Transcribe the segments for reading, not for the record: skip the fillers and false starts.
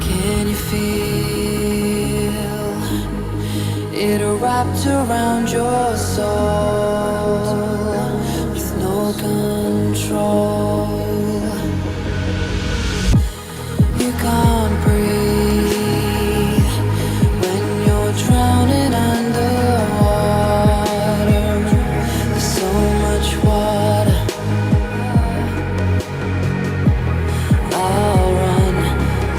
Can you feel it wrapped around your soul with no control? You can't breathe when you're drowning underwater. There's so much water. I'll run,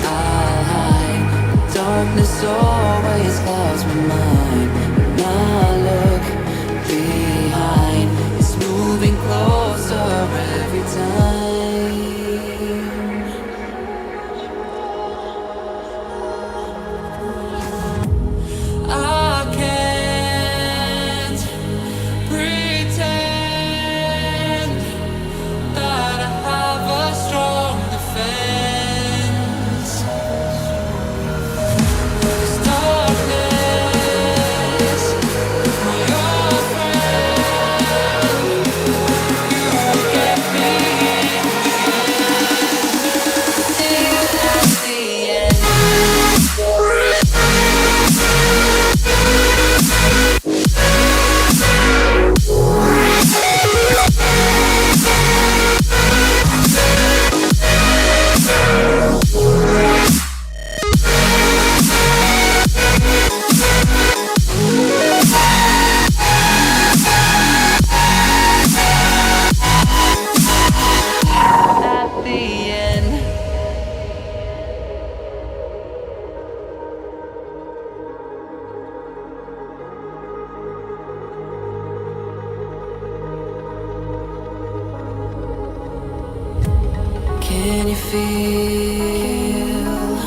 I'll hide. Darkness always clouds my mind. When I look behind, it's moving closer every time. I can't pretend that I have a strong defense. 'Cause darkness, my old friend, you get me till at the end. At the end. Can you feel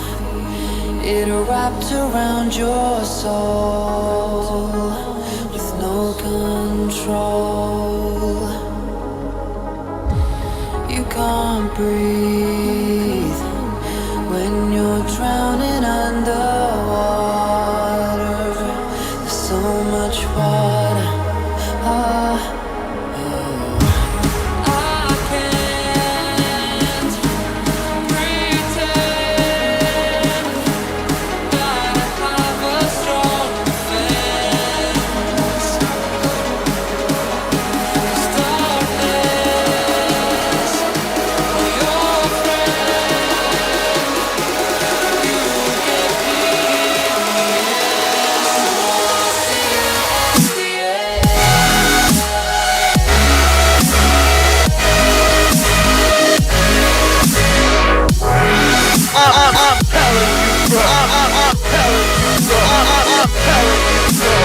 it wrapped around your soul with no control? You can't breathe when you're drowning underwater. There's so much water. I can't pretend that I have a strong defense. 'Cause darkness, my old friend, you get me till the I'm telling you, bro. I'm telling you, bro. I'm telling you, bro.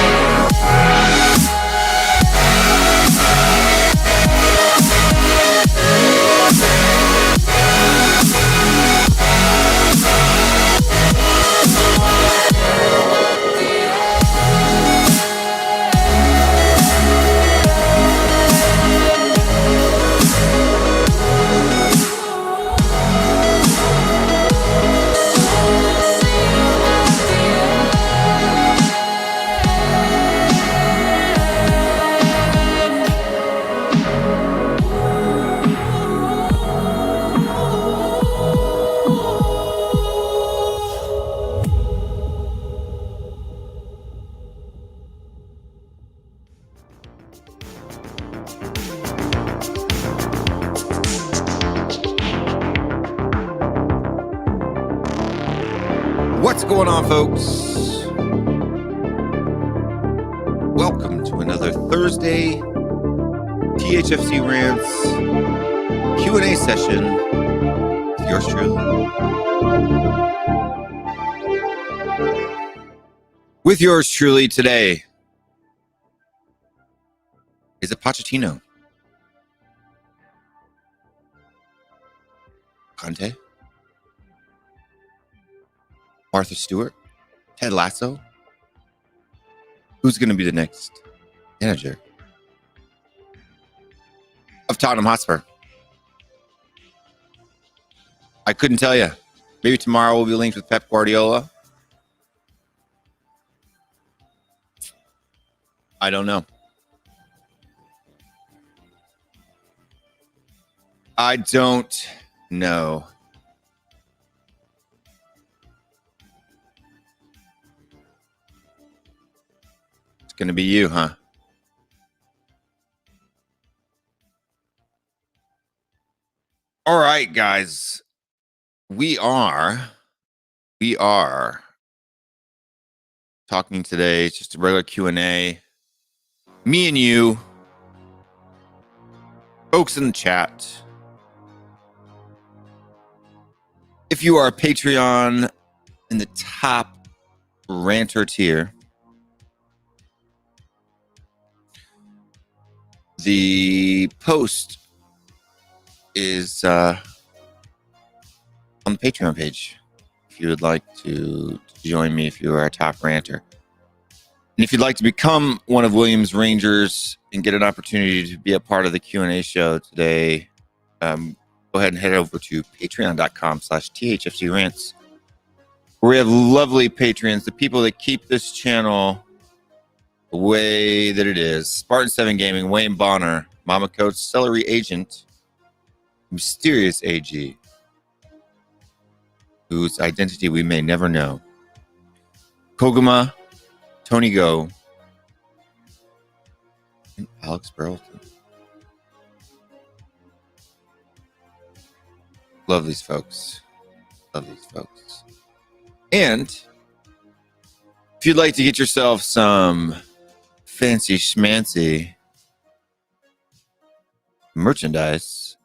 What's going on, folks? Welcome to another Thursday THFC Rants Q&A session with yours truly. With yours truly today is a Pochettino, Conte, Martha Stewart, Ted Lasso. Who's going to be the next manager of Tottenham Hotspur? I couldn't tell you. Maybe tomorrow we'll be linked with Pep Guardiola. I don't know. I don't know. going to be you, huh? All right, guys. We are talking today. It's just a regular Q&A. Me and you, folks in the chat. If you are a Patreon in the top ranter tier, the post is on the Patreon page. If you would like to join me, if you are a top ranter. And if you'd like to become one of Williams Rangers and get an opportunity to be a part of the Q&A show today, go ahead and head over to patreon.com/THFCRants, where we have lovely patrons, the people that keep this channel the way that it is. Spartan 7 Gaming, Wayne Bonner, Mama Coach, Celery Agent, Mysterious AG, whose identity we may never know, Koguma, Tony Go, and Alex Burleton. Love these folks. Love these folks. And if you'd like to get yourself some fancy schmancy merchandise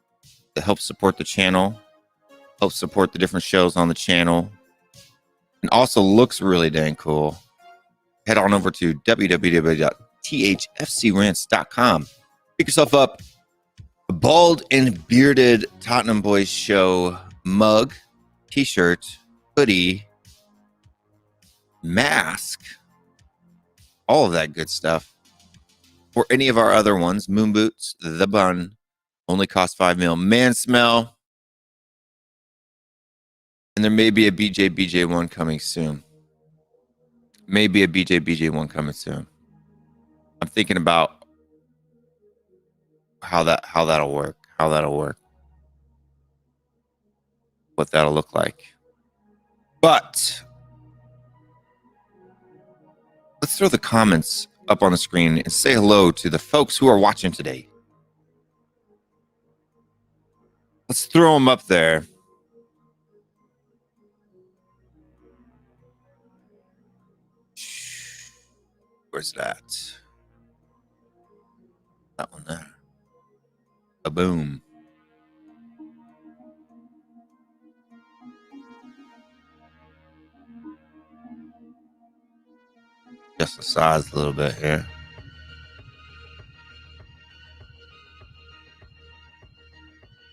to help support the channel, help support the different shows on the channel, and also looks really dang cool, head on over to www.thfcrants.com. Pick yourself up a bald and bearded Tottenham Boys Show mug, t-shirt, hoodie, mask, all of that good stuff. Or any of our other ones, moon boots, the bun, only cost $5 mil. Man smell. And there may be a BJ one coming soon. Maybe a BJ one coming soon. I'm thinking about how that'll work. What that'll look like. But let's throw the comments up on the screen and say hello to the folks who are watching today. Let's throw them up there. Where's that? That one there. A boom. Just the size a little bit here.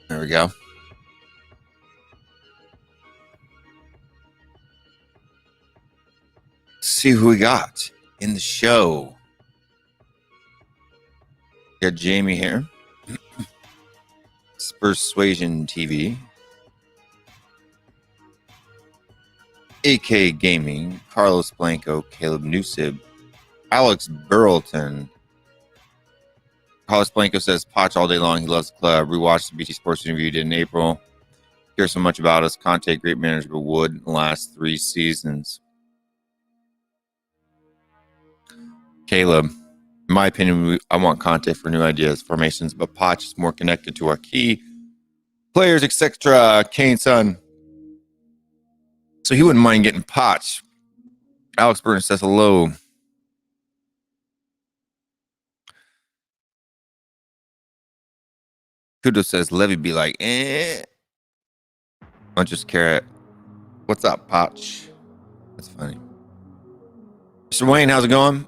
There we go. Let's see who we got in the show. We got Jamie here. Spurs Suasion TV. AK Gaming, Carlos Blanco, Caleb Newsib, Alex Burleton. Carlos Blanco says, Poch all day long. He loves the club. Rewatched the BT Sports interview he did in April. Hears so much about us. Conte, great manager, but Wood in the last 3 seasons. Caleb, in my opinion, I want Conte for new ideas, formations, but Poch is more connected to our key players, etc. Kane, son. So he wouldn't mind getting Poch. Alex Burton says hello. Kudo says Levy be like, Bunches Carrot. What's up, Poch? That's funny. Mr. Wayne, how's it going?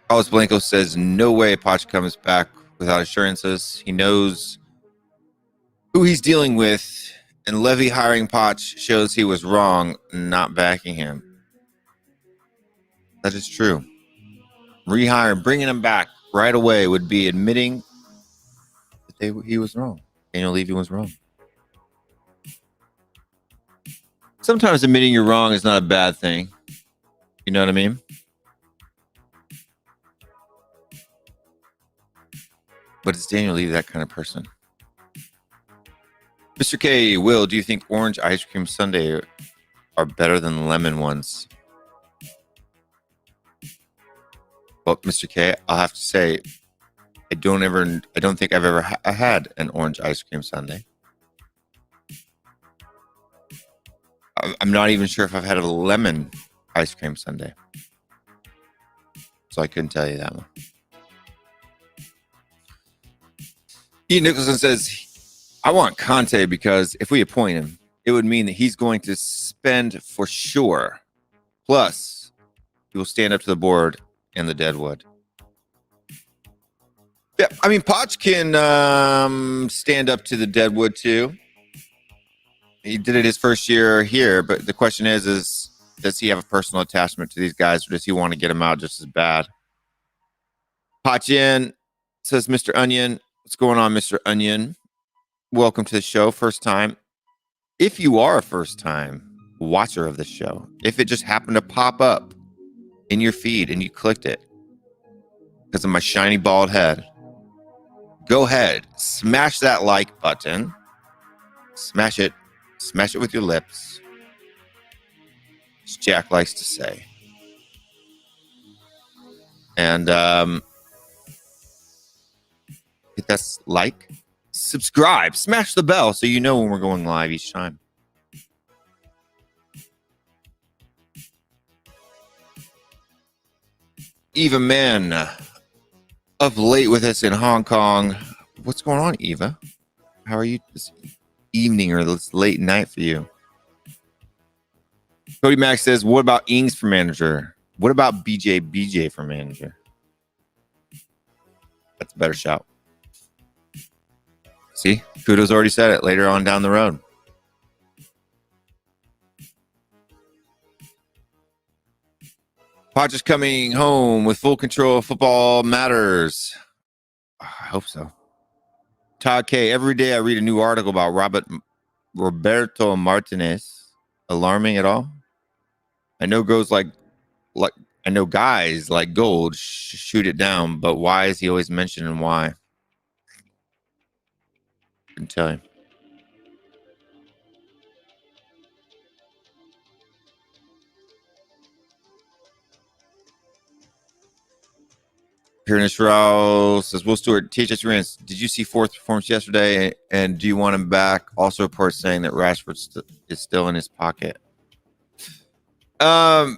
Carlos Blanco says no way Poch comes back without assurances. He knows who he's dealing with, and Levy hiring Poch shows he was wrong, not backing him. That is true. Rehire, bringing him back right away would be admitting that he was wrong. Daniel Levy was wrong. Sometimes admitting you're wrong is not a bad thing. You know what I mean? But is Daniel Levy that kind of person? Mr. K, Will, do you think orange ice cream sundae are better than lemon ones? Well, Mr. K, I'll have to say, I don't think I've ever had an orange ice cream sundae. I'm not even sure if I've had a lemon ice cream sundae. So I couldn't tell you that one. Ian Nicholson says, I want Conte because if we appoint him, it would mean that he's going to spend for sure. Plus, he will stand up to the board and the deadwood. Yeah, I mean, Poch can stand up to the deadwood too. He did it his first year here, but the question is does he have a personal attachment to these guys, or does he want to get them out just as bad? Pachin says, Mr. Onion, what's going on, Mr. Onion? Welcome to the show. First time. If you are a first time watcher of the show, if it just happened to pop up in your feed and you clicked it because of my shiny bald head, go ahead, smash that like button. Smash it. Smash it with your lips. As Jack likes to say. And hit that like, subscribe, smash the bell so you know when we're going live each time. Eva Mann, up late with us in Hong Kong. What's going on, Eva? How are you this evening or this late night for you? Cody Max says, what about Ings for manager? What about BJ for manager? That's a better shout. See, Kudo's already said it later on down the road. Poch is coming home with full control of football matters. I hope so. Todd K, every day I read a new article about Roberto Martinez. Alarming at all? I know guys like Gold shoot it down, but why is he always mentioned and why? I can tell you. Here in Israel says, Will Stewart, THFCRants, did you see fourth performance yesterday? And do you want him back? Also reports saying that Rashford is still in his pocket. Yeah,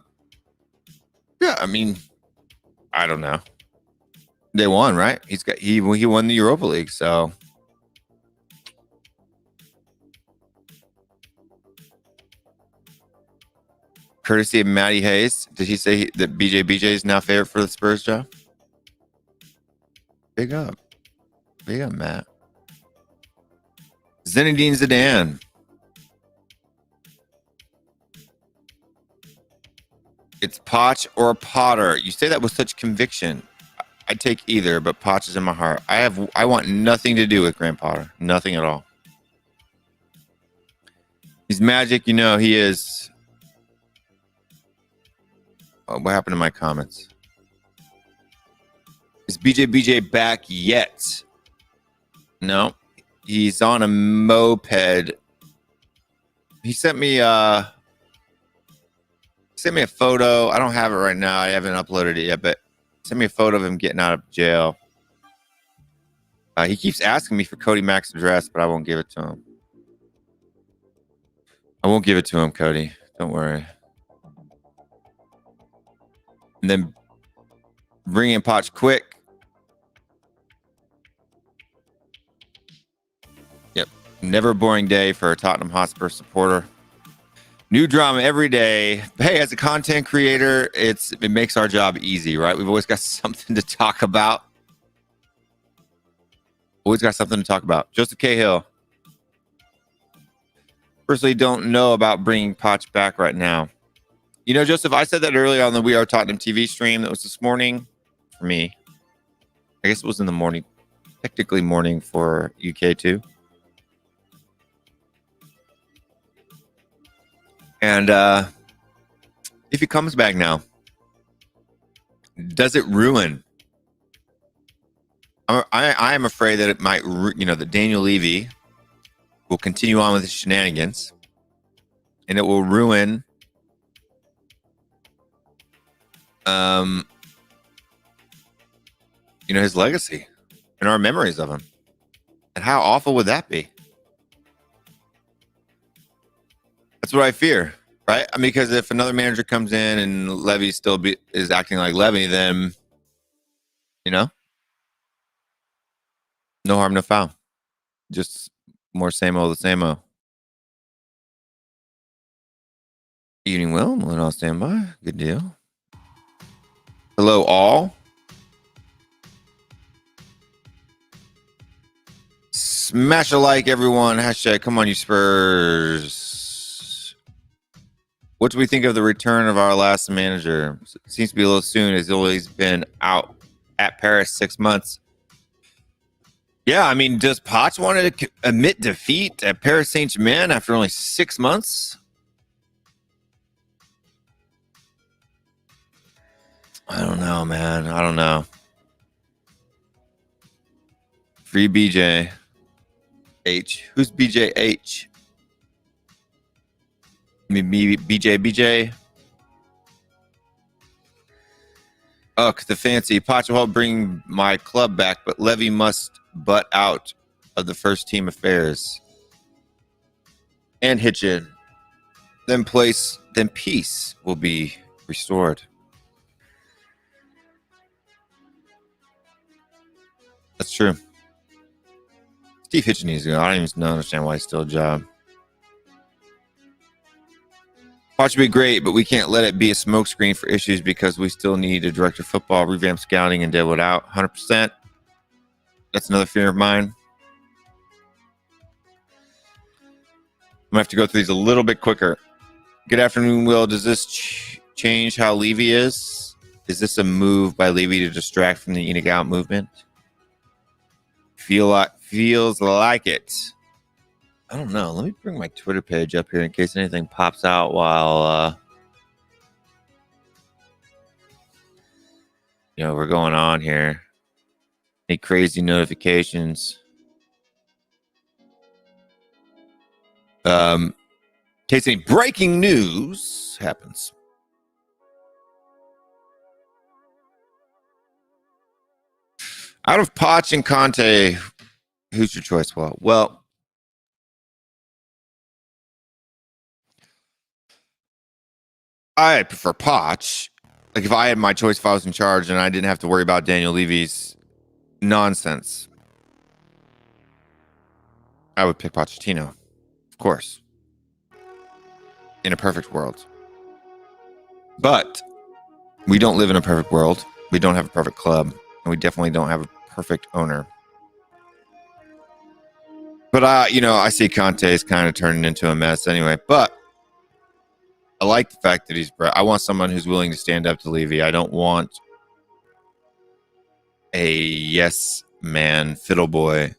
I mean, I don't know. They won, right? He won the Europa League, so courtesy of Matty Hayes. Did he say that BJ is now favorite for the Spurs job? Big up, Matt. Zinedine Zidane. It's Poch or Potter. You say that with such conviction. I take either, but Poch is in my heart. I want nothing to do with Graham Potter. Nothing at all. He's magic, you know. He is. Oh, what happened to my comments? Is BJ back yet? No, he's on a moped. He sent me a photo. I don't have it right now. I haven't uploaded it yet, but sent me a photo of him getting out of jail. He keeps asking me for Cody Mack's address, but I won't give it to him. I won't give it to him, Cody. Don't worry. And then bring in Poch quick. Yep. Never a boring day for a Tottenham Hotspur supporter. New drama every day. Hey, as a content creator, it makes our job easy, right? We've always got something to talk about. Always got something to talk about. Joseph Cahill. Personally, don't know about bringing Poch back right now. You know, Joseph, I said that earlier on the We Are Tottenham TV stream that was this morning for me. I guess it was in the morning. Technically morning for UK too. And if he comes back now, does it ruin? I am afraid that it might, that Daniel Levy will continue on with his shenanigans, and it will ruin his legacy and our memories of him. And how awful would that be? That's what I fear, right? I mean, because if another manager comes in and Levy still is acting like Levy, then, no harm, no foul. Just more same old, the same old. Evening, Will. We'll all stand by. Good deal. Hello, all. Smash a like, everyone. Hashtag, come on, you Spurs. What do we think of the return of our last manager? It seems to be a little soon. He's always been out at Paris 6 months. Yeah, I mean, does Poch want to admit defeat at Paris Saint-Germain after only 6 months? I don't know, man. I don't know. Free BJ H. Who's BJ H? I mean, BJ. Ugh, the fancy. Poch will help bring my club back, but Levy must butt out of the first team affairs and hitch in. Then peace will be restored. That's true. Steve Hitchen needs to go. I don't even understand why he's still a job. Watch would be great, but we can't let it be a smokescreen for issues because we still need a director of football, revamp scouting, and deal it out. 100%. That's another fear of mine. I'm going to have to go through these a little bit quicker. Good afternoon, Will. Does this change how Levy is? Is this a move by Levy to distract from the eating out movement? Feels like it. I don't know. Let me bring my Twitter page up here in case anything pops out while we're going on here. Any crazy notifications? In case any breaking news happens. Out of Poch and Conte, who's your choice? Well, I prefer Poch. Like if I had my choice, if I was in charge and I didn't have to worry about Daniel Levy's nonsense, I would pick Pochettino, of course, in a perfect world. But we don't live in a perfect world. We don't have a perfect club, and we definitely don't have a perfect owner. But I see Conte is kind of turning into a mess anyway. But I like the fact that I want someone who's willing to stand up to Levy. I don't want a yes man fiddle boy.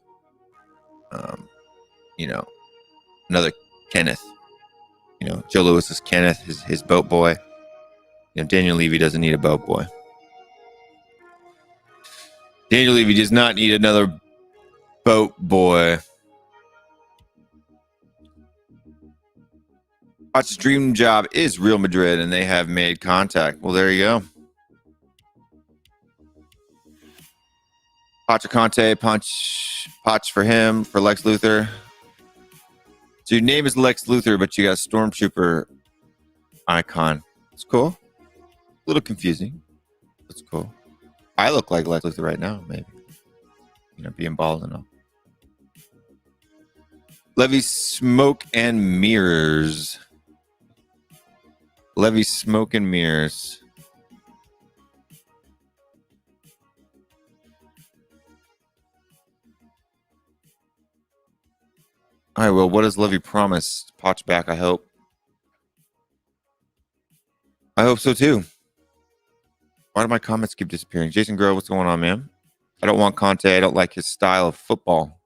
Another Kenneth. Joe Louis is Kenneth, his boat boy. Daniel Levy doesn't need a boat boy. Daniel Levy does not need another boat boy. Poch's dream job is Real Madrid, and they have made contact. Well, there you go. Poch or Conte, Poch for him, for Lex Luthor. So your name is Lex Luthor, but you got a Stormtrooper icon. It's cool. A little confusing. That's cool. I look like Lex Luthor right now, maybe. Being bald and all. Levy Smoke and Mirrors. Levy Smoke and Mirrors. All right, well, what does Levy promise? Poch back, I hope. I hope so, too. Why do my comments keep disappearing? Jason Grove, what's going on, man? I don't want Conte. I don't like his style of football.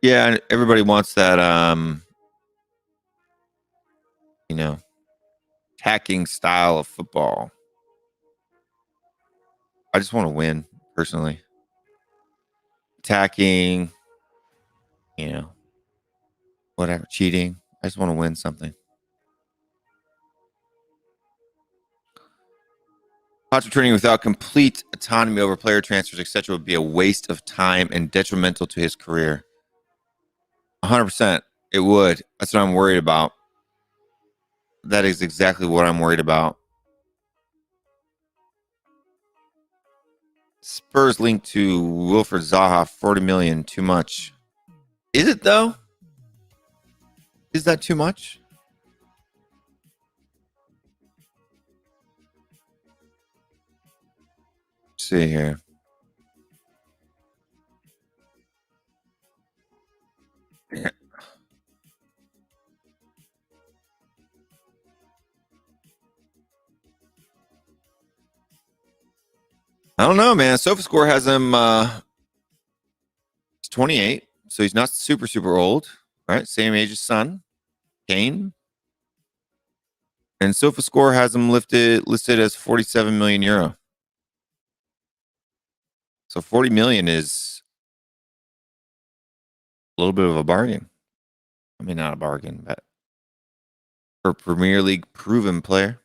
Yeah, everybody wants that, attacking style of football. I just want to win, personally. attacking, you know, whatever, cheating. I just want to win something. Poch returning without complete autonomy over player transfers, etc., would be a waste of time and detrimental to his career. 100%. It would. That's what I'm worried about. That is exactly what I'm worried about. Spurs linked to Wilfred Zaha, 40 million. Too much. Is it, though? Is that too much? Let's see here. Yeah. I don't know, man. SofaScore has him. He's 28, so he's not super old, right? Same age as son, Kane. And SofaScore has him listed as 47 million euro. So 40 million is a little bit of a bargain. I mean, not a bargain, but for a Premier League proven player.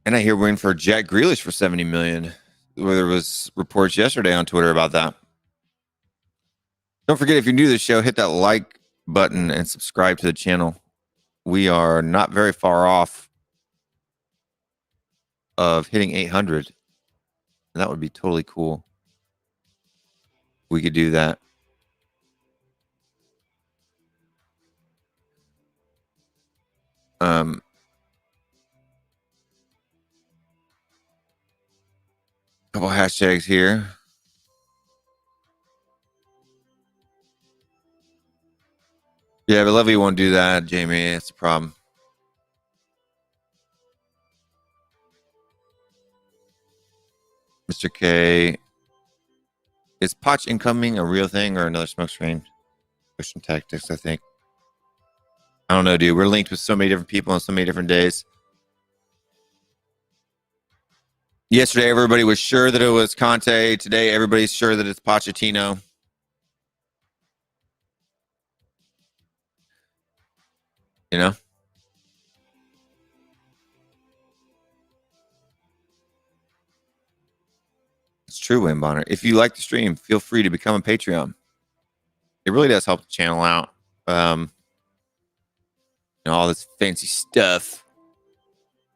And I hear we're in for Jack Grealish for 70 million. Where there was reports yesterday on Twitter about that. Don't forget, if you're new to the show, hit that like button and subscribe to the channel. We are not very far off of hitting 800. And that would be totally cool. We could do that. Couple hashtags here. Yeah, but Levy won't do that, Jamie. That's the problem. Mr. K. Is Poch incoming a real thing or another smokescreen? Christian tactics, I think. I don't know, dude. We're linked with so many different people on so many different days. Yesterday, everybody was sure that it was Conte. Today, everybody's sure that it's Pochettino. You know? It's true, Wayne Bonner. If you like the stream, feel free to become a Patreon. It really does help the channel out. All this fancy stuff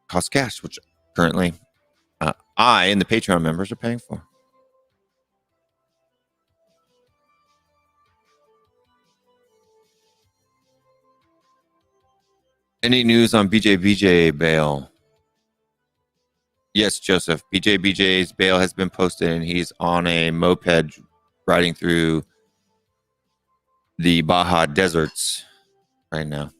costs cash, which currently I and the Patreon members are paying for. Any news on BJ bail? Yes, Joseph. BJ's bail has been posted, and he's on a moped riding through the Baja deserts right now.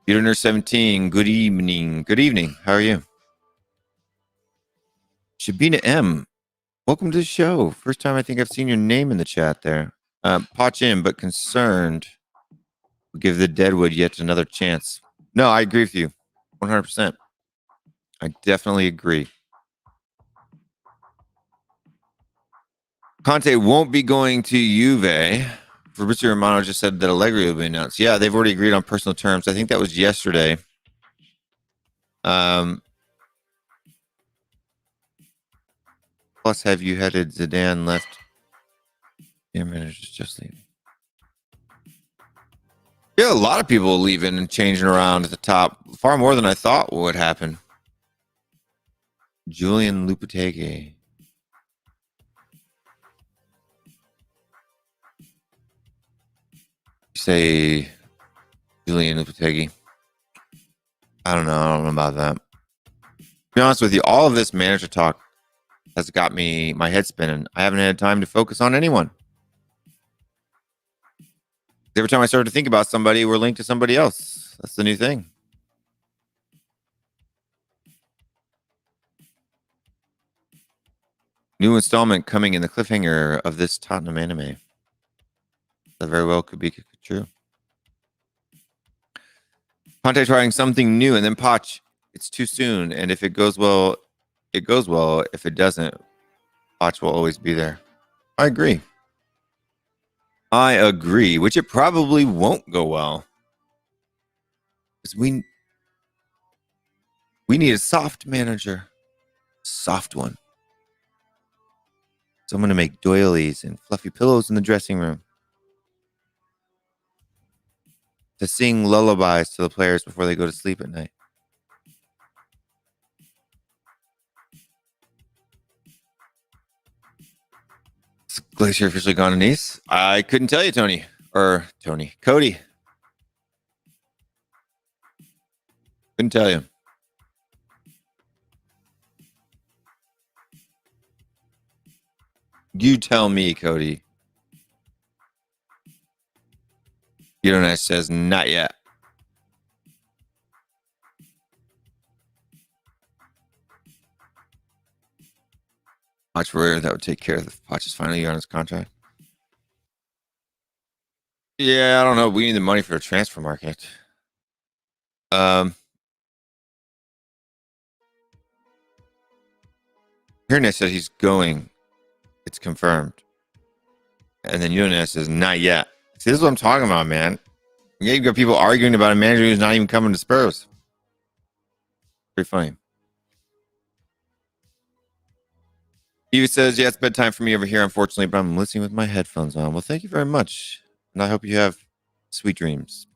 Peter 17, good evening. Good evening. How are you? Shabina M, welcome to the show. First time I think I've seen your name in the chat there. Poch in, but concerned. Give the Deadwood yet another chance. No, I agree with you. 100%. I definitely agree. Conte won't be going to Juve. Fabrizio Romano just said that Allegri will be announced. Yeah, they've already agreed on personal terms. I think that was yesterday. Plus, have you headed Zidane left? Your manager's just leaving. Yeah, a lot of people leaving and changing around at the top. Far more than I thought would happen. Julian Lopetegui. Say Julian Lopetegui. I don't know about that. To be honest with you, all of this manager talk has got my head spinning. I haven't had time to focus on anyone. Every time I start to think about somebody, we're linked to somebody else. That's the new thing. New installment coming in the cliffhanger of this Tottenham anime. That very well could be true. Conte trying something new, and then Poch it's too soon. And if it goes well, it goes well. If it doesn't, Poch will always be there. I agree. Which it probably won't go well. Because we need a soft manager. Soft one. Someone to make doilies and fluffy pillows in the dressing room. To sing lullabies to the players before they go to sleep at night. Is Glacier officially gone to Nice? I couldn't tell you, Cody. Couldn't tell you. You tell me, Cody. Internet says not yet. Poch Warrior, that would take care of the Poch is finally on his contract. Yeah, I don't know. We need the money for the transfer market. Internet said he's going. It's confirmed. And then Internet says not yet. See, this is what I'm talking about, man. You've got people arguing about a manager who's not even coming to Spurs. Pretty funny. Eva says, yeah, it's bedtime for me over here, unfortunately, but I'm listening with my headphones on. Well, thank you very much. And I hope you have sweet dreams.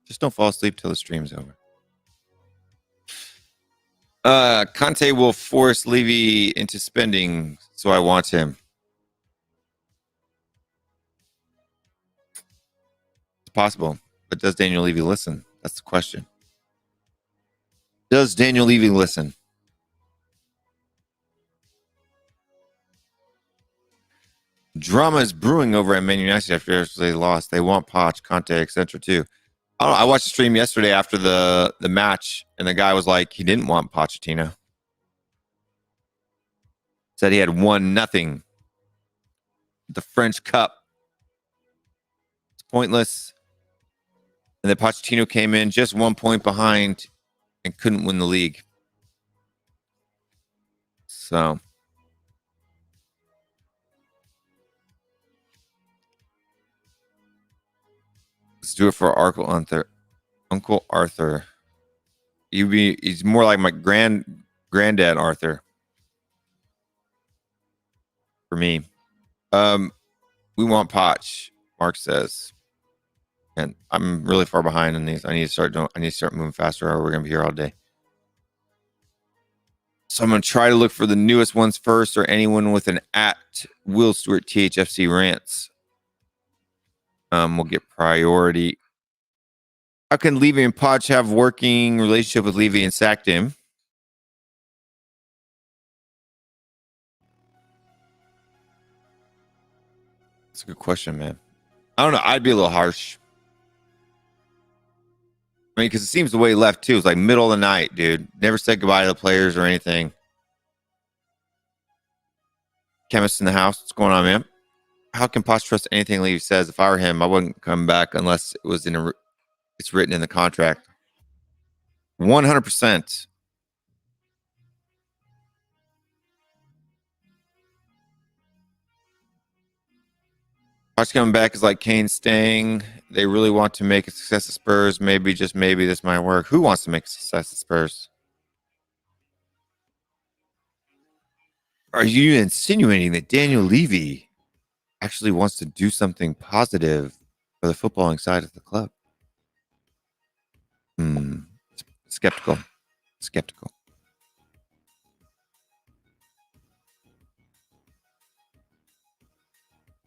Just don't fall asleep till the stream's over. Conte will force Levy into spending, so I want him. It's possible, but does Daniel Levy listen? That's the question. Does Daniel Levy listen? Drama is brewing over at Man United after they lost. They want Poch, Conte, etc. too. I don't know. I watched the stream yesterday after the match, and the guy was like, he didn't want Pochettino. Said he had 1-0. The French Cup. It's pointless. And then Pochettino came in just 1 point behind and couldn't win the league. So let's do it for Uncle Arthur. He's more like my granddad Arthur. For me. We want Poch, Mark says. And I'm really far behind in these. I need to start moving faster, or we're gonna be here all day. So I'm gonna try to look for the newest ones first, or anyone with an at WillStewartTHFCRants. We'll get priority. How can Levy and Poch have working relationship with Levy and sacked him? That's a good question, man. I don't know. I'd be a little harsh. I mean, because it seems the way he left, too. It's like middle of the night, dude. Never said goodbye to the players or anything. Chemist in the house. What's going on, man? How can Poch trust anything Levy says? If I were him, I wouldn't come back unless it was it's written in the contract. 100%. Poch coming back is like Kane staying. They really want to make a success of Spurs. Maybe, just maybe, this might work. Who wants to make a success of Spurs? Are you insinuating that Daniel Levy actually wants to do something positive for the footballing side of the club? Skeptical.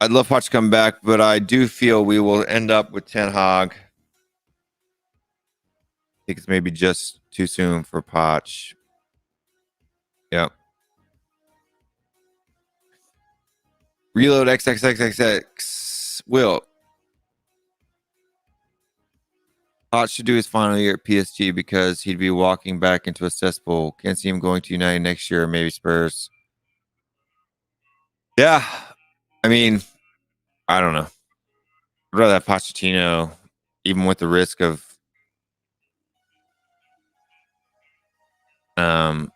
I'd love Poch to come back, but I do feel we will end up with Ten Hag. I think it's maybe just too soon for Poch. Yep. Reload XXXXX. Will. Poch should do his final year at PSG because he'd be walking back into a cesspool. Can't see him going to United next year, or maybe Spurs. Yeah. I mean, I don't know. I'd rather have Pochettino, even with the risk of Even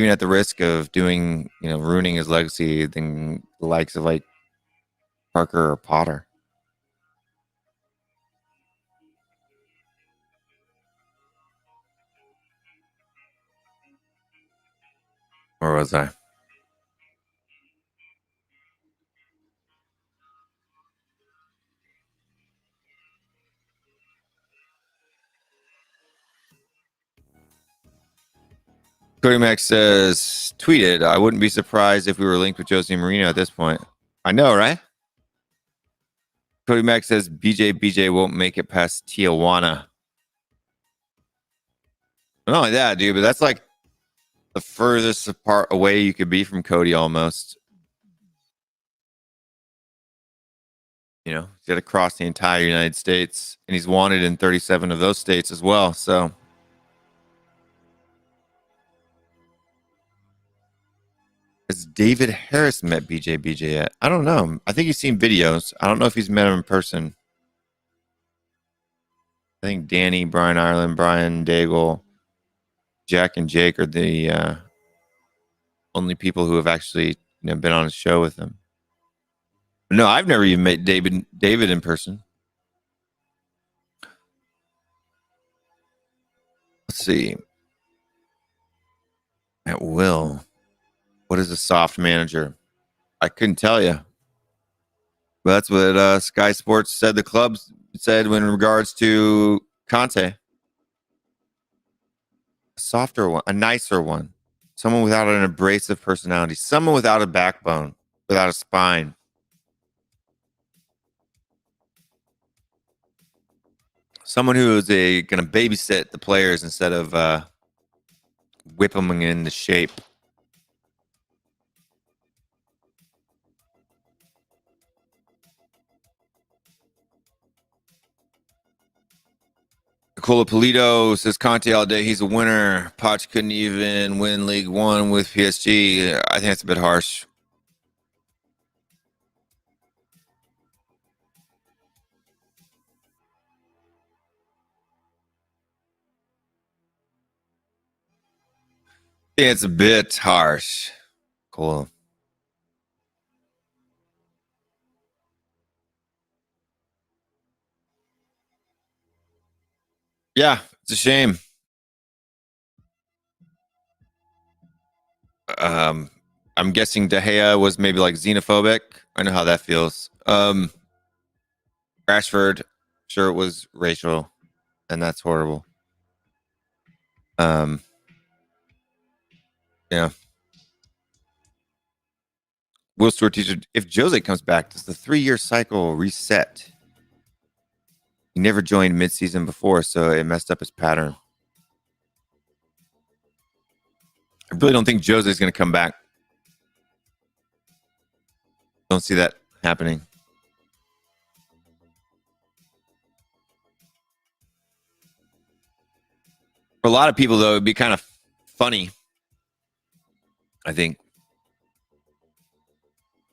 at the risk of doing, ruining his legacy than the likes of like Parker or Potter. Where was I? Cody Max says, tweeted, I wouldn't be surprised if we were linked with Jose Mourinho at this point. I know, right? Cody Max says, BJ won't make it past Tijuana. Not only that, dude, but that's like the furthest apart away you could be from Cody almost. He's got to cross the entire United States, and he's wanted in 37 of those states as well. So has David Harris met BJ yet? I don't know. I think he's seen videos. I don't know if he's met him in person. I think Danny, Brian Ireland, Brian Daigle, Jack, and Jake are the only people who have actually been on a show with him. No, I've never even met David in person. Let's see. At Will. What is a soft manager? I couldn't tell you. But that's what Sky Sports said the club said in regards to Conte. A softer one, a nicer one. Someone without an abrasive personality. Someone without a backbone, without a spine. Someone who is going to babysit the players instead of whip them into shape. Nicola Polito says Conte all day. He's a winner. Poch couldn't even win League One with PSG. I think that's a bit harsh. I think it's a bit harsh. Cool. Yeah, it's a shame. I'm guessing De Gea was maybe like xenophobic. I know how that feels. Rashford, sure it was racial, and that's horrible. Yeah. Will Stewart teacher, if Jose comes back, does the 3-year cycle reset? He never joined mid-season before, so it messed up his pattern. I really don't think Jose is going to come back. Don't see that happening. For a lot of people, though, it'd be kind of funny. I think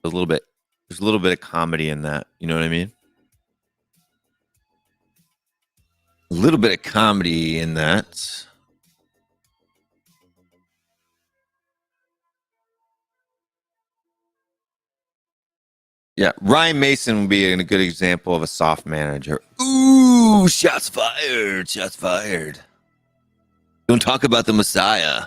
there's a little bit of comedy in that. You know what I mean? A little bit of comedy in that. Yeah, Ryan Mason would be a good example of a soft manager. Ooh, shots fired. Shots fired. Don't talk about the Messiah.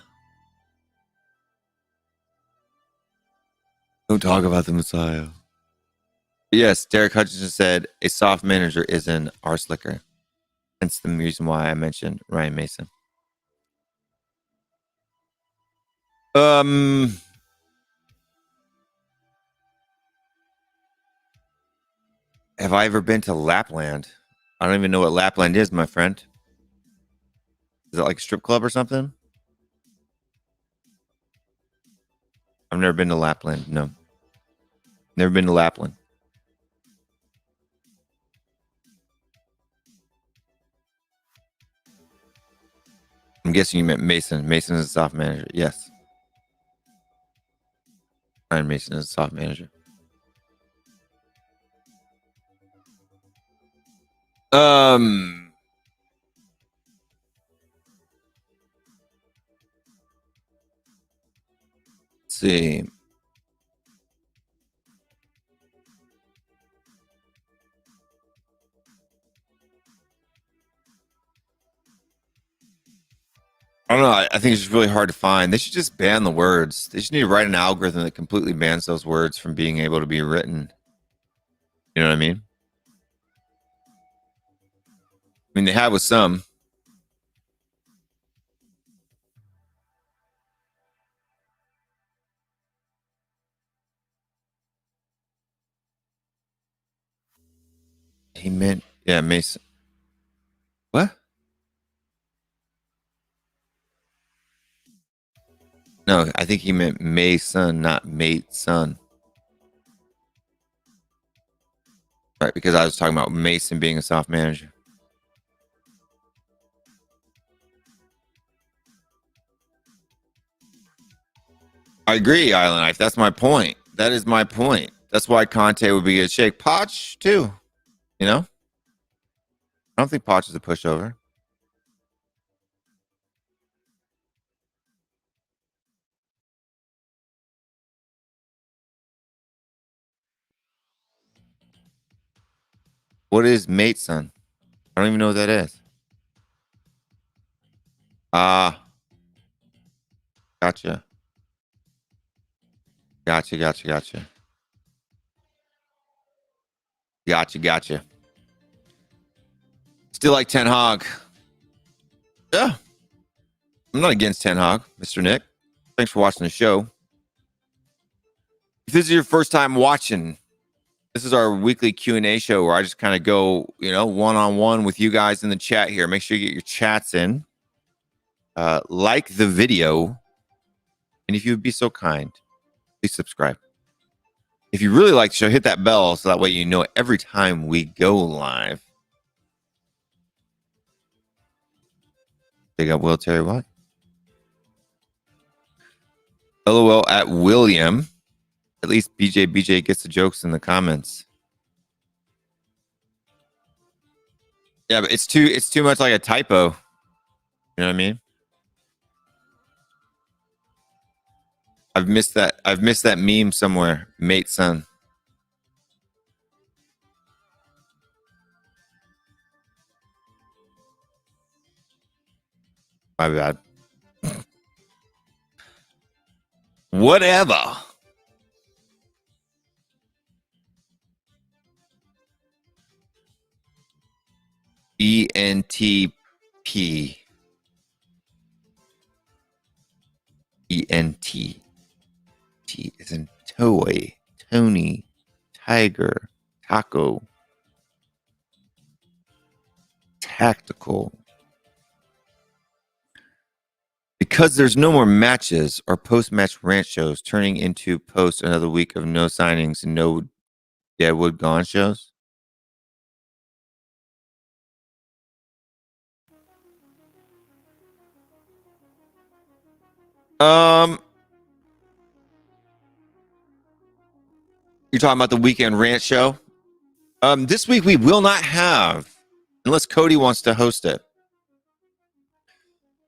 Don't talk about the Messiah. Yes, Derek Hutchinson said a soft manager is an arse licker. Hence the reason why I mentioned Ryan Mason. Have I ever been to Lapland? I don't even know what Lapland is, my friend. Is it like a strip club or something? I've never been to Lapland. No. Never been to Lapland. I'm guessing you meant Mason. Mason is a soft manager. Yes. Ryan Mason is a soft manager. see. I don't know. I think it's just really hard to find. They should just ban the words. They just need to write an algorithm that completely bans those words from being able to be written. You know what I mean? I mean, they have with some. He meant, yeah, Mason. What? No, I think he meant Mason, not mate son. Right, because I was talking about Mason being a soft manager. I agree, Island Knife. That's my point. That is my point. That's why Conte would be a shake. Poch, too. You know? I don't think Poch is a pushover. What is mate son? I don't even know what that is. Ah. Gotcha. Gotcha. Still like Ten Hag. Yeah. I'm not against Ten Hag, Mr. Nick. Thanks for watching the show. If this is your first time watching, this is our weekly Q&A show where I just kind of go, one-on-one with you guys in the chat here. Make sure you get your chats in. Like the video. And if you would be so kind, please subscribe. If you really like the show, hit that bell so that way you know every time we go live. Big up Will Terry White. LOL at William. At least BJ gets the jokes in the comments. Yeah, but it's too much like a typo. You know what I mean? I've missed that meme somewhere. Mate son. My bad. Whatever. ENTP. ENT. T is in toy, Tony, tiger, taco, tactical. Because there's no more matches or post-match rant shows turning into post another week of no signings and no Deadwood Gone shows. You're talking about the weekend rant show? This week we will not have, unless Cody wants to host it.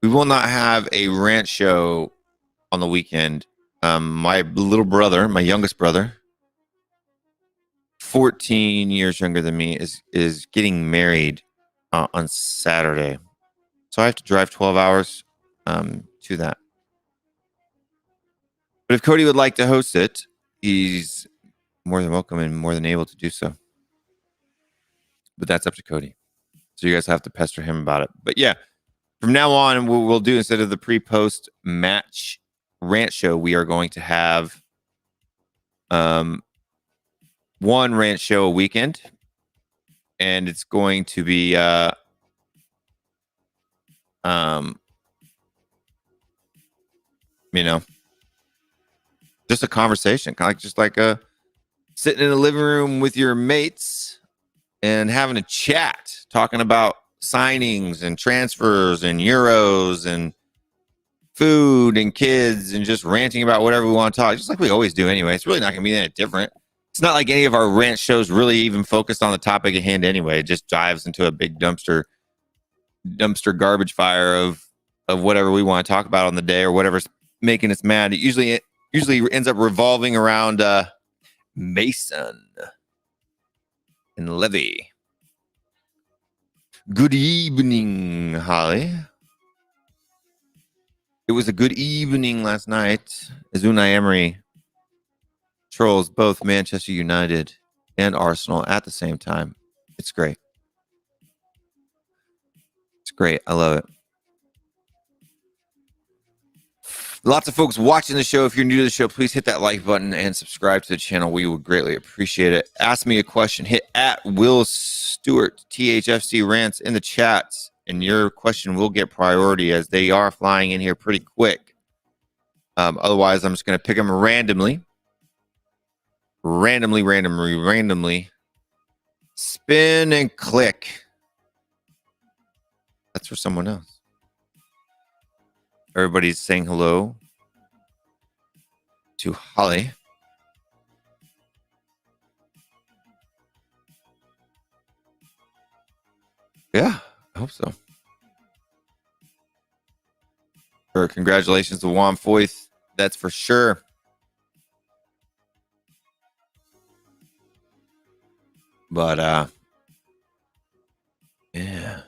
We will not have a rant show on the weekend. My little brother, my youngest brother, 14 years younger than me, is getting married on Saturday. So I have to drive 12 hours to that. But if Cody would like to host it, he's more than welcome and more than able to do so. But that's up to Cody. So you guys have to pester him about it. But yeah, from now on, we'll do, instead of the pre-post match rant show, we are going to have one rant show a weekend. And it's going to be just a conversation, kind of just like sitting in a living room with your mates and having a chat, talking about signings and transfers and euros and food and kids and just ranting about whatever we want to talk, just like we always do anyway. It's really not going to be that different. It's not like any of our rant shows really even focused on the topic at hand anyway. It just dives into a big dumpster garbage fire of whatever we want to talk about on the day or whatever's making us mad. It usually usually ends up revolving around Mason and Levy. Good evening, Holly. It was a good evening last night as Unai Emery trolls both Manchester United and Arsenal at the same time. It's great. It's great. I love it. Lots of folks watching the show. If you're new to the show, please hit that like button and subscribe to the channel. We would greatly appreciate it. Ask me a question. Hit at WillStewartTHFCRants in the chats, and your question will get priority as they are flying in here pretty quick. Otherwise, I'm just going to pick them randomly. Randomly. Spin and click. That's for someone else. Everybody's saying hello to Holly. Yeah, I hope so. Sure, congratulations to Juan Foyth. That's for sure. But yeah.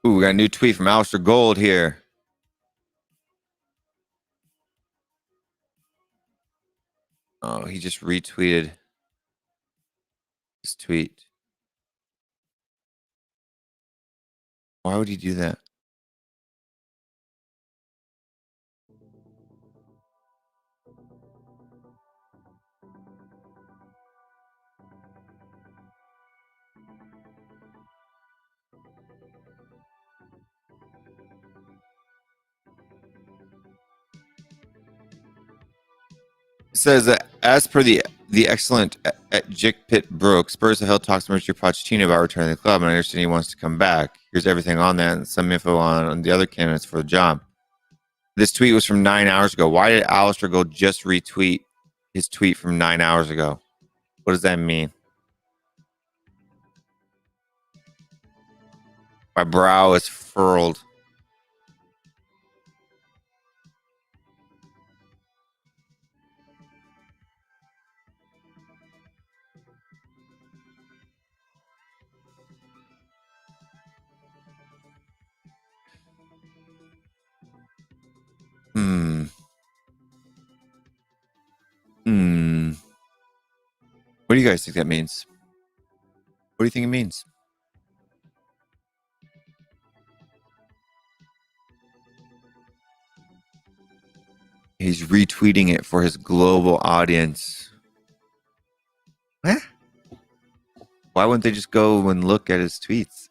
Ooh, we got a new tweet from Alistair Gold here. Oh, he just retweeted his tweet. Why would he do that? It says that as per the excellent at Jick Pitt Brook, Spurs have held talks with Mr. Pochettino about returning to the club, and I understand he wants to come back. Here's everything on that and some info on the other candidates for the job. This tweet was from 9 hours ago. Why did Alistair Gold just retweet his tweet from 9 hours ago? What does that mean? My brow is furrowed. What do you guys think that means? What do you think it means? He's retweeting it for his global audience. Huh? Why wouldn't they just go and look at his tweets?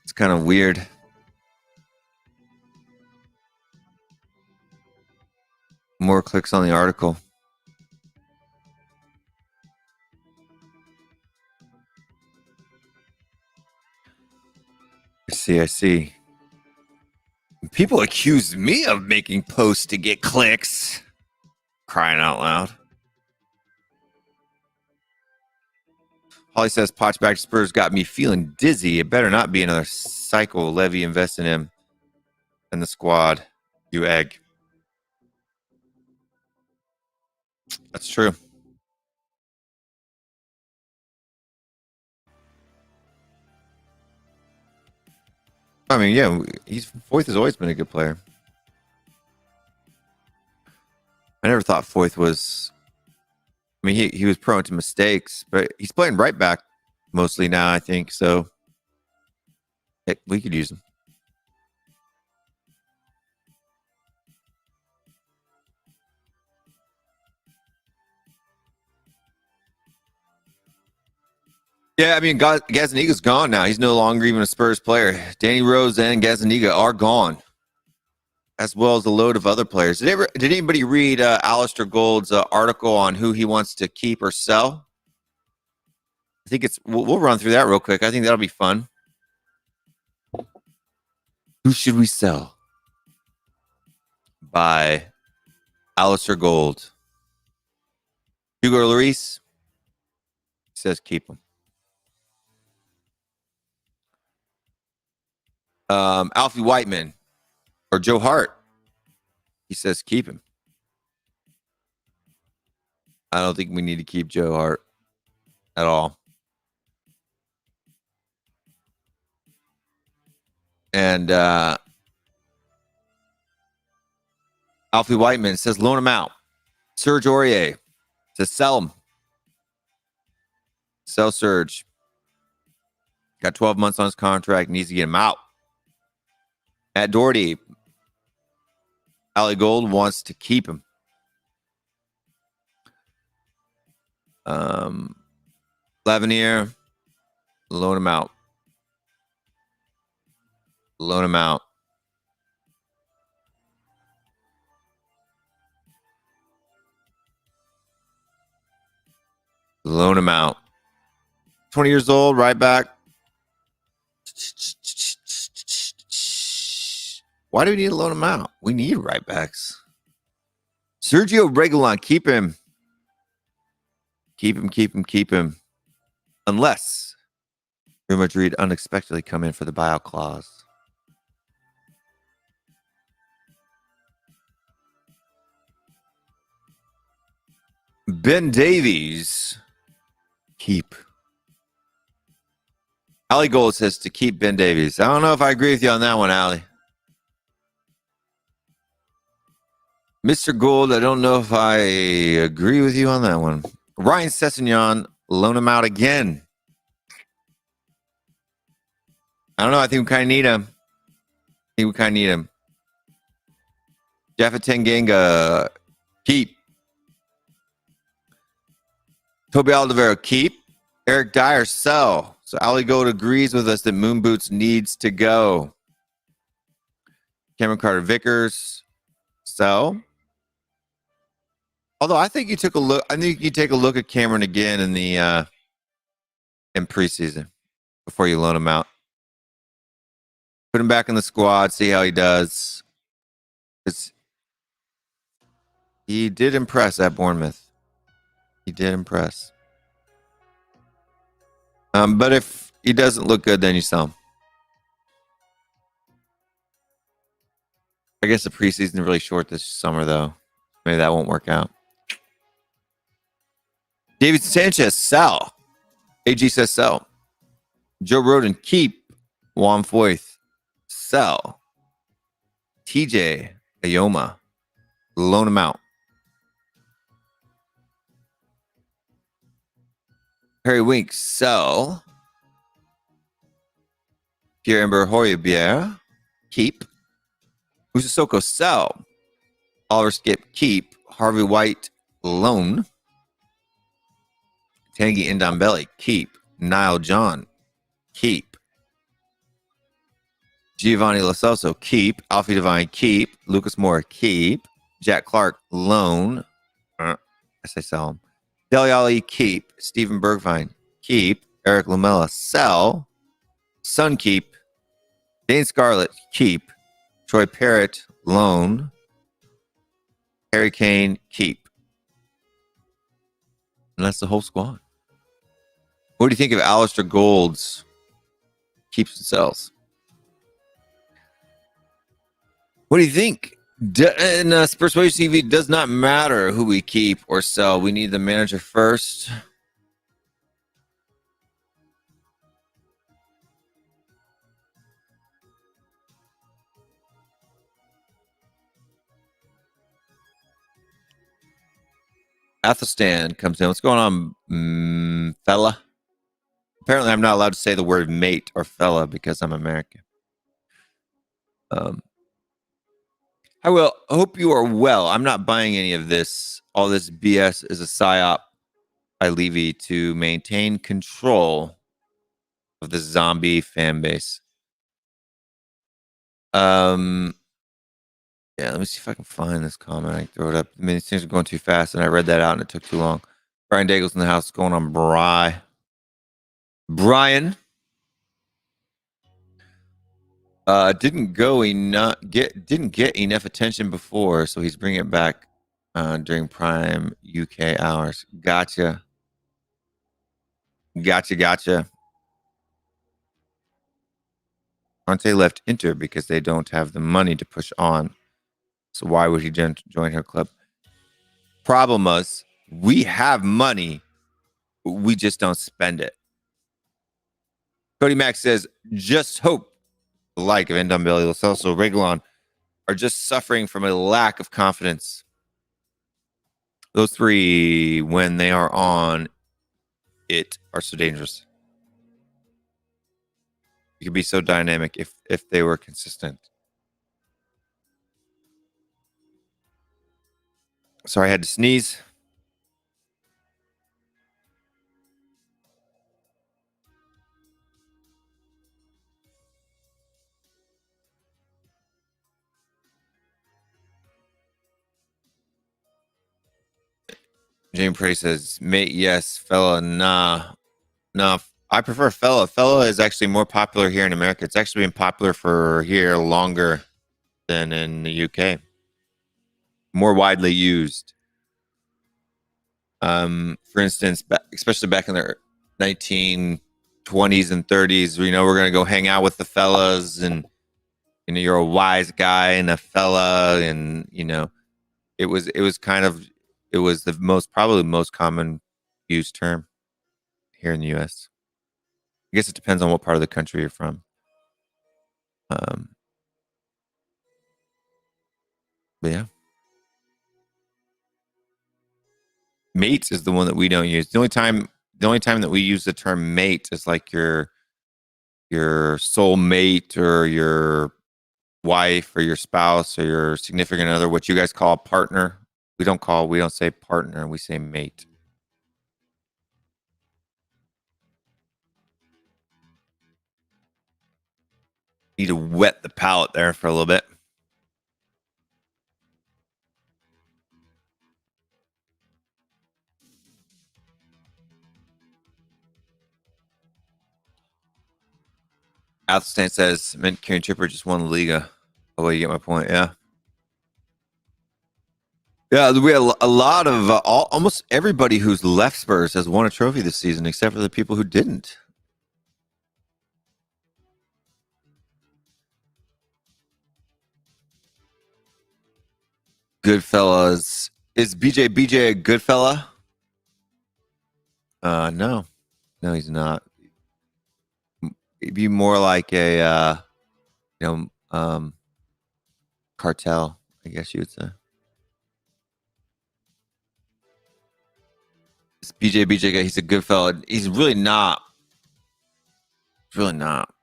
It's kind of weird. More clicks on the article. I see. People accuse me of making posts to get clicks. Crying out loud. Holly says, Poch back to Spurs got me feeling dizzy. It better not be another cycle. Levy invest in him and the squad. You egg. That's true. I mean, yeah, Foyth has always been a good player. I never thought Foyth was. I mean, he was prone to mistakes, but he's playing right back mostly now, I think. So heck, we could use him. Yeah, I mean, Gazaniga's gone now. He's no longer even a Spurs player. Danny Rose and Gazaniga are gone, as well as a load of other players. Did anybody read Alistair Gold's article on who he wants to keep or sell? I think we'll run through that real quick. I think that'll be fun. Who should we sell? By Alistair Gold. Hugo Lloris says keep him. Alfie Whiteman or Joe Hart. He says keep him. I don't think we need to keep Joe Hart at all. And Alfie Whiteman says loan him out. Serge Aurier says sell him. Sell Serge. Got 12 months on his contract. Needs to get him out. Matt Doherty. Ali Gold wants to keep him. Lavinier. Loan him out. Loan him out. Loan him out. 20 years old, right back. Why do we need to loan him out? We need right backs. Sergio Reguilon, keep him. Keep him. Unless Real Madrid unexpectedly come in for the buyout clause. Ben Davies, keep. Ali Gold says to keep Ben Davies. I don't know if I agree with you on that one, Ali. Mr. Gold, I don't know if I agree with you on that one. Ryan Sessegnon, loan him out again. I don't know. I think we kind of need him. Jaffa Tanganga, keep. Toby Alderweireld, keep. Eric Dyer, sell. So Ali Gold agrees with us that Moon Boots needs to go. Cameron Carter Vickers, sell. Although I think you took a look. I think you take a look at Cameron again in the in preseason before you loan him out. Put him back in the squad, see how he does. He did impress at Bournemouth. He did impress. But if he doesn't look good, then you sell him. I guess the preseason is really short this summer, though. Maybe that won't work out. David Sanchez, sell. AG says sell. Joe Roden, keep. Juan Foyth, sell. TJ Ayoma, loan him out. Harry Winks, sell. Pierre-Ember Hoybier, keep. Usisoko, sell. Oliver Skip, keep. Harvey White, loan. Tanguy Ndombele, keep. Niall John, keep. Giovanni Lo Celso, keep. Alfie Devine, keep. Lucas Moore, keep. Jack Clark, loan. I say sell him. Dele Alli, keep. Stephen Bergvine, keep. Eric Lamela, sell. Sun, keep. Dane Scarlett, keep. Troy Parrott, loan. Harry Kane, keep. And that's the whole squad. What do you think of Alistair Gold's keeps and sells? What do you think? In Spurs TV, does not matter who we keep or sell. We need the manager first. Athelstan comes in. What's going on, fella? Apparently, I'm not allowed to say the word mate or fella because I'm American. I hope you are well. I'm not buying any of this. All this BS is a psyop by Levy to maintain control of the zombie fan base. Yeah, let me see if I can find this comment. I can throw it up. I mean, these things are going too fast, and I read that out, and it took too long. Brian Daigle's in the house. What's going on, Brian? Didn't get enough attention before, so he's bringing it back during prime UK hours. Gotcha. Conte left Inter because they don't have the money to push on. So why would he join her club? Problem is, we have money, we just don't spend it. Cody Mack says, just hope the like of Ndombele, Lo Celso, Reguilon are just suffering from a lack of confidence. Those three, when they are on it, are so dangerous. You could be so dynamic if they were consistent. Sorry, I had to sneeze. Jane Prey says, mate, yes. Fella, nah. No, I prefer Fella. Fella is actually more popular here in America. It's actually been popular for here longer than in the UK. More widely used. For instance, especially back in the 1920s and 30s, we're going to go hang out with the fellas, and you're a wise guy and a fella, and it was probably the most common used term here in the U.S. I guess it depends on what part of the country you're from. But yeah. Mate is the one that we don't use. The only time that we use the term mate is like your soul mate or your wife or your spouse or your significant other, what you guys call a partner. We don't say partner, we say mate. Need to wet the palate there for a little bit. Athelstan says, meant Kieran Tripper just won the Liga. Oh, well, you get my point, yeah. Yeah, we had a lot of, almost everybody who's left Spurs has won a trophy this season, except for the people who didn't. Goodfellas. Is BJ a good fella? No. No, he's not. He'd be more like a, cartel, I guess you would say. This BJ guy, he's a good fella. He's really not. He's really not.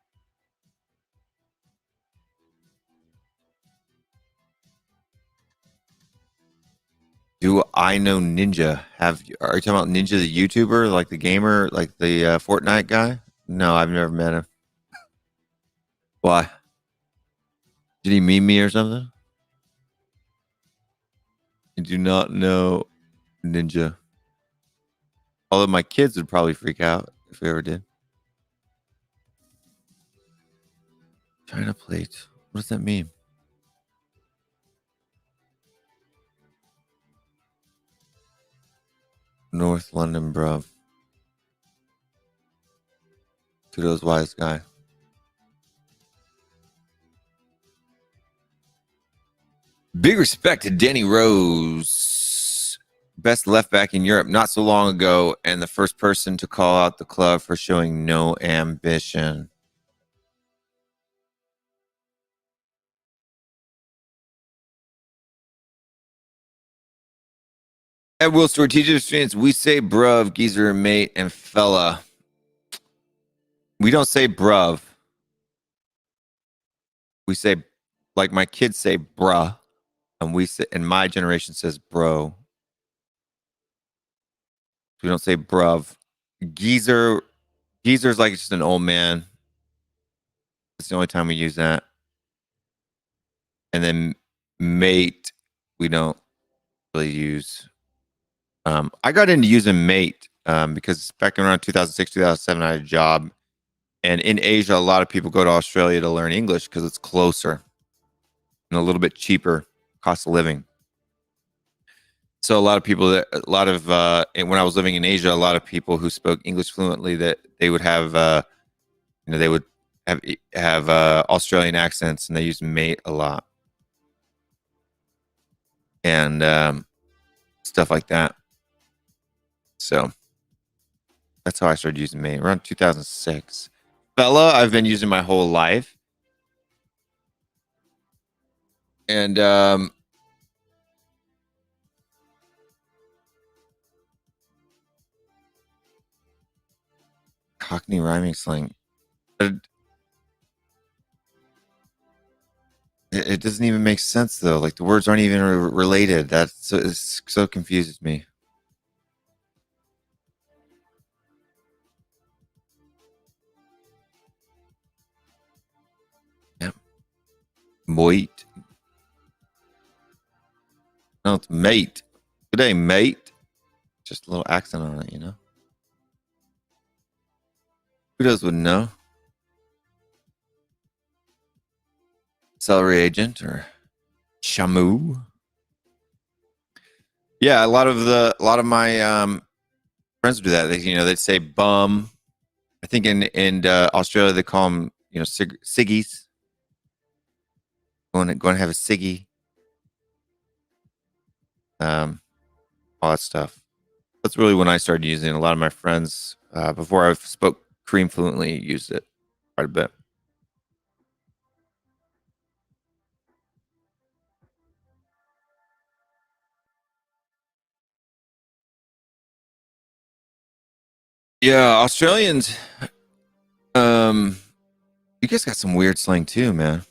Do I know Ninja? Are you talking about Ninja the YouTuber, like the gamer, like the Fortnite guy? No, I've never met him. Why? Did he meme me or something? I do not know Ninja. Although my kids would probably freak out if we ever did. China plate. What does that mean? North London, bruv. Kudos, wise guy. Big respect to Danny Rose. Best left back in Europe not so long ago, and the first person to call out the club for showing no ambition. At WillStewartTHFCRants, we say bruv, geezer, mate, and fella. We don't say bruv. We say, like my kids say bruh, and my generation says bro. We don't say bruv. Geezer's like just an old man. That's the only time we use that. And then mate, we don't really use. I got into using mate because back around 2006, 2007, I had a job. And in Asia, a lot of people go to Australia to learn English because it's closer and a little bit cheaper cost of living. So a lot of people when I was living in Asia, a lot of people who spoke English fluently, that they would have, they would have Australian accents, and they use mate a lot, and stuff like that. So that's how I started using mate around 2006. Fella, I've been using my whole life, and Cockney rhyming slang. It doesn't even make sense though. Like the words aren't even related. That's it so confuses me. Yeah. Moit. No, it's mate. Good day, mate. Just a little accent on it, you know. Who does wouldn't know? Celery agent or shamu. Yeah, a lot of my friends do that. They'd say bum. I think in Australia they call them ciggies. Going to have a ciggy. All that stuff. That's really when I started using it. A lot of my friends before I spoke Korean fluently used it quite a bit. Yeah, Australians. You guys got some weird slang too, man.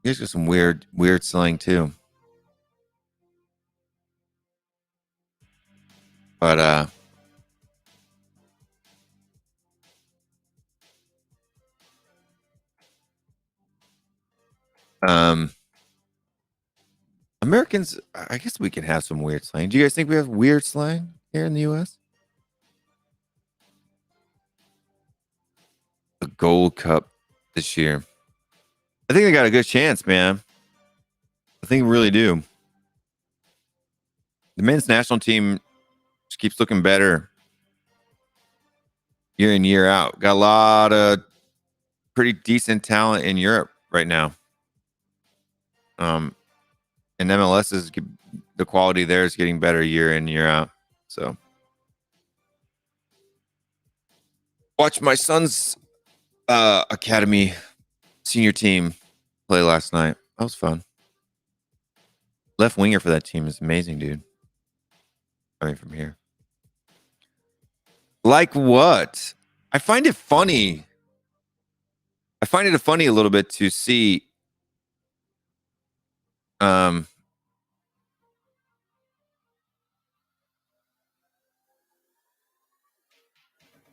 You guys got some weird slang too. But Americans, I guess we can have some weird slang. Do you guys think we have weird slang here in the U.S.? The Gold Cup this year. I think they got a good chance, man. I think we really do. The men's national team just keeps looking better year in, year out. Got a lot of pretty decent talent in Europe right now. And MLS is the quality there is getting better year in, year out. So watch my son's academy senior team play last night. That was fun. Left winger for that team is amazing, dude. Coming from here. Like what? I find it funny. I find it funny a little bit to see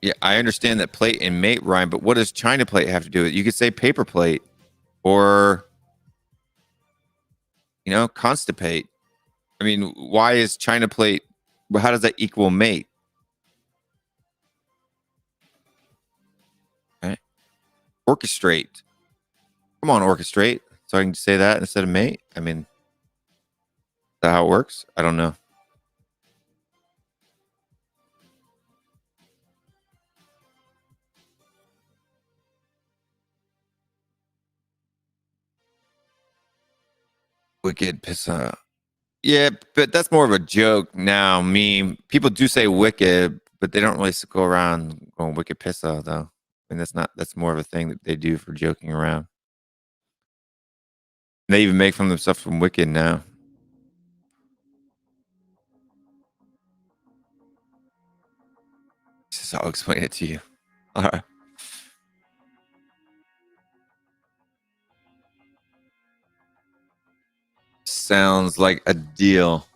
yeah, I understand that plate and mate rhyme, but what does China plate have to do with it? You could say paper plate or constipate. I mean, why is China plate? How does that equal mate? Okay. Orchestrate. Come on, orchestrate. So I can say that instead of mate. I mean, is that how it works? I don't know. Wicked piss off. Yeah, but that's more of a joke now. Meme. People do say wicked, but they don't really go around going wicked piss off though. I mean, that's more of a thing that they do for joking around. They even make fun of themselves from wicked now. I'll explain it to you. All right. Sounds like a deal.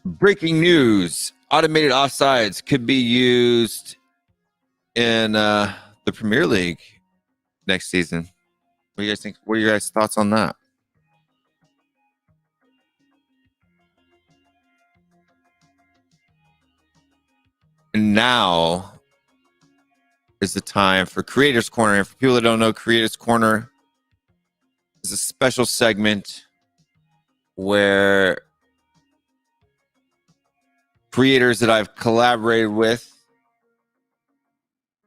Breaking news. Automated offsides could be used in the Premier League next season. What do you guys think? What are your guys' thoughts on that? And now is the time for Creators Corner. And for people that don't know, Creators Corner is a special segment where creators that I've collaborated with,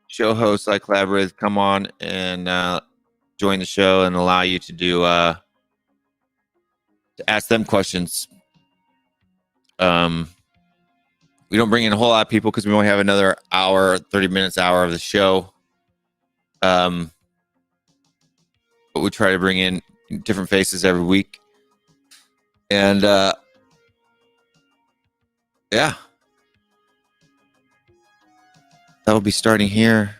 show hosts I collaborate with, come on and join the show and allow you to do to ask them questions. We don't bring in a whole lot of people because we only have another hour, 30 minutes, hour of the show. But we try to bring in different faces every week. And yeah. That'll be starting here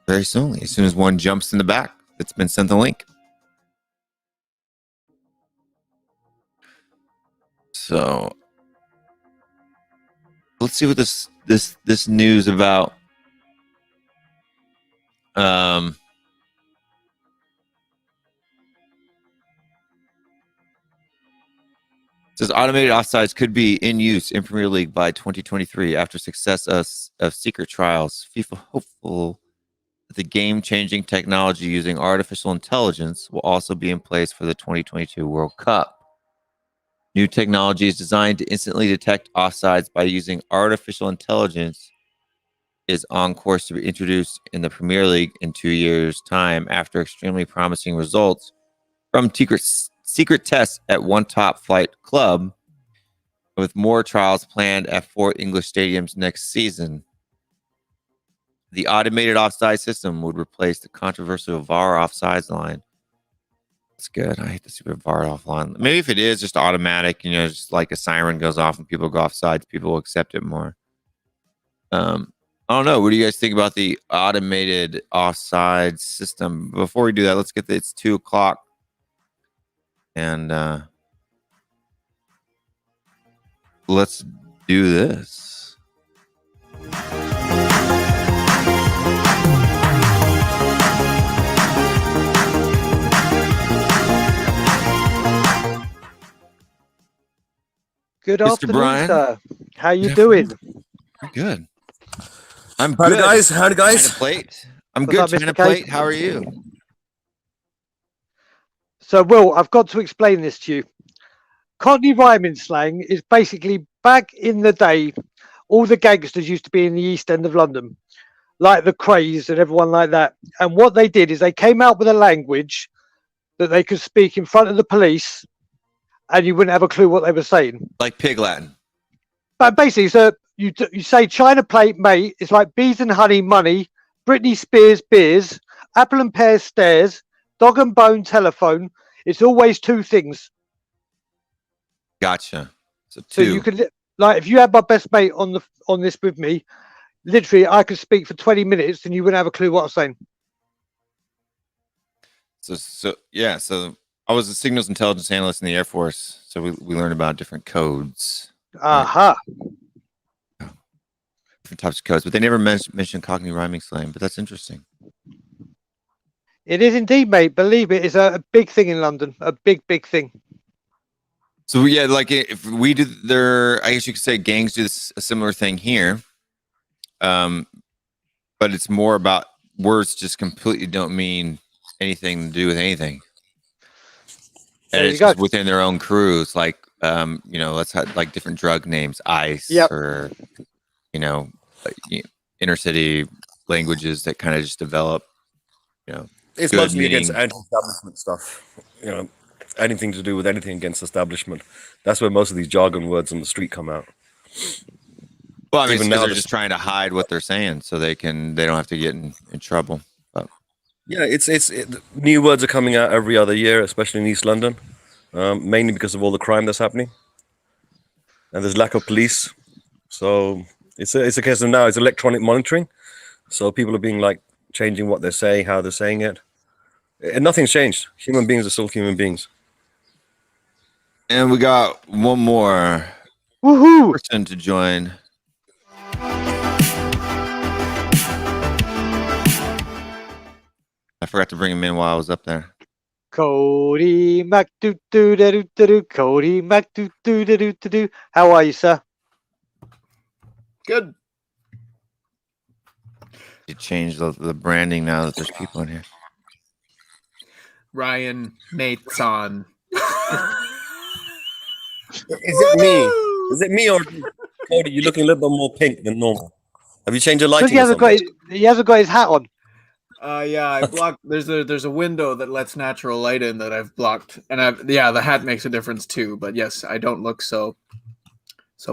very soon. As soon as one jumps in the back that's been sent the link. So let's see what this news about it says automated offsides could be in use in Premier League by 2023 after success of secret trials. FIFA hopeful that the game-changing technology using artificial intelligence will also be in place for the 2022 World Cup. New technology is designed to instantly detect offsides by using artificial intelligence is on course to be introduced in the Premier League in 2 years' time after extremely promising results from secret tests at one top flight club, with more trials planned at 4 English stadiums next season. The automated offside system would replace the controversial VAR offsides line. That's good. I hate the super VAR off line. Maybe if it is just automatic, just like a siren goes off and people go offsides, people will accept it more. I don't know. What do you guys think about the automated offside system? Before we do that, let's get it's 2 o'clock. And let's do this. Good Mr. afternoon, Brian. sir. How you doing? Good. I'm Howdy, good. guys. Howdy, guys. China Plate. I'm What's good. up, Mr. China Kane? Plate. How are you? So, Will, I've got to explain this to you. Cockney rhyming slang is basically back in the day, all the gangsters used to be in the East End of London, like the Crays and everyone like that. And what they did is they came out with a language that they could speak in front of the police and you wouldn't have a clue what they were saying. Like Pig Latin. But basically, so you say China Plate, mate, it's like bees and honey, money, Britney Spears, beers, apple and pear stairs, dog and bone telephone. It's always two things. Gotcha. So So two. you could, like, if you had my best mate on this with me, literally, I could speak for 20 minutes and you wouldn't have a clue what I'm saying. So yeah. So I was a signals intelligence analyst in the Air Force. So we learned about different codes, Aha. different types of codes, but they never mentioned Cockney rhyming slang. But that's interesting. It is indeed, mate. Believe it, it's a big thing in London. A big, big thing. So yeah, like if we do I guess you could say gangs do a similar thing here. But it's more about words just completely don't mean anything to do with anything. And There it's you just go. within their own crews, like let's have like different drug names, ice, Yep. or inner city languages that kind of just develop. It's Good mostly against meaning. anti-establishment stuff. Anything to do with anything against establishment. That's where most of these jargon words on the street come out. Well, I mean, Even it's 'cause now they're the- just trying to hide what they're saying, so they don't have to get in trouble. But Yeah, new words are coming out every other year, especially in East London, mainly because of all the crime that's happening, and there's lack of police. So it's a case of now it's electronic monitoring. So people are being like changing what they're saying, how they're saying it, and nothing's changed. Human beings are still human beings. and we got one more Woohoo! person to join. I forgot to bring him in while I was up there. Cody Mac do do da do da do. Cody Mac do do da do da do. How are you, sir? Good. You change the branding now that there's people in here. Ryan Mason. Is it me? Is it me or Cody? You're looking a little bit more pink than normal. Have you changed your Because lighting? he hasn't got his hat on. Yeah, I blocked. There's a window that lets natural light in that I've blocked, and the hat makes a difference too. But yes, I don't look so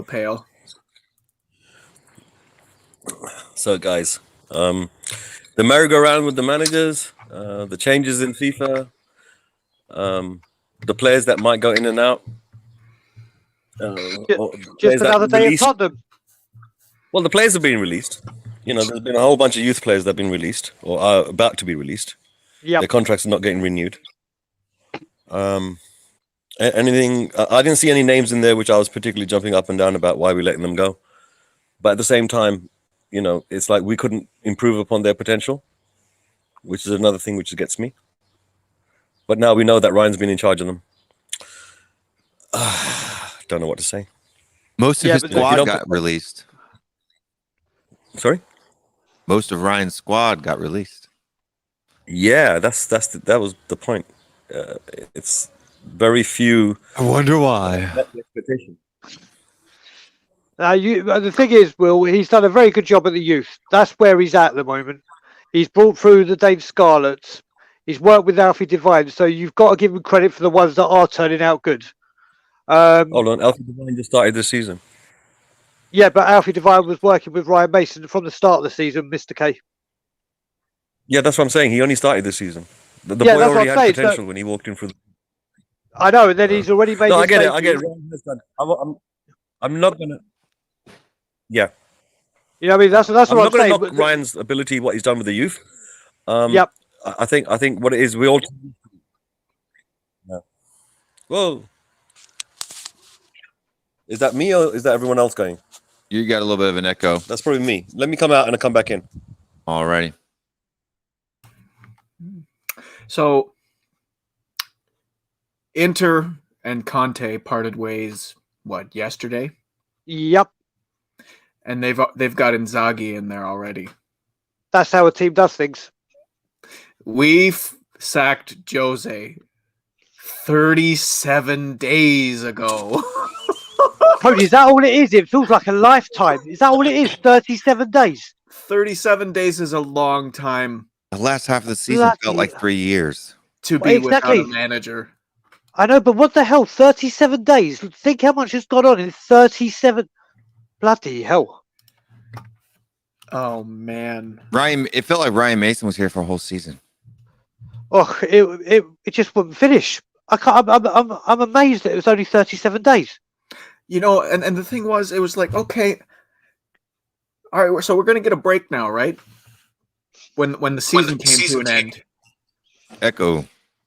pale. So, guys, the merry-go-round with the managers, the changes in FIFA, the players that might go in and out. Just another day at Tottenham. Well, the players have been released. You know, there's been a whole bunch of youth players that have been released or are about to be released. Yeah. Their contracts are not getting renewed. Anything? I didn't see any names in there which I was particularly jumping up and down about why we're letting them go. But at the same time, you know, it's like we couldn't improve upon their potential, which is another thing which gets me. But now we know that Ryan's been in charge of them. Don't know what to say. Most of his squad got released. Sorry? Most of Ryan's squad got released. Yeah, that was the point. It's very few. I wonder why. Expectation. The thing is, Will, he's done a very good job at the youth. That's where he's at the moment. He's brought through the Dave Scarletts. He's worked with Alfie Devine, so you've got to give him credit for the ones that are turning out good. Hold on, Alfie Devine just started this season. Yeah, but Alfie Devine was working with Ryan Mason from the start of the season, Mr. K. Yeah, that's what I'm saying. He only started this season. The Yeah, boy that's already what I'm had saying, potential when he walked in through the... I know, and then he's already made. No, his I get it. debut. I'm not gonna. Yeah, You know what I mean? That's what I'm I'm not gonna saying. knock Ryan's ability, what he's done with the youth. Yep. I think what it is, we all. Yeah. Whoa. Is that me or is that everyone else going? You got a little bit of an echo. That's probably me. Let me come out and I'll come back in. Alrighty. So, Inter and Conte parted ways. What, yesterday? Yep. And they've got Inzaghi in there already. That's how a team does things. We've sacked Jose 37 days ago. Tony, is that all it is? It feels like a lifetime. Is that all it is? 37 days. 37 days is a long time The last half of the season felt like 3 years. to be Exactly. without a manager. I know, but what the hell? 37 days. Think how much has gone on in 37. Bloody hell. Oh man. It felt like Ryan Mason was here for a whole season. Oh, it just wouldn't finish. I can't. I'm amazed that it was only 37 days. You know, and the thing was, it was like, okay, all right, so we're gonna get a break now, right? When the season came to an end. Echo.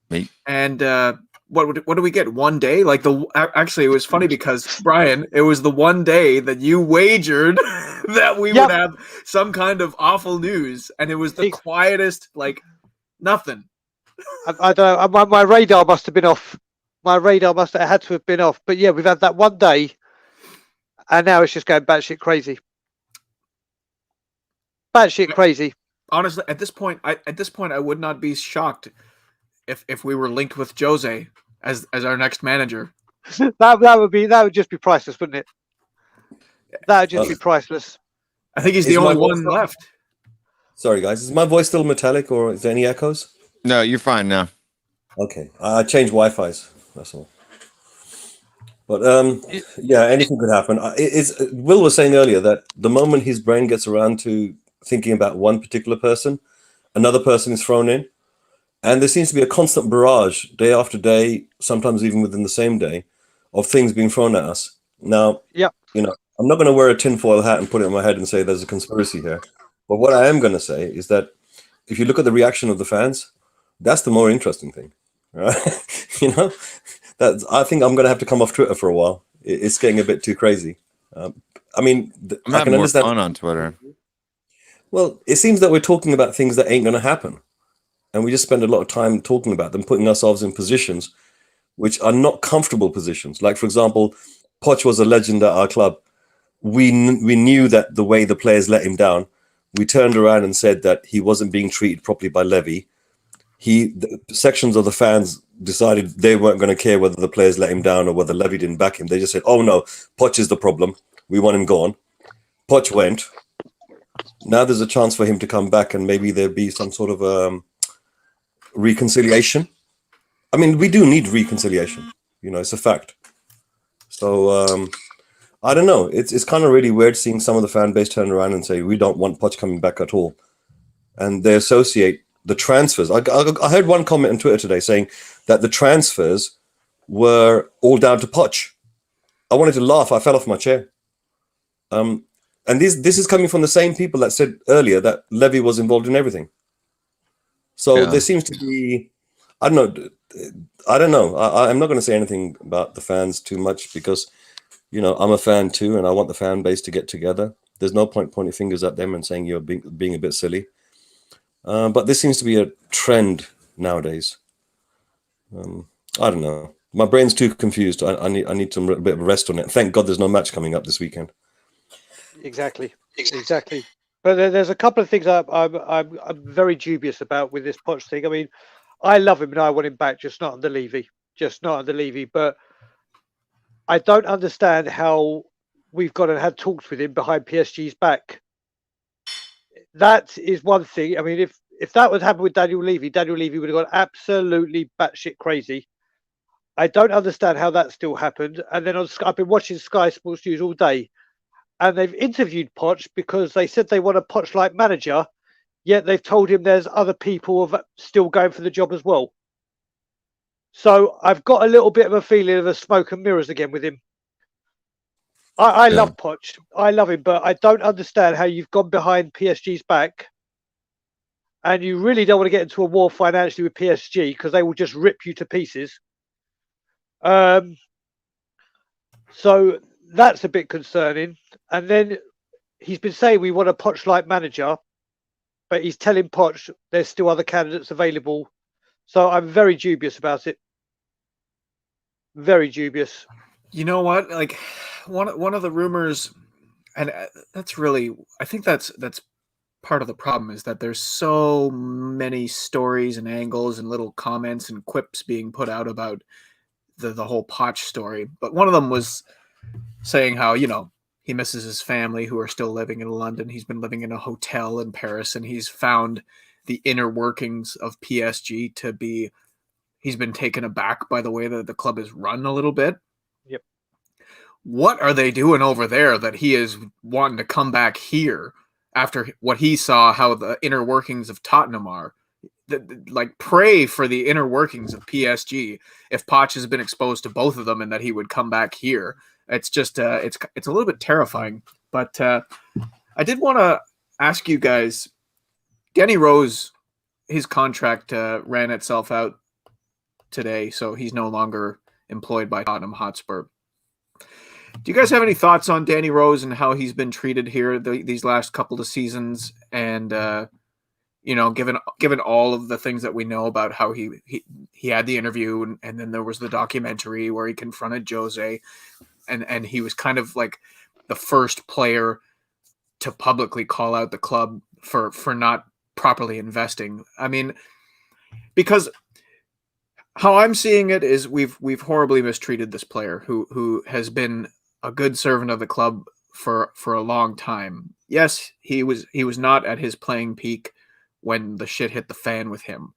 Mate. And what do we get? 1 day? Like actually, it was funny because Brian, it was the 1 day that you wagered that we would have some kind of awful news, and it was the quietest, like nothing. I don't know. My radar must have been off. My radar must have had to have been off. But yeah, we've had that 1 day, and now it's just going batshit crazy. Batshit crazy. Honestly, at this point, I would not be shocked if we were linked with Jose as our next manager. that would just be priceless, wouldn't it? That would just be priceless. I think he's the only one left. Sorry, guys. Is my voice still metallic or is there any echoes? No, you're fine now. Okay. I changed Wi-Fi's. That's all. But yeah, anything could happen. Will was saying earlier that the moment his brain gets around to thinking about one particular person, another person is thrown in. And there seems to be a constant barrage, day after day, sometimes even within the same day, of things being thrown at us. Now, you know, I'm not going to wear a tinfoil hat and put it on my head and say there's a conspiracy here. But what I am going to say is that if you look at the reaction of the fans, that's the more interesting thing, right? You know, I think I'm going to have to come off Twitter for a while. It's getting a bit too crazy. I mean, I'm having more fun on Twitter. Well, it seems that we're talking about things that ain't going to happen. And we just spend a lot of time talking about them, putting ourselves in positions which are not comfortable positions. Like, for example, Poch was a legend at our club. we knew that the way the players let him down, we turned around and said that he wasn't being treated properly by Levy. The sections of the fans decided they weren't going to care whether the players let him down or whether Levy didn't back him. They just said, oh no, Poch is the problem. We want him gone. Poch went. Now there's a chance for him to come back and maybe there'll be some sort of reconciliation. I mean, we do need reconciliation. You know, it's a fact. So I don't know. It's kind of really weird seeing some of the fan base turn around and say, we don't want Poch coming back at all. And they associate the transfers. I heard one comment on Twitter today saying that the transfers were all down to Poch. I wanted to laugh. I fell off my chair. And this is coming from the same people that said earlier that Levy was involved in everything. So there seems to be, I don't know. I'm not going to say anything about the fans too much because, you know, I'm a fan too, and I want the fan base to get together. There's no point pointing fingers at them and saying you're being a bit silly. But this seems to be a trend nowadays. I don't know. My brain's too confused. I need some bit of rest on it. Thank God there's no match coming up this weekend. Exactly. But there's a couple of things I'm very dubious about with this Poch thing. I mean, I love him and I want him back, just not under Levy. But I don't understand how we've gone and had talks with him behind PSG's back. That is one thing. I mean, if that would happen with Daniel Levy would have gone absolutely batshit crazy. I don't understand how that still happened. And then I've been watching Sky Sports News all day, and they've interviewed Poch because they said they want a Poch-like manager, yet they've told him there's other people still going for the job as well. So I've got a little bit of a feeling of a smoke and mirrors again with him. I love Poch. I love him, but I don't understand how you've gone behind PSG's back and you really don't want to get into a war financially with PSG because they will just rip you to pieces. So that's a bit concerning. And then he's been saying we want a Poch-like manager, but he's telling Poch there's still other candidates available. So I'm very dubious about it. Very dubious. You know what? Like one of the rumors, and that's really, I think that's part of the problem, is that there's so many stories and angles and little comments and quips being put out about the whole Poch story. But one of them was saying how, you know, he misses his family who are still living in London. He's been living in a hotel in Paris, and he's found the inner workings of PSG to be, he's been taken aback by the way that the club is run a little bit. Yep. What are they doing over there that he is wanting to come back here after what he saw, how the inner workings of Tottenham are? Like, pray for the inner workings of PSG if Poch has been exposed to both of them and that he would come back here. It's just it's a little bit terrifying. But I did want to ask you guys, Danny Rose, his contract ran itself out today, so he's no longer employed by Tottenham Hotspur. Do you guys have any thoughts on Danny Rose and how he's been treated here these last couple of seasons? And you know, given all of the things that we know about how he had the interview, and then there was the documentary where he confronted Jose, and he was kind of like the first player to publicly call out the club for not properly investing. I mean, because how I'm seeing it is we've horribly mistreated this player who has been a good servant of the club for a long time. Yes, he was not at his playing peak when the shit hit the fan with him,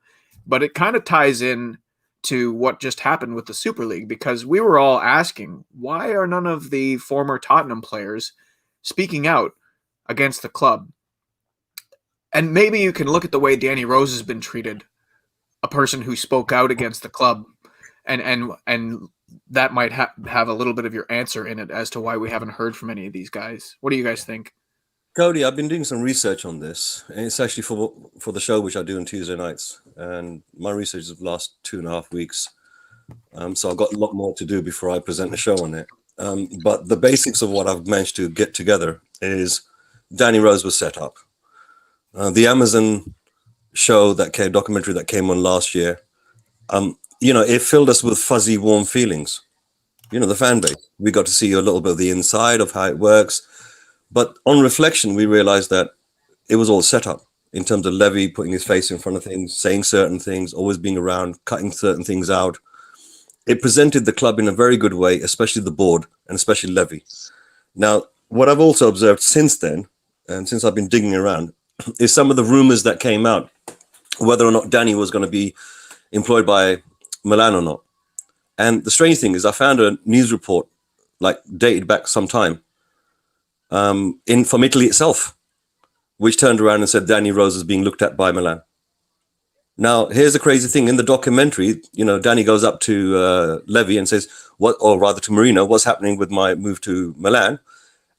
but it kind of ties in to what just happened with the Super League, because we were all asking, why are none of the former Tottenham players speaking out against the club? And maybe you can look at the way Danny Rose has been treated, a person who spoke out against the club, and that might have a little bit of your answer in it as to why we haven't heard from any of these guys. What do you guys think? Cody, I've been doing some research on this, and it's actually for the show which I do on Tuesday nights, and my research has lasted 2.5 weeks. So I've got a lot more to do before I present the show on it. But the basics of what I've managed to get together is Danny Rose was set up. The Amazon show documentary that came on last year, you know, it filled us with fuzzy, warm feelings. You know, the fan base. We got to see a little bit of the inside of how it works. But on reflection, we realized that it was all set up in terms of Levy putting his face in front of things, saying certain things, always being around, cutting certain things out. It presented the club in a very good way, especially the board and especially Levy. Now, what I've also observed since then, and since I've been digging around, is some of the rumors that came out, whether or not Danny was going to be employed by Milan or not. And the strange thing is I found a news report, like dated back some time, from Italy itself, which turned around and said Danny Rose is being looked at by Milan. Now, here's the crazy thing. In the documentary, you know, Danny goes up to Levy and says, or rather to Marino, what's happening with my move to Milan?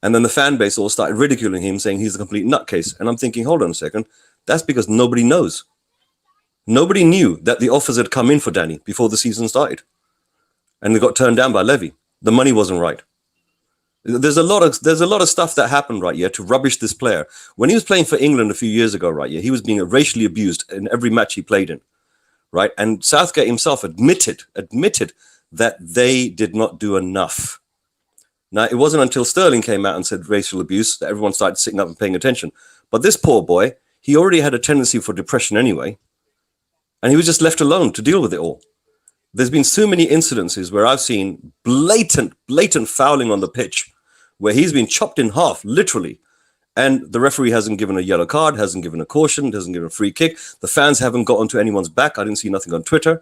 And then the fan base all started ridiculing him, saying he's a complete nutcase. And I'm thinking, hold on a second. That's because nobody knows. Nobody knew that the offers had come in for Danny before the season started. And they got turned down by Levy. The money wasn't right. There's a lot of stuff that happened right here to rubbish this player. When he was playing for England a few years ago, right here, he was being racially abused in every match he played in, right? And Southgate himself admitted that they did not do enough. Now, it wasn't until Sterling came out and said racial abuse that everyone started sitting up and paying attention. But this poor boy, he already had a tendency for depression anyway, and he was just left alone to deal with it all. There's been so many incidences where I've seen blatant fouling on the pitch, where he's been chopped in half, literally. And the referee hasn't given a yellow card, hasn't given a caution, hasn't given a free kick. The fans haven't got onto anyone's back. I didn't see nothing on Twitter.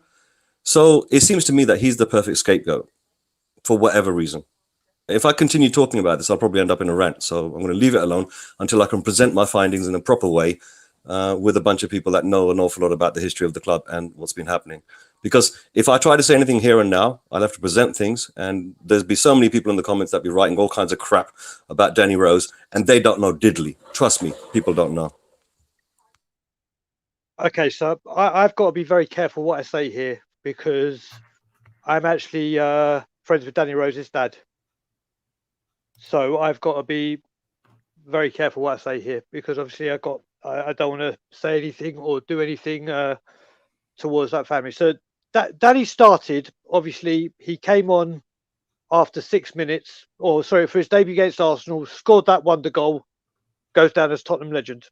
So it seems to me that he's the perfect scapegoat for whatever reason. If I continue talking about this, I'll probably end up in a rant. So I'm going to leave it alone until I can present my findings in a proper way with a bunch of people that know an awful lot about the history of the club and what's been happening. Because if I try to say anything here and now, I'll have to present things, and there's be so many people in the comments that be writing all kinds of crap about Danny Rose, and they don't know diddly. Trust me, people don't know. Okay, so I've got to be very careful what I say here, because I'm actually friends with Danny Rose's dad. So I've got to be very careful what I say here, because obviously I don't want to say anything or do anything towards that family. So Danny started, obviously, he came on after 6 minutes, for his debut against Arsenal, scored that wonder goal, goes down as Tottenham legend.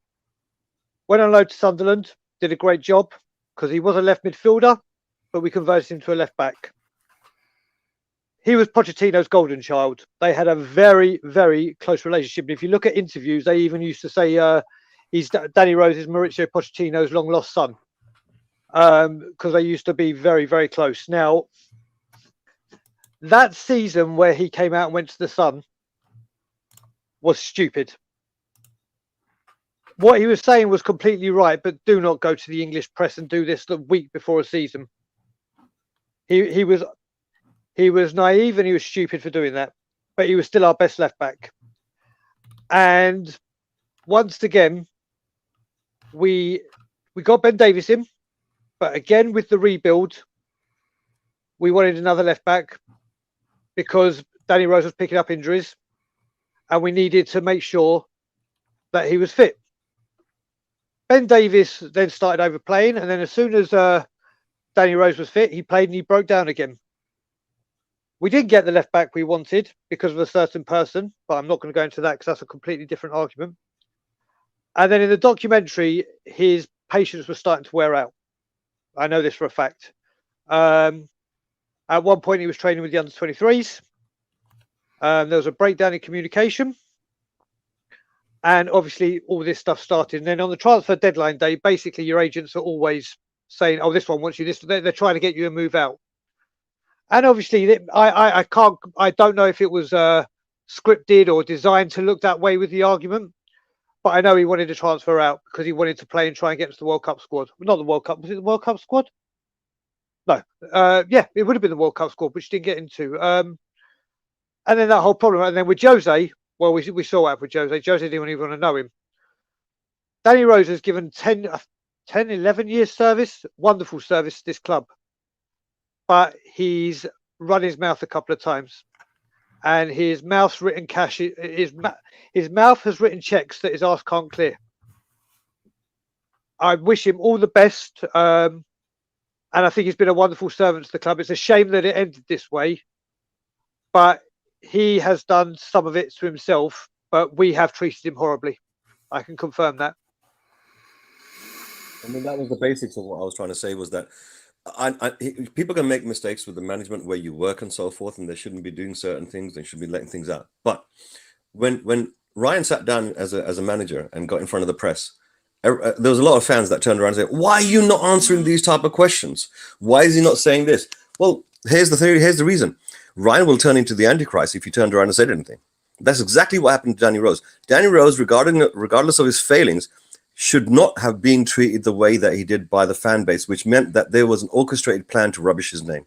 Went on loan to Sunderland, did a great job, because he was a left midfielder, but we converted him to a left back. He was Pochettino's golden child. They had a very, very close relationship. And if you look at interviews, they even used to say he's Danny Rose is Mauricio Pochettino's long lost son, because they used to be very, very close. Now, that season where he came out and went to the Sun was stupid. What he was saying was completely right, but do not go to the English press and do this the week before a season. He was naive and he was stupid for doing that, but he was still our best left back. And once again, we got Ben Davies in, but again with the rebuild, we wanted another left back because Danny Rose was picking up injuries, and we needed to make sure that he was fit. Ben Davies then started overplaying, and then as soon as Danny Rose was fit, he played and he broke down again. We didn't get the left back we wanted because of a certain person, but I'm not going to go into that because that's a completely different argument. And then in the documentary, his patience was starting to wear out. I know this for a fact. At one point, he was training with the under-23s. There was a breakdown in communication. And obviously, all this stuff started. And then on the transfer deadline day, basically, your agents are always saying, oh, this one wants you. They're trying to get you to move out. And obviously, I don't know if it was scripted or designed to look that way with the argument. But I know he wanted to transfer out because he wanted to play and try and get into the World Cup squad. Not the World Cup. Was it the World Cup squad? No. Yeah, it would have been the World Cup squad, which didn't get into. And then that whole problem. And then with Jose, well, we saw what happened with Jose. Jose didn't even want to know him. Danny Rose has given 10, 11 years service. Wonderful service to this club. But he's run his mouth a couple of times. And his mouth's written cash. His mouth has written checks that his ass can't clear. I wish him all the best. And I think he's been a wonderful servant to the club. It's a shame that it ended this way. But he has done some of it to himself but we have treated him horribly. I can confirm that. I mean, that was the basics of what I was trying to say, was that people can make mistakes with the management where you work and so forth, and they shouldn't be doing certain things. They should be letting things out. But when Ryan sat down as a manager and got in front of the press, there was a lot of fans that turned around and said, "Why are you not answering these type of questions? Why is he not saying this?" Well, here's the theory. Here's the reason. Ryan will turn into the Antichrist if you turned around and said anything. That's exactly what happened to Danny Rose. Danny Rose, regardless of his failings, should not have been treated the way that he did by the fan base, which meant that there was an orchestrated plan to rubbish his name.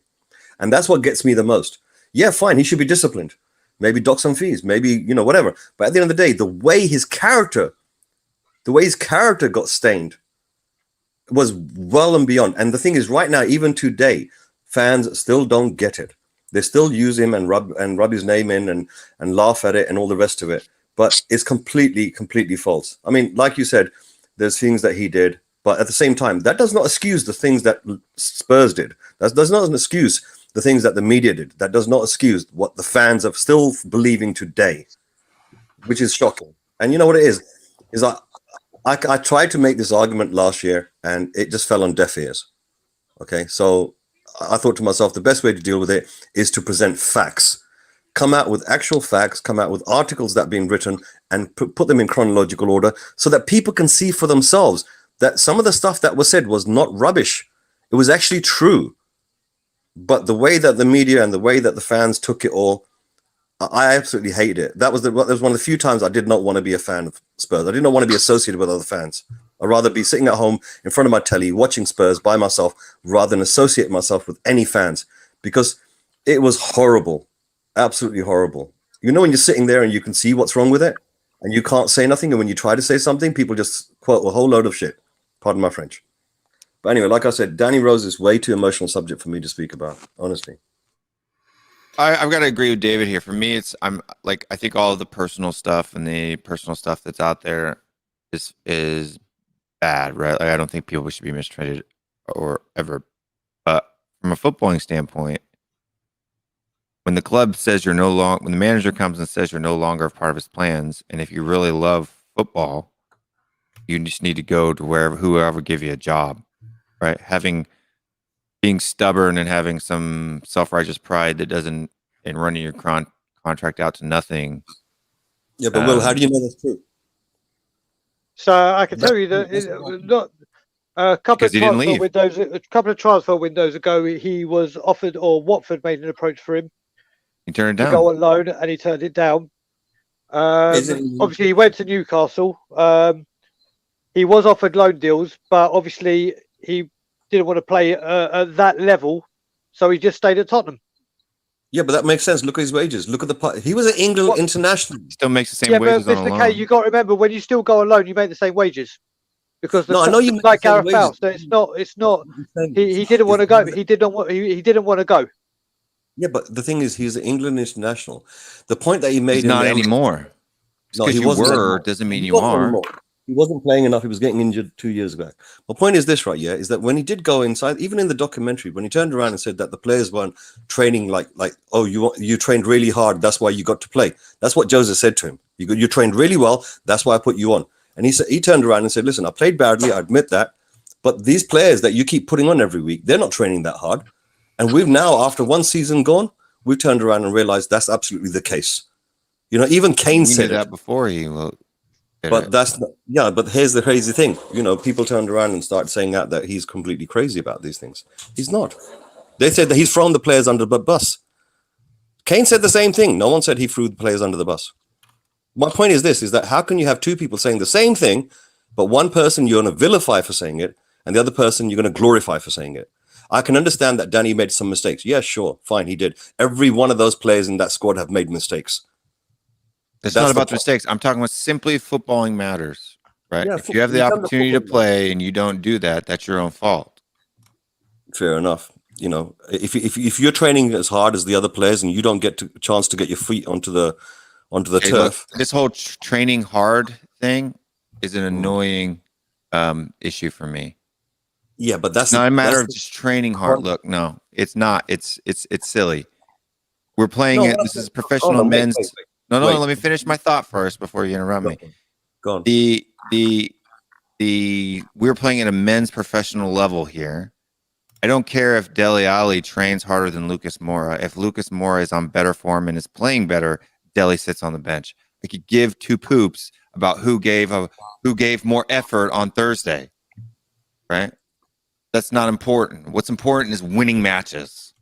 And that's what gets me the most. Yeah, fine, he should be disciplined. Maybe dock some fees, maybe, whatever. But at the end of the day, the way his character got stained was well and beyond. And the thing is, right now, even today, fans still don't get it. They still use him and rub his name in and laugh at it and all the rest of it. But it's completely false. I mean, like you said, there's things that he did, but at the same time, that does not excuse the things that Spurs did. That does not excuse the things that the media did. That does not excuse what the fans are still believing today, which is shocking. And you know what it is I tried to make this argument last year, and it just fell on deaf ears. Okay, so I thought to myself, the best way to deal with it is to present facts. Come out with actual facts, come out with articles that have been written, and put them in chronological order so that people can see for themselves that some of the stuff that was said was not rubbish. It was actually true. But the way that the media and the way that the fans took it all, I absolutely hated it. That was one of the few times I did not want to be a fan of Spurs. I did not want to be associated with other fans. I'd rather be sitting at home in front of my telly watching Spurs by myself rather than associate myself with any fans, because it was horrible. Absolutely horrible. When you're sitting there and you can see what's wrong with it and you can't say nothing, and when you try to say something, people just quote a whole load of shit. Pardon my French. But anyway, like I said, Danny Rose is way too emotional subject for me to speak about, honestly. I've got to agree with David here. For me, I think all of the personal stuff and the personal stuff that's out there is bad, right? Like, I don't think people should be mistreated or ever. But from a footballing standpoint, when the club says when the manager comes and says you're no longer a part of his plans, and if you really love football, you just need to go to whoever give you a job, right? Being stubborn and having some self-righteous pride that doesn't, and running your contract out to nothing. Yeah, but Will, how do you know that's true? So I can tell you that a couple of transfer windows ago, he was offered, or Watford made an approach for him. He turned it down. To go on loan, and he turned it down. Obviously, he went to Newcastle. He was offered loan deals, but obviously he didn't want to play at that level, so he just stayed at Tottenham. Yeah, but that makes sense. Look at his wages. Look at he was an England international. Still makes the same wages but on Mr. loan. K, you got to remember, when you still go on loan, you make the same wages, because I know you make like the same Gareth Bale. wages. So it's not. He didn't want to go. He didn't want to go. Yeah, but the thing is, he's an England international. The point that he made, He's not anymore. Because you were doesn't mean you are. Anymore. He wasn't playing enough. He was getting injured 2 years back. My point is this, right? Yeah, is that when he did go inside, even in the documentary, when he turned around and said that the players weren't training like oh, you trained really hard, that's why you got to play. That's what Jose said to him. You trained really well, that's why I put you on. And he turned around and said, listen, I played badly, I admit that, but these players that you keep putting on every week, they're not training that hard. And we've now, after one season gone, we've turned around and realized that's absolutely the case. Even Kane said that before he. But but here's the crazy thing. People turned around and started saying that he's completely crazy about these things. He's not. They said that he's thrown the players under the bus. Kane said the same thing. No one said he threw the players under the bus. My point is this, is that how can you have two people saying the same thing, but one person you're going to vilify for saying it, and the other person you're going to glorify for saying it? I can understand that Danny made some mistakes. Yeah, sure. Fine, he did. Every one of those players in that squad have made mistakes. It's not about the mistakes. I'm talking about simply footballing matters, right? Yeah, if you have the opportunity to play and you don't do that, that's your own fault. Fair enough. If you're training as hard as the other players and you don't get a chance to get your feet onto the turf. Look, this whole training hard thing is an annoying issue for me. Yeah, but that's not a matter of just training hard. Look, no, it's not. It's silly. We're playing it. This is professional men's. No, Wait. let me finish my thought first before you interrupt me. Go on. We're playing at a men's professional level here. I don't care if Dele Alli trains harder than Lucas Moura. If Lucas Moura is on better form and is playing better, Dele sits on the bench. I could give two poops about who gave more effort on Thursday, right? That's not important. What's important is winning matches,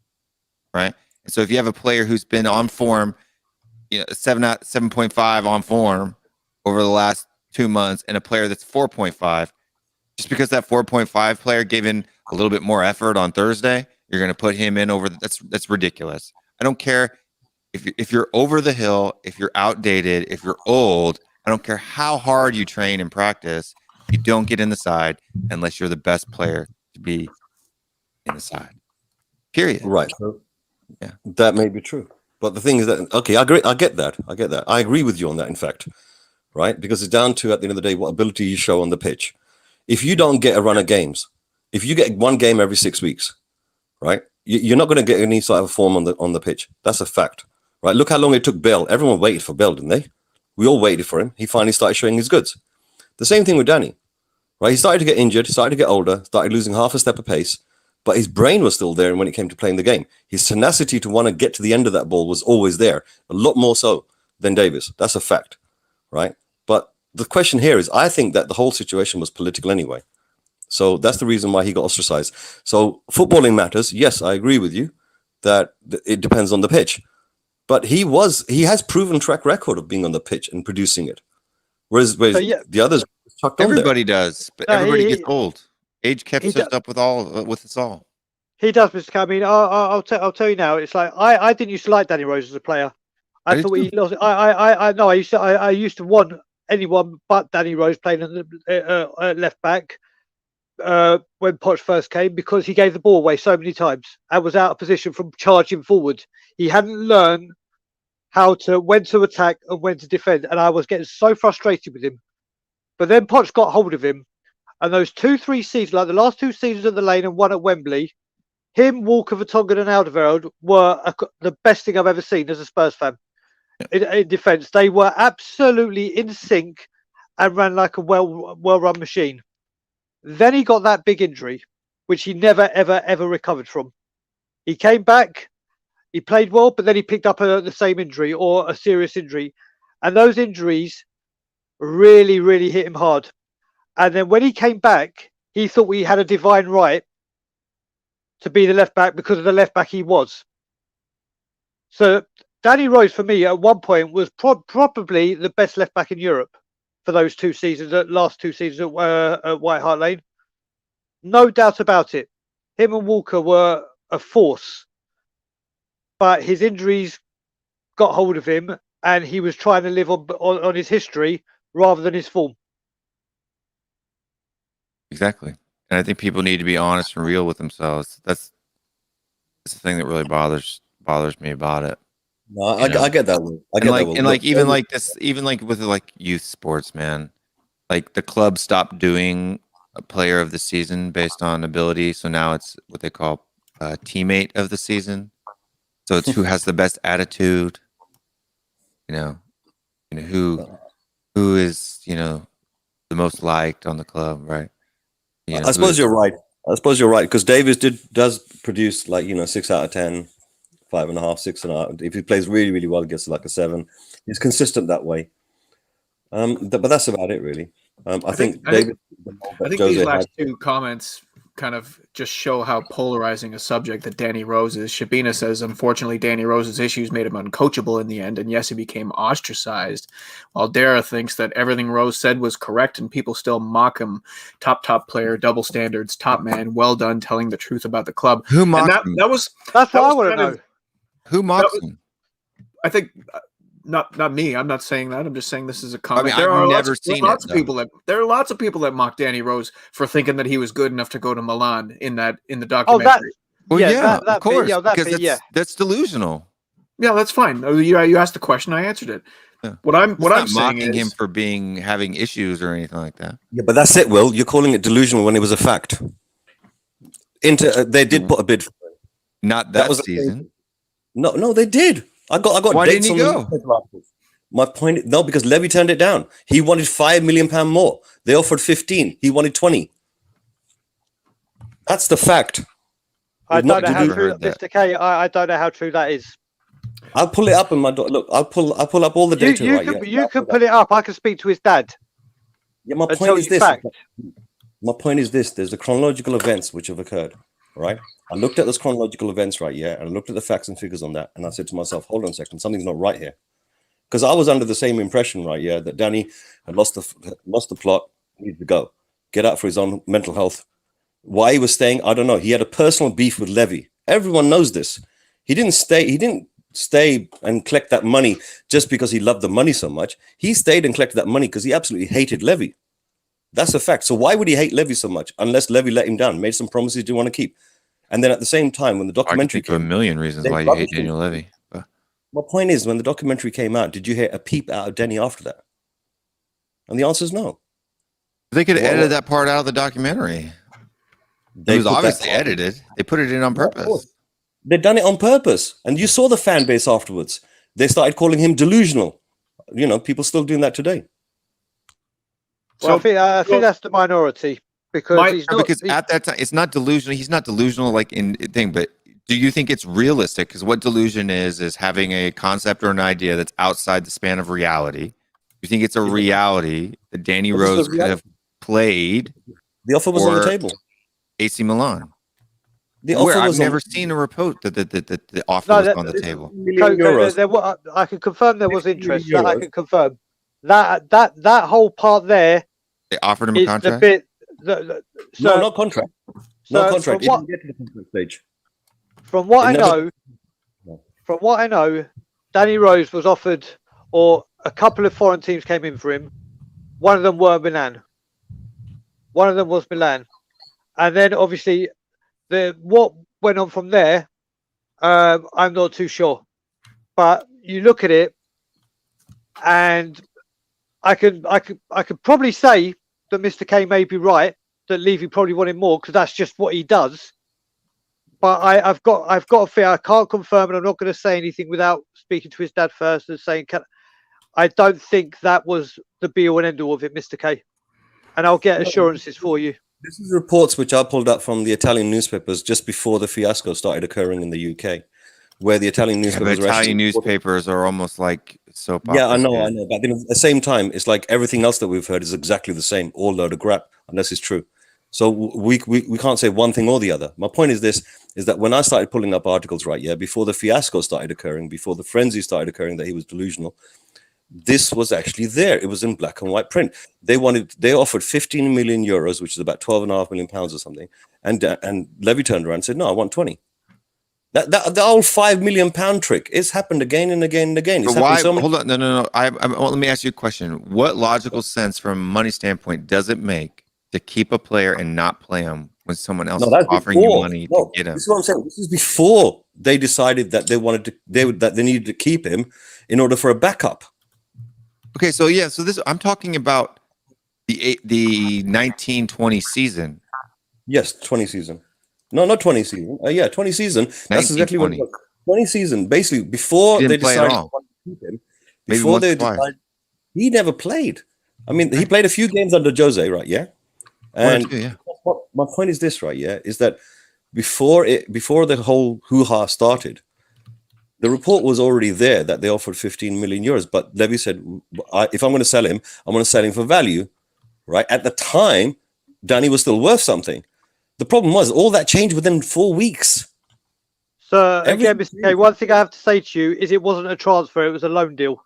right? And so if you have a player who's been on form, 7.5 on form over the last 2 months, and a player that's 4.5, just because that 4.5 player gave in a little bit more effort on Thursday, you're going to put him in over. That's ridiculous. I don't care if you're over the hill, if you're outdated, if you're old. I don't care how hard you train and practice. You don't get in the side unless you're the best player to be in the side. Period. Right. So, yeah, that may be true. But the thing is that, okay, I agree. I get that. I agree with you on that, in fact, right? Because it's down to, at the end of the day, what ability you show on the pitch. If you don't get a run of games, if you get one game every 6 weeks, right, you're not going to get any sort of form on the pitch. That's a fact, right? Look how long it took Bale. Everyone waited for Bale, didn't they? We all waited for him. He finally started showing his goods. The same thing with Danny, right? He started to get injured, started to get older, started losing half a step of pace, but his brain was still there when it came to playing the game. His tenacity to want to get to the end of that ball was always there, a lot more so than Davis. That's a fact, right? But the question here is, I think that the whole situation was political anyway. So that's the reason why he got ostracized. So footballing matters. Yes, I agree with you that it depends on the pitch. But he has proven track record of being on the pitch and producing it. Whereas the others chucked on there. Everybody does, but everybody gets old. Age catches up with us all. He does, Mr. K. I mean, I'll tell you now. It's like I didn't used to like Danny Rose as a player. I thought he lost. I used to want anyone but Danny Rose playing left back when Poch first came, because he gave the ball away so many times and was out of position from charging forward. He hadn't learned when to attack and when to defend, and I was getting so frustrated with him. But then Poch got hold of him, and those 2-3 seasons, like the last 2 seasons at the Lane and one at Wembley, him, Walker, Vertonghen and Alderweireld were the best thing I've ever seen as a Spurs fan. In defence, they were absolutely in sync and ran like a well-run machine. Then he got that big injury, which he never, ever recovered from. He came back, he played well, but then he picked up the same injury or a serious injury. And those injuries really, really hit him hard. And then when he came back, he thought he had a divine right to be the left back because of the left back he was. So Danny Rose, for me, at one point was probably the best left back in Europe for those 2 seasons, last 2 seasons at White Hart Lane. No doubt about it. Him and Walker were a force. But his injuries got hold of him, and he was trying to live on his history rather than his form. Exactly. And I think people need to be honest and real with themselves. That's the thing that really bothers me about it. No, I get that one. Even with youth sports, man. Like the club stopped doing a player of the season based on ability, so now it's what they call teammate of the season. So it's who has the best attitude. Who is the most liked on the club, right? I suppose you're right. Because Davis does produce 6 out of 10, 5.5, 6.5. If he plays really, really well, he gets like a 7. He's consistent that way. But that's about it, really. I think these last 2 comments kind of just show how polarizing a subject that Danny Rose is. Shabina says, unfortunately, Danny Rose's issues made him uncoachable in the end, and yes, he became ostracized. While Dara thinks that everything Rose said was correct, and people still mock him. Top player, double standards, top man, well done telling the truth about the club. Who mocked him? That's what I want to know. Who mocks him? I think... Not me. I'm not saying that. I'm just saying this is a comment. There are lots of people that mock Danny Rose for thinking that he was good enough to go to Milan in the documentary. Of course. That's delusional. Yeah, that's fine. You asked the question, I answered it. Yeah. What I'm saying mocking him for having issues or anything like that. Yeah, but that's it, Will. You're calling it delusional when it was a fact. They did put a bid for him. Not that season. No, they did. I got Why dates didn't he on go? My point, no, because Levy turned it down. He wanted £5 million more. They offered 15. He wanted 20. That's the fact. I don't know how never true, heard that. Mr. K. I don't know how true that is. I'll pull it up in my look. I'll pull up all the data. You can pull it up. I can speak to his dad. Yeah, my and point tell is you this. fact. My point is this: there's the chronological events which have occurred, right? I looked at those chronological events, right? Yeah, and I looked at the facts and figures on that, and I said to myself, "Hold on a second, something's not right here," because I was under the same impression, right? Yeah, that Danny had lost the plot, needed to go, get out for his own mental health. Why he was staying, I don't know. He had a personal beef with Levy. Everyone knows this. He didn't stay and collect that money just because he loved the money so much. He stayed and collected that money because he absolutely hated Levy. That's a fact. So why would he hate Levy so much unless Levy let him down, made some promises he didn't want to keep? And then at the same time, when the documentary I can think of a million reasons why you hate Daniel Levy. But my point is, when the documentary came out, did you hear a peep out of Denny after that? And the answer is no. they could have edited that part out of the documentary. It was obviously edited. They put it in on purpose. They'd done it on purpose. And you saw the fan base afterwards. They started calling him delusional. You know, people still doing that today. Well, I think that's the minority because he's not. Because at that time, it's not delusional. He's not delusional like in thing, but do you think it's realistic? Because what delusion is having a concept or an idea that's outside the span of reality. You think it's a reality that Danny Rose could have played? The offer was on the table. AC Milan. I've never seen a report that the offer was on the table. I can confirm there was interest. That I can confirm. That whole part there. They offered him a contract. No, not contract. No contract. It didn't get to the contract stage. From what I know, Danny Rose was offered, or a couple of foreign teams came in for him. One of them were Milan. One of them was Milan, and then obviously what went on from there, I'm not too sure. But you look at it, and I could probably say that Mr. K may be right, that Levy probably wanted more because that's just what he does. But I've got a fear. I can't confirm, and I'm not going to say anything without speaking to his dad first and saying, I don't think that was the be all and end all of it, Mr. K. And I'll get assurances for you. This is reports which I pulled up from the Italian newspapers just before the fiasco started occurring in the UK, where the Italian newspapers. Italian newspapers are almost like soap operas. Yeah, I know. But at the same time, it's like everything else that we've heard is exactly the same, all load of crap, unless it's true. So we can't say one thing or the other. My point is this: is that when I started pulling up articles, right, before the fiasco started occurring, before the frenzy started occurring that he was delusional, this was actually there. It was in black and white print. They offered 15 million euros, which is about 12.5 million pounds or something, and Levy turned around and said, "No, I want 20." The old £5 million trick. It's happened again and again and again. Hold on, no. Let me ask you a question. What logical sense, from a money standpoint, does it make to keep a player and not play him when someone else is offering you money to get him? This is what I'm saying. This is before they decided that they needed to keep him in order for a backup. Okay, so I'm talking about the 1920 season. Yes, 20 season. No, not 20 season. 20 season. That's exactly what it was. 20 season. Basically, before they decided to keep him, before they decided, he never played. I mean, he played a few games under Jose, right? Yeah. And my point is this, right? Yeah, is that before the whole hoo-ha started, the report was already there that they offered 15 million euros. But Levy said, if I'm going to sell him, I'm going to sell him for value, right? At the time, Danny was still worth something. The problem was all that changed within 4 weeks. So again, Mr. K, one thing I have to say to you is it wasn't a transfer; it was a loan deal.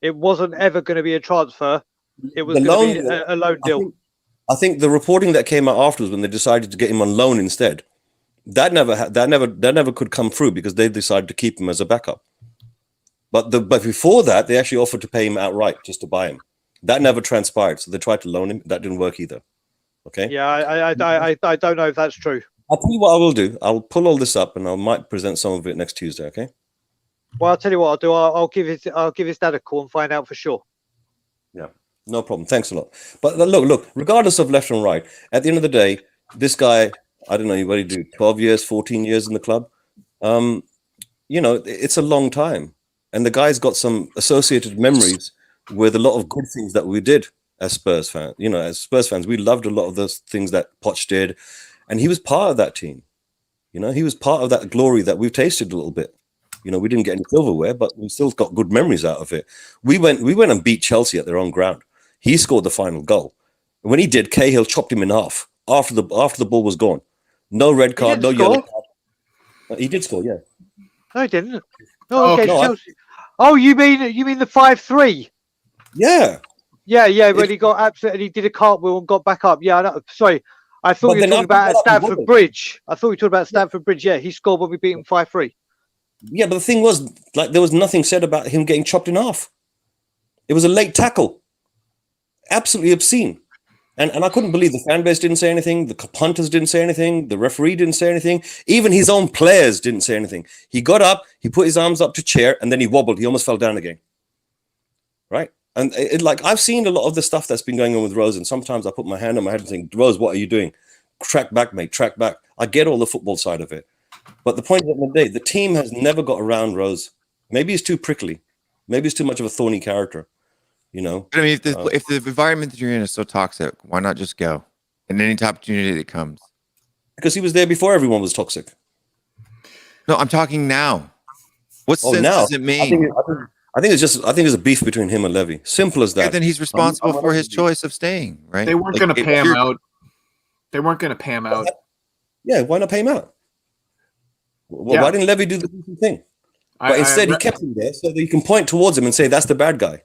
It wasn't ever going to be a transfer. It was going to be a loan deal. I think the reporting that came out afterwards, when they decided to get him on loan instead, that never could come through because they decided to keep him as a backup. But before that, they actually offered to pay him outright just to buy him. That never transpired. So they tried to loan him. That didn't work either. Okay. Yeah, I don't know if that's true. I'll tell you what I will do. I'll pull all this up and I might present some of it next Tuesday. Okay. Well, I'll tell you what I'll do. I'll give his dad a call and find out for sure. Yeah, no problem. Thanks a lot. But look. Regardless of left and right, at the end of the day, this guy, I don't know, what did he do? 12 years, 14 years in the club. It's a long time. and the guy's got some associated memories with a lot of good things that we did as Spurs fans. You know, as Spurs fans, we loved a lot of those things that Poch did, and he was part of that team. You know, he was part of that glory that we've tasted a little bit. You know, we didn't get any silverware, but we still got good memories out of it. We went and beat Chelsea at their own ground. He scored the final goal. When he did, Cahill chopped him in half after the ball was gone. No red card, no yellow card. He did score, yeah. No, he didn't. No, okay. no, Oh, you mean the 5-3? Yeah. Yeah. When he got absolutely, he did a cartwheel and got back up. Yeah, I know. Sorry, I thought you were talking about Stamford Bridge. I thought you were talking about Stamford Bridge. Yeah, he scored when we beat him 5-3. Yeah, but the thing was, like, there was nothing said about him getting chopped in half. It was a late tackle. Absolutely obscene. And I couldn't believe the fan base didn't say anything. The punters didn't say anything. The referee didn't say anything. Even his own players didn't say anything. He got up, he put his arms up to cheer, and then he wobbled. He almost fell down again. Right? And like, I've seen a lot of the stuff that's been going on with Rose, and sometimes I put my hand on my head and think, Rose, what are you doing? Track back, mate, track back. I get all the football side of it. But the point at the end of the day, the team has never got around Rose. Maybe he's too prickly. Maybe he's too much of a thorny character. You know, But I mean, if the environment that you're in is so toxic, why not just go? And any opportunity that comes. because he was there before everyone was toxic. No, I'm talking now. What sense does it mean? I think it's a beef between him and Levy. Simple as that. And then he's responsible for his choice of staying, right? They weren't going to pay him out. They weren't going to pay him out. Yeah, why not pay him out? Well, why didn't Levy do the decent thing? But instead, he kept him there so that you can point towards him and say, that's the bad guy.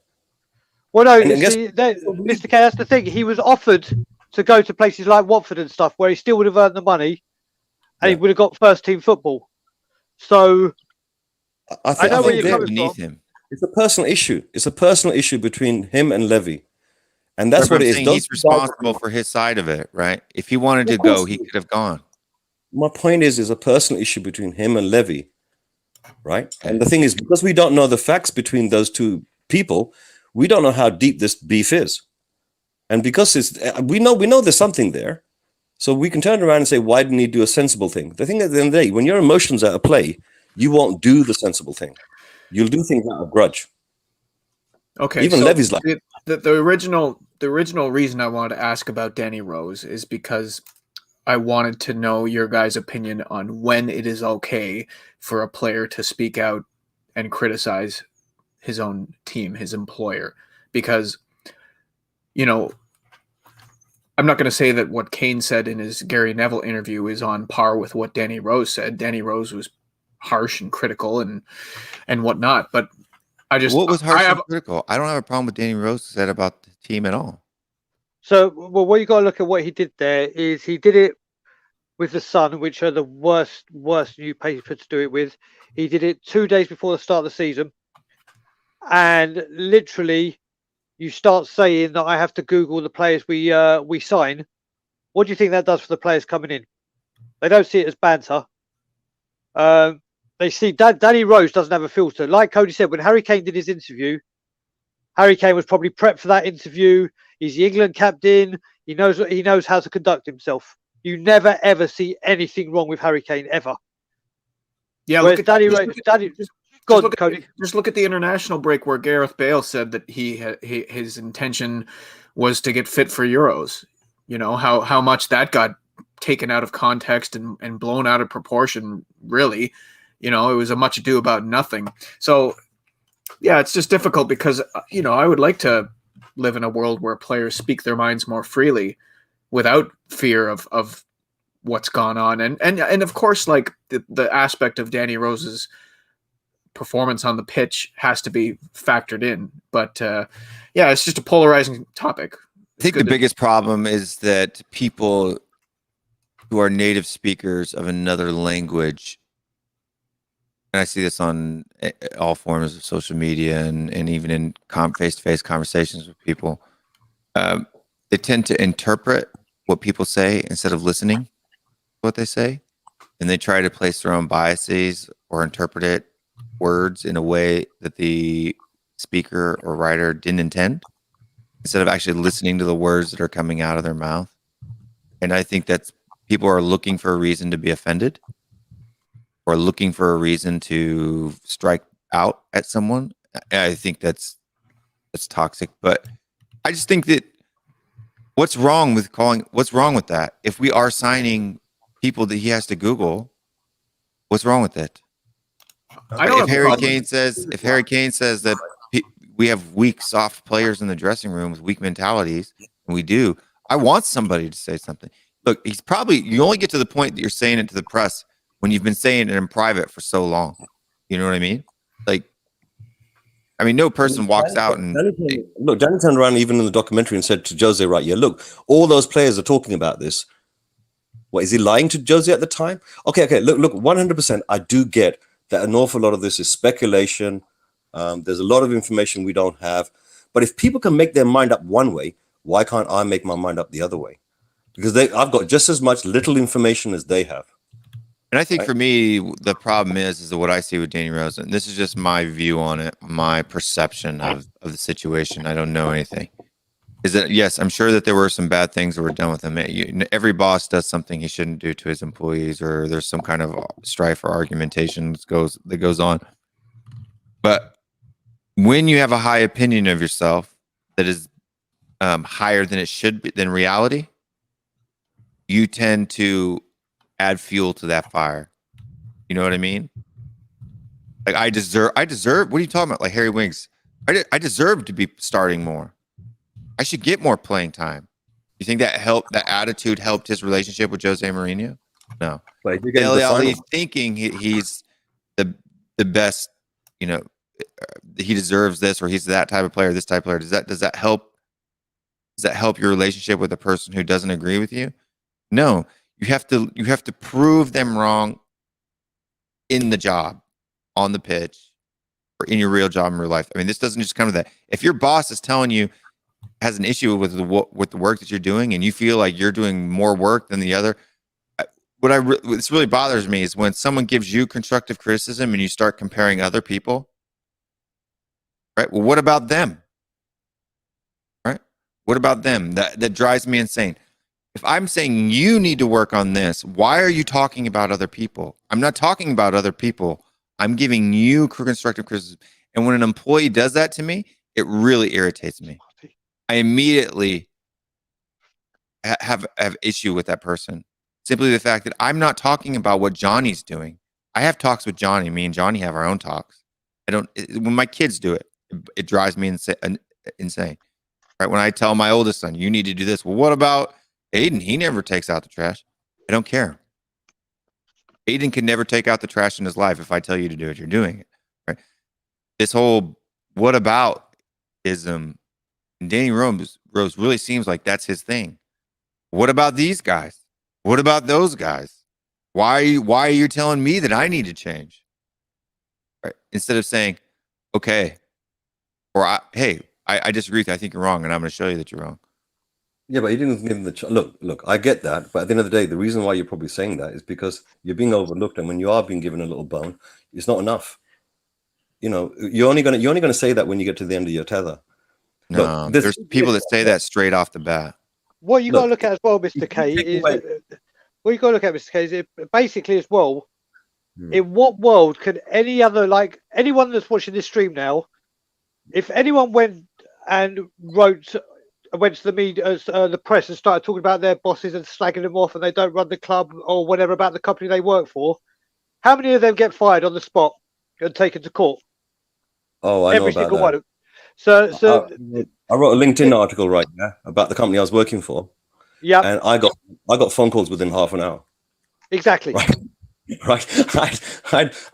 Well, no, Mr. K, that's the thing. He was offered to go to places like Watford and stuff where he still would have earned the money and he would have got first team football. So I know where you're coming from. It's a personal issue. It's a personal issue between him and Levy. And that's what it is. He's responsible for his side of it, right? If he wanted to go, he could have gone. My point is a personal issue between him and Levy, right? And the thing is, because we don't know the facts between those two people, we don't know how deep this beef is. And because we know there's something there, so we can turn around and say, why didn't he do a sensible thing? The thing at the end of the day, when your emotions are at play, you won't do the sensible thing. You'll do things out of grudge. Okay. Even Levy's like the original reason I wanted to ask about Danny Rose is because I wanted to know your guys' opinion on when it is okay for a player to speak out and criticize his own team, his employer. Because, you know, I'm not going to say that what Kane said in his Gary Neville interview is on par with what Danny Rose said. Danny Rose was harsh and critical and whatnot. But what was harsh and critical? I don't have a problem with Danny Rose said about the team at all. So, well, what you got to look at what he did there is he did it with the Sun, which are the worst newspaper to do it with. He did it 2 days before the start of the season, and literally, you start saying that I have to Google the players we sign. What do you think that does for the players coming in? They don't see it as banter. They see Danny Rose doesn't have a filter. Like Cody said, when Harry Kane did his interview, Harry Kane was probably prepped for that interview. He's the England captain. He knows how to conduct himself. You never ever see anything wrong with Harry Kane ever. Yeah, look at Cody. Just look at the international break where Gareth Bale said that his intention was to get fit for Euros. You know how much that got taken out of context and blown out of proportion. Really, you know, it was a much ado about nothing. So yeah, it's just difficult because, you know, I would like to live in a world where players speak their minds more freely without fear of what's gone on. And of course, like the aspect of Danny Rose's performance on the pitch has to be factored in. But yeah, it's just a polarizing topic. I think the biggest problem is that people who are native speakers of another language, and I see this on all forms of social media and even in face-to-face conversations with people, they tend to interpret what people say instead of listening to what they say. And they try to place their own biases or interpret words in a way that the speaker or writer didn't intend, instead of actually listening to the words that are coming out of their mouth. And I think that's people are looking for a reason to be offended, or looking for a reason to strike out at someone. I think that's toxic. But I just think that what's wrong with that? If we are signing people that he has to Google, what's wrong with it? If Harry Kane says that we have weak, soft players in the dressing room with weak mentalities, and we do, I want somebody to say something. Look, you only get to the point that you're saying it to the press when you've been saying it in private for so long. You know what I mean? Like, I mean, no person walks out and look. Danny turned around even in the documentary and said to Jose, "Right, yeah, look, all those players are talking about this. What, is he lying to Jose at the time? Okay, look, 100%. I do get that an awful lot of this is speculation. There's a lot of information we don't have. But if people can make their mind up one way, why can't I make my mind up the other way? Because I've got just as much little information as they have. And I think for me, the problem is that what I see with Danny Rose, and this is just my view on it, my perception of the situation. I don't know anything. Is that, yes, I'm sure that there were some bad things that were done with him. Every boss does something he shouldn't do to his employees, or there's some kind of strife or argumentation that goes on. But when you have a high opinion of yourself that is higher than it should be, than reality, you tend to add fuel to that fire. You know what I mean? Like I deserve, what are you talking about? Like Harry Winks, I deserve to be starting more. I should get more playing time. You think that attitude helped his relationship with Jose Mourinho? No. Like Dele Alli thinking he's the best, you know, he deserves this, or he's that type of player, this type of player. Does that help your relationship with a person who doesn't agree with you? No. You have to prove them wrong in the job, on the pitch, or in your real job in real life. I mean, this doesn't just come to that. If your boss is telling you, has an issue with the work that you're doing, and you feel like you're doing more work than the other, what really bothers me is when someone gives you constructive criticism and you start comparing other people. Right? Well, what about them? Right? What about them? That drives me insane. If I'm saying you need to work on this, why are you talking about other people? I'm not talking about other people. I'm giving you constructive criticism. And when an employee does that to me, it really irritates me. I immediately have issue with that person. Simply the fact that I'm not talking about what Johnny's doing. I have talks with Johnny. Me and Johnny have our own talks. When my kids do it, it drives me insane. Right? When I tell my oldest son, you need to do this. Well, what about Aiden? He never takes out the trash. I don't care. Aiden can never take out the trash in his life. If I tell you to do it, you're doing it. Right? This whole what about ism, Danny Rose really seems like that's his thing. What about these guys? What about those guys? Why are you telling me that I need to change? Right? Instead of saying, okay, or I disagree with you. I think you're wrong, and I'm going to show you that you're wrong. Yeah, but he didn't give him the look. I get that, but at the end of the day, the reason why you're probably saying that is because you're being overlooked, and when you are being given a little bone, it's not enough. You know, you're only gonna say that when you get to the end of your tether. No, Look, there's people that say that straight off the bat. What you got to look at as well, Mr. K, is what you got to look at, Mr. K, is basically as well. In what world could any other, like anyone that's watching this stream now, if anyone went and went to the media, the press, and started talking about their bosses and slagging them off, and they don't run the club or whatever about the company they work for, how many of them get fired on the spot and taken to court? Oh, I know Every about single that. one. So I wrote a LinkedIn article right now about the company I was working for. Yeah, and I got phone calls within half an hour. Exactly. Right.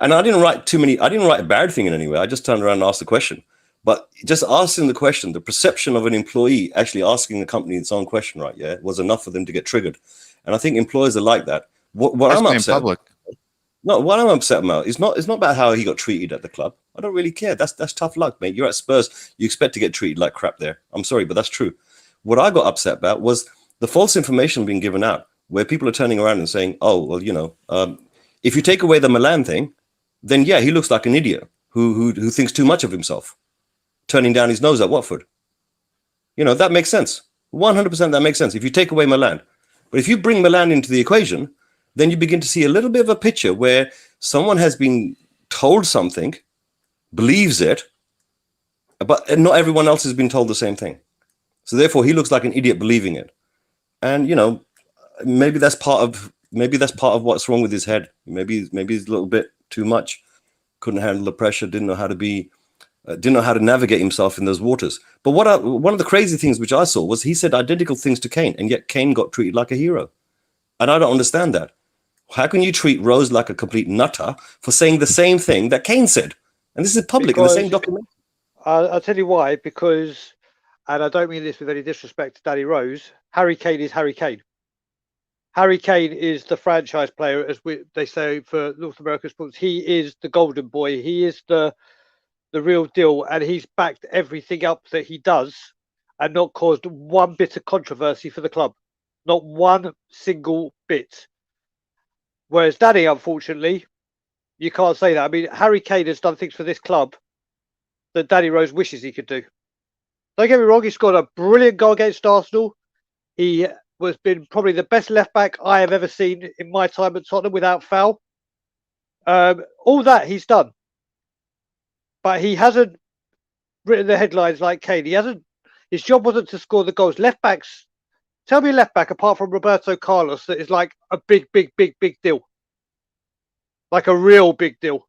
And I didn't write too many. I didn't write a bad thing in any way. I just turned around and asked the question. But just asking the question, the perception of an employee actually asking the company its own question, right? Yeah, was enough for them to get triggered. And I think employers are like that. What I'm upset. No, what I'm upset about is not about how he got treated at the club. I don't really care. That's tough luck, mate. You're at Spurs. You expect to get treated like crap there. I'm sorry, but that's true. What I got upset about was the false information being given out, where people are turning around and saying, "Oh, well, you know, if you take away the Milan thing, then yeah, he looks like an idiot who thinks too much of himself, turning down his nose at Watford." You know, that makes sense. 100% that makes sense if you take away Milan. But if you bring Milan into the equation, then you begin to see a little bit of a picture where someone has been told something believes it, but not everyone else has been told the same thing. So therefore, he looks like an idiot believing it. And maybe that's part of what's wrong with his head. Maybe he's a little bit too much. Couldn't handle the pressure. Didn't know how to navigate himself in those waters. But one of the crazy things which I saw was he said identical things to Kane, and yet Kane got treated like a hero. And I don't understand that. How can you treat Rose like a complete nutter for saying the same thing that Kane said? And this is public in the same document. I'll tell you why, because, and I don't mean this with any disrespect to Danny Rose, Harry Kane is Harry Kane. Harry Kane is the franchise player, as they say for North American sports. He is the golden boy. He is the real deal, and he's backed everything up that he does and not caused one bit of controversy for the club. Not one single bit. Whereas Danny, unfortunately, you can't say that. I mean, Harry Kane has done things for this club that Danny Rose wishes he could do. Don't get me wrong, he scored a brilliant goal against Arsenal. He has been probably the best left back I have ever seen in my time at Tottenham without foul. All that he's done. But he hasn't written the headlines like Kane. His job wasn't to score the goals. Left backs, tell me a left back apart from Roberto Carlos that is like a big deal. Like a real big deal.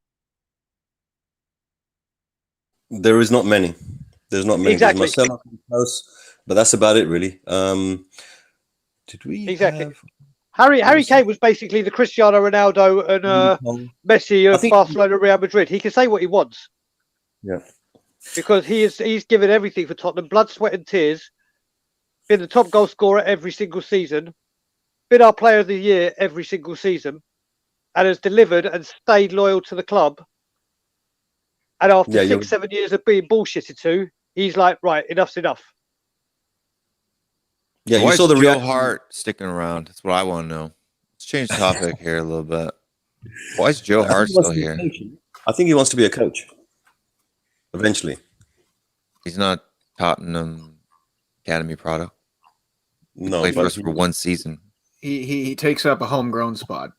There is not many. There's not many. Exactly. There's Marcelo close, but that's about it, really. Did we exactly? Harry Kane was basically the Cristiano Ronaldo and Messi of Barcelona and Real Madrid. He can say what he wants. Yeah. Because he's given everything for Tottenham, blood, sweat, and tears. Been the top goal scorer every single season. Been our player of the year every single season, and has delivered and stayed loyal to the club. And after 6-7 years of being bullshitted to, he's like, right, enough's enough. Yeah, you saw the Joe Hart sticking around. That's what I want to know. Let's change the topic here a little bit. Why is Joe Hart still here? I think he wants to be a coach. Eventually. He's not Tottenham Academy product. No, played for us for one season. He takes up a homegrown spot.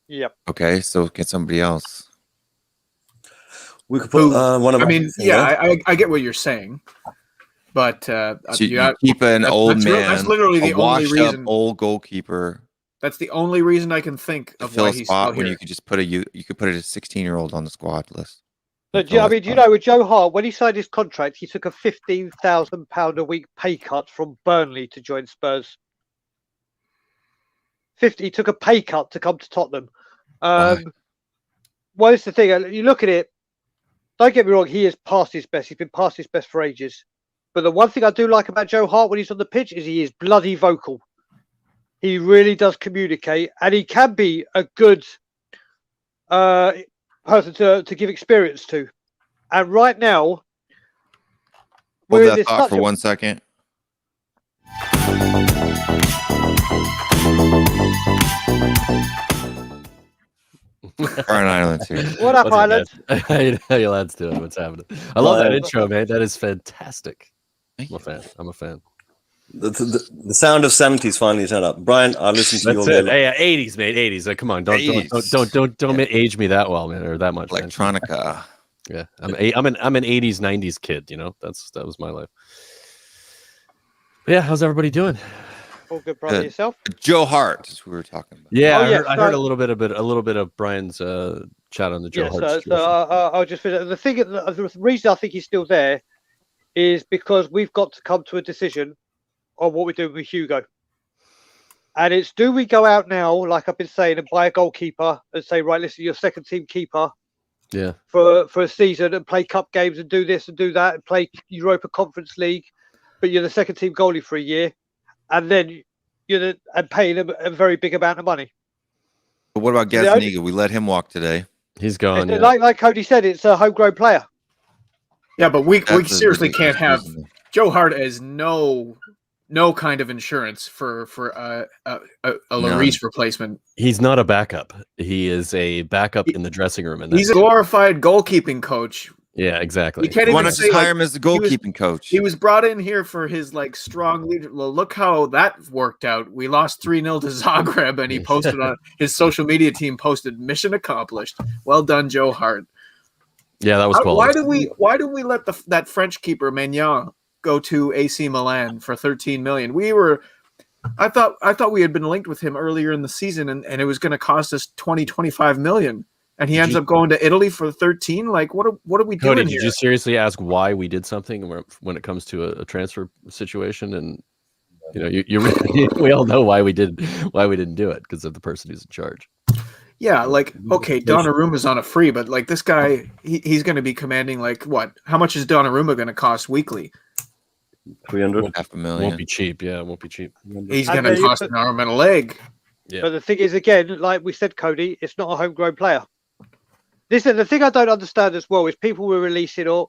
Yep. Okay, so get somebody else. We could put one of. I mean, I get what you're saying, but so you keep an old man. That's literally the only reason. Old goalkeeper. That's the only reason I can think of why he's still here. When you could just put a 16-year-old on the squad list. But do you know, with Joe Hart, when he signed his contract, he took a £15,000 a week pay cut from Burnley to join Spurs. He took a pay cut to come to Tottenham. Well, it's the thing. You look at it. Don't get me wrong. He is past his best. He's been past his best for ages. But the one thing I do like about Joe Hart when he's on the pitch is he is bloody vocal. He really does communicate, and he can be a good person to give experience to. And right now, hold that thought for 1 second. Iron Islands here. What up, Island? How you lads doing? What's happening? I love that intro, man. That is fantastic. I'm a fan. The sound of sanity is finally turned up. Brian, I listened to you all day. Hey, 80s, mate. 80s. Come on, don't age me that well, man, or that much. Electronica. Man. Yeah, I'm an 80s, 90s kid. You know, that was my life. But yeah, how's everybody doing? All good, brother. Yourself? Joe Hart is who we were talking about. Yeah, I heard a little bit of Brian's chat on the Joe Hart. So I'll just finish. The reason I think he's still there is because we've got to come to a decision on what we're doing with Hugo. And it's, do we go out now, like I've been saying, and buy a goalkeeper and say, right, listen, you're second team keeper for a season and play cup games and do this and do that and play Europa Conference League, but you're the second team goalie for a year, and then and paying him a very big amount of money. But what about Gazzaniga? We let him walk today. He's gone. Like Cody said, it's a homegrown player. Yeah, but we seriously can't have Joe Hart as no kind of insurance for a Lloris replacement. He's not a backup. He is a backup in the dressing room. And he's a glorified goalkeeping coach. Yeah, exactly. You can't even just hire him as the goalkeeping coach. He was brought in here for his strong leadership. Well, look how that worked out. We lost 3-0 to Zagreb, and he posted on his social media team posted, "Mission accomplished. Well done, Joe Hart." Yeah, that was quality. Why do we let that French keeper Maignan go to AC Milan for 13 million? I thought we had been linked with him earlier in the season, and it was going to cost us 25 million, and he ends up going to Italy for 13. Like, what are we doing Cody, here? did you seriously ask why we did something when it comes to a transfer situation? And we all know why we didn't do it, because of the person who's in charge. Yeah, like, okay, Donnarumma's on a free, but like this guy, he's going to be commanding like what? How much is Donnarumma going to cost weekly? 300. $500,000. Won't be cheap. Yeah, it won't be cheap. He's going to cost an arm and a leg. Yeah. But the thing is, again, like we said, Cody, it's not a homegrown player. Listen, the thing I don't understand as well is people were releasing, or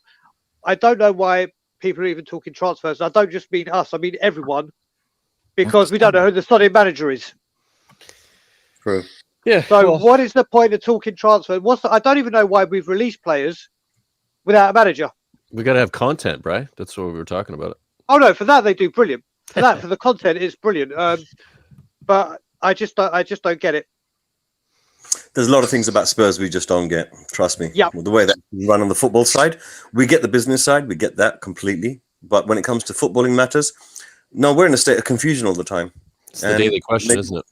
I don't know why people are even talking transfers. I don't just mean us, I mean everyone, because we don't know who the starting manager is. True. Yeah. So what is the point of talking transfer? I don't even know why we've released players without a manager. We got to have content, right? That's what we were talking about. Oh no, for that they do brilliant. For the content, it's brilliant. But I just don't get it. There's a lot of things about Spurs we just don't get. Trust me. Yeah. The way that we run on the football side, we get the business side, we get that completely. But when it comes to footballing matters, no, we're in a state of confusion all the time. It's the daily question, isn't it?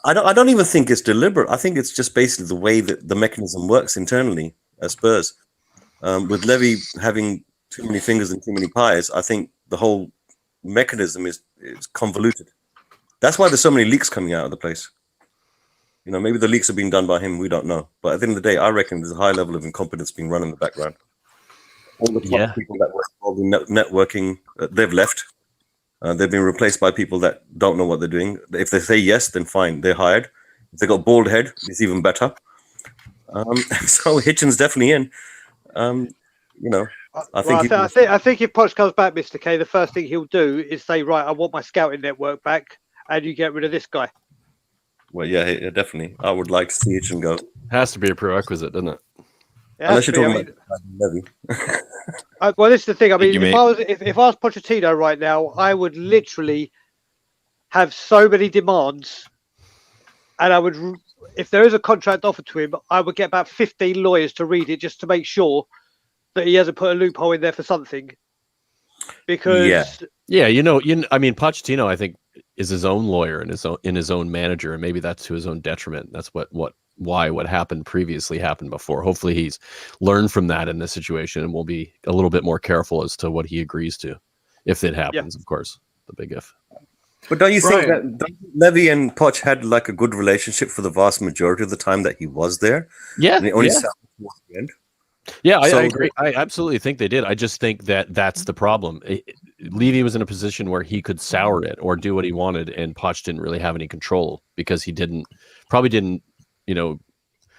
I don't even think it's deliberate. I think it's just basically the way that the mechanism works internally at Spurs. With Levy having too many fingers and too many pies, I think the whole mechanism is convoluted. That's why there's so many leaks coming out of the place. Maybe the leaks are being done by him. We don't know. But at the end of the day, I reckon there's a high level of incompetence being run in the background. All the top people that were involved in networking, they've left. They've been replaced by people that don't know what they're doing. If they say yes, then fine, they're hired. If they got bald head, it's even better. So Hitchen's definitely in. I think if Poch comes back, Mr. K, the first thing he'll do is say, right, I want my scouting network back, and you get rid of this guy. Well, yeah, definitely. I would like to see Hitchen go. Has to be a prerequisite, doesn't it? Unless you're talking about Levy. Well, this is the thing. I mean, you, if I was Pochettino right now, I would literally have so many demands, and I would, if there is a contract offered to him, I would get about 15 lawyers to read it just to make sure that he hasn't put a loophole in there for something. Because I mean, Pochettino, I think, is his own lawyer and his own manager, and maybe that's to his own detriment. That's why what happened previously happened before. Hopefully he's learned from that in this situation and will be a little bit more careful as to what he agrees to, if it happens, of course, the big if. But don't you think that Levy and Poch had like a good relationship for the vast majority of the time that he was there? Yeah. And he only sat towards the end? Yeah, I agree. I absolutely think they did. I just think that's the problem. Levy was in a position where he could sour it or do what he wanted, and Poch didn't really have any control because he probably didn't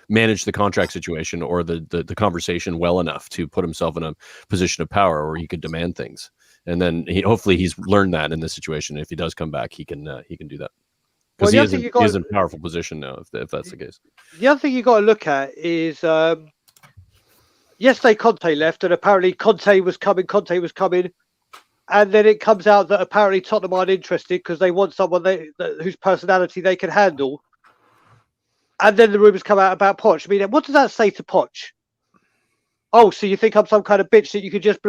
manage the contract situation or the conversation well enough to put himself in a position of power where he could demand things. And then hopefully he's learned that in this situation. If he does come back, he can do that. Because he is in a powerful position now, if that's the case. The other thing you got to look at is, yesterday Conte left, and apparently Conte was coming, and then it comes out that apparently Tottenham aren't interested because they want someone whose personality they can handle. And then the rumours come out about Poch. I mean, what does that say to Poch? Oh, so you think I'm some kind of bitch that you could just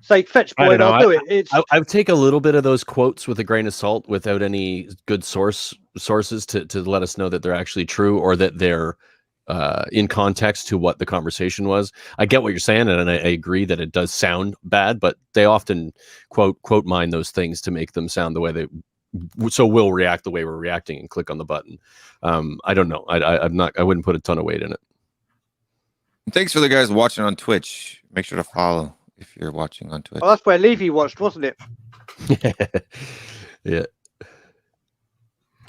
say, fetch boy, and I'll do it? I would take a little bit of those quotes with a grain of salt without any good sources to let us know that they're actually true or that they're in context to what the conversation was. I get what you're saying, and I agree that it does sound bad, but they often quote mine those things to make them sound the way they we'll react the way we're reacting and click on the button. I don't know. I wouldn't put a ton of weight in it. Thanks for the guys watching on Twitch. Make sure to follow if you're watching on Twitch. Well, that's where Levy watched, wasn't it? Yeah.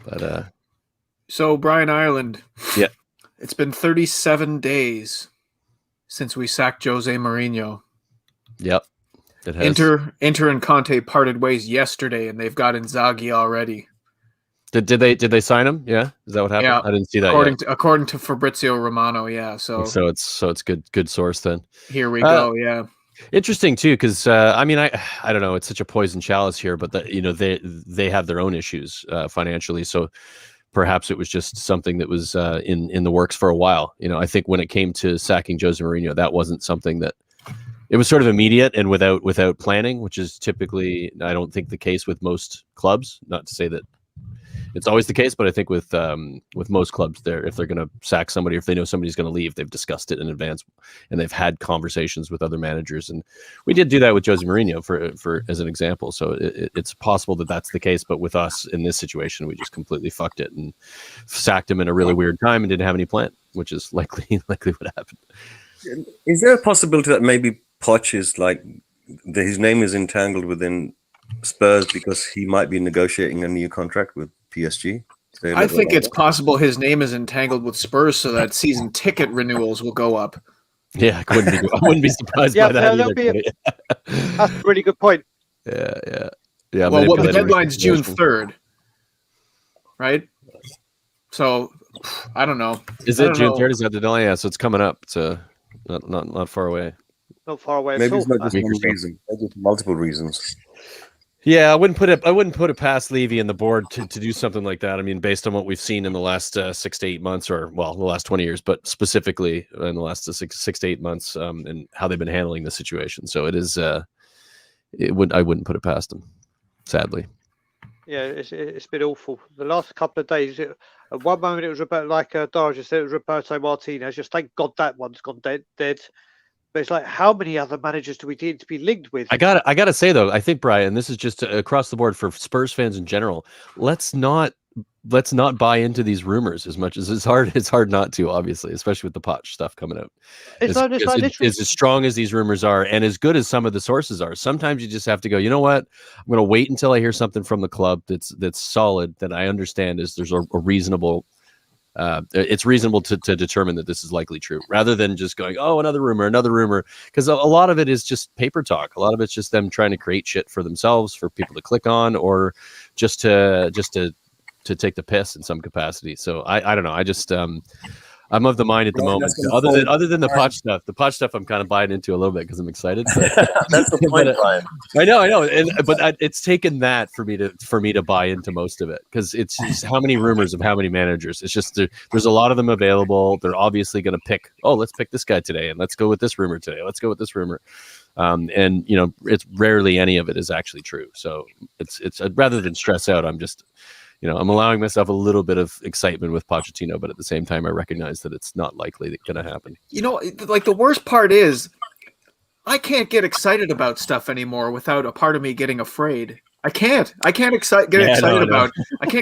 But so Brian Ireland. Yeah. It's been 37 days since we sacked Jose Mourinho. Yep. It has. Inter and Conte parted ways yesterday, and they've got Inzaghi already. Did they sign him? Yeah, is that what happened? Yeah, I didn't see that. According to Fabrizio Romano, yeah. So it's good source then. Here we go. Yeah. Interesting too, because I mean, I don't know. It's such a poison chalice here, but they have their own issues financially. So perhaps it was just something that was in the works for a while. I think when it came to sacking Jose Mourinho, that wasn't something that it was sort of immediate and without planning, which is typically, I don't think, the case with most clubs. Not to say that it's always the case, but I think with most clubs, if they're going to sack somebody, or if they know somebody's going to leave, they've discussed it in advance and they've had conversations with other managers. And we did do that with Jose Mourinho for as an example. So it's possible that that's the case, but with us in this situation, we just completely fucked it and sacked him in a really weird time and didn't have any plan, which is likely what happened. Is there a possibility that maybe Poch is his name is entangled within Spurs because he might be negotiating a new contract with PSG? I think it's possible his name is entangled with Spurs so that season ticket renewals will go up. Yeah, I wouldn't be surprised by that either. That's a really good point. Yeah. Well, the deadline's June 3rd, right? So I don't know. Is it June 3rd? Is that the deadline? Yeah, so it's coming up. It's not far away. Not far away. Maybe at it's all. not just one reason. Maybe it's multiple reasons. Yeah, I wouldn't put it past Levy and the board to do something like that. I mean, based on what we've seen in the last 6 to 8 months, or the last 20 years, but specifically in the last six to 8 months, and how they've been handling the situation. So it is. I wouldn't put it past them, sadly. Yeah, it's been awful. The last couple of days, at one moment it was about Dara just said, it was Roberto Martinez. Just thank God that one's gone dead. But it's like, how many other managers do we need to be linked with? I gotta say though, I think, Brian, this is just across the board for Spurs fans in general. Let's not buy into these rumors as much as it's hard not to, obviously, especially with the Poch stuff coming out. It's as strong as these rumors are, and as good as some of the sources are. Sometimes you just have to go, you know what? I'm going to wait until I hear something from the club that's solid, that I understand there's a reasonable. It's reasonable to determine that this is likely true, rather than just going, oh, another rumor, because a lot of it is just paper talk. A lot of it's just them trying to create shit for themselves, for people to click on, or just to take the piss in some capacity. So I don't know. I just I'm of the mind at the moment. Other than the Poch stuff, I'm kind of buying into a little bit because I'm excited. That's the point, Brian. I know, but it's taken that for me to buy into most of it, because it's just how many rumors of how many managers. It's just there's a lot of them available. They're obviously going to pick. Oh, let's pick this guy today, and let's go with this rumor today. Let's go with this rumor. And it's rarely any of it is actually true. So it's rather than stress out, I'm just. I'm allowing myself a little bit of excitement with Pochettino, but at the same time, I recognize that it's not likely going to happen. The worst part is I can't get excited about stuff anymore without a part of me getting afraid. I can't get excited about a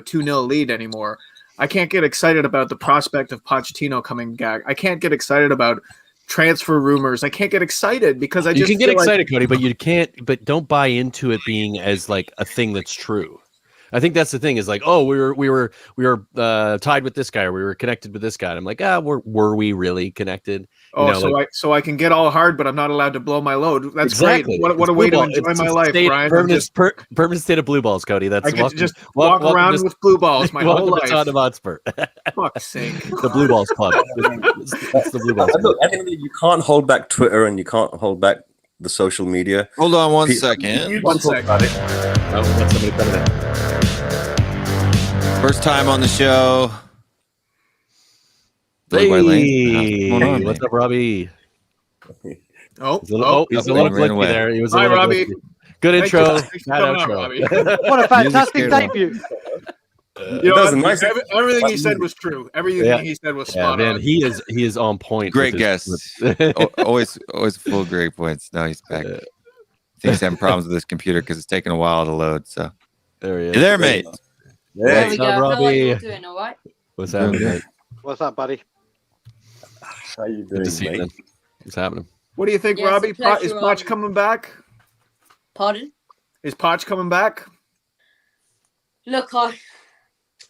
2-0 lead anymore. I can't get excited about the prospect of Pochettino coming back. I can't get excited about transfer rumors. I can't get excited because you can get excited, Cody, but you can't. But don't buy into it being as like a thing that's true. I think that's the thing. Is like, oh, we were tied with this guy, or we were connected with this guy. And I'm like, were we really connected? So I can get all hard, but I'm not allowed to blow my load. That's exactly. Great. What a way to enjoy my life, Brian. Permanent state of blue balls, Cody. That's I can just walk around with blue balls my whole life. Tottenham Hotspur. Fuck's sake. The Blue Balls Club. That's the Blue Balls Club. Look, I think you can't hold back Twitter, and you can't hold back the social media. Hold on one second. One second. That's somebody coming in. First time on the show. Hey, what's up, Robbie? He's a little clicky there. He was Hi, Robbie. Glitchy. Good intro. What a fantastic debut. Everything he said was true. Everything he said was spot on. He is on point. Great guest. always full of great points. Now he's back. I think he's having problems with his computer because it's taking a while to load. So there he is. Hey there, mate. There we What's up, go. Robbie? How are you doing? All right. What's happening, mate? What's up, buddy? How you doing, Good to see you, mate? man. What's happening? What do you think, Yes, Robbie? a pleasure, Is Poch coming back? Pardon? Is Poch coming back? Look,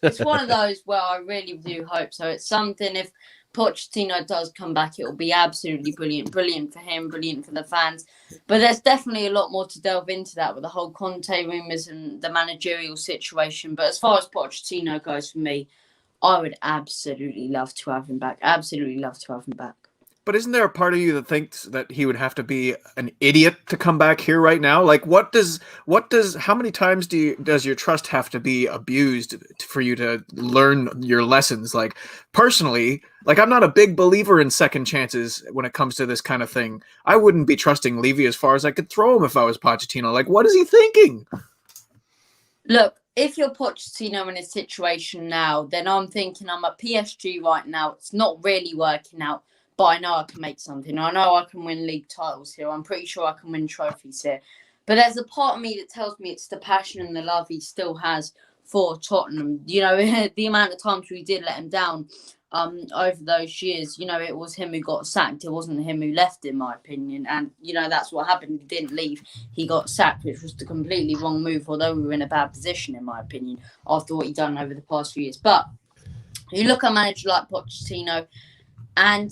it's one of those where I really do hope so. It's something, if Pochettino does come back, it will be absolutely brilliant. Brilliant for him, brilliant for the fans. But there's definitely a lot more to delve into that with the whole Conte rumours and the managerial situation. But as far as Pochettino goes for me, I would absolutely love to have him back. Absolutely love to have him back. But isn't there a part of you that thinks that he would have to be an idiot to come back here right now? Like, how many times does your trust have to be abused for you to learn your lessons? Like, personally, like, I'm not a big believer in second chances when it comes to this kind of thing. I wouldn't be trusting Levy as far as I could throw him if I was Pochettino. Like, what is he thinking? Look, if you're Pochettino in a situation now, then I'm thinking I'm at PSG right now. It's not really working out. But I know I can make something. I know I can win league titles here. I'm pretty sure I can win trophies here. But there's a part of me that tells me it's the passion and the love he still has for Tottenham. You know, the amount of times we did let him down over those years, you know, it was him who got sacked. It wasn't him who left, in my opinion. And, you know, that's what happened. He didn't leave. He got sacked, which was the completely wrong move, although we were in a bad position, in my opinion, after what he'd done over the past few years. But you look at a manager like Pochettino, and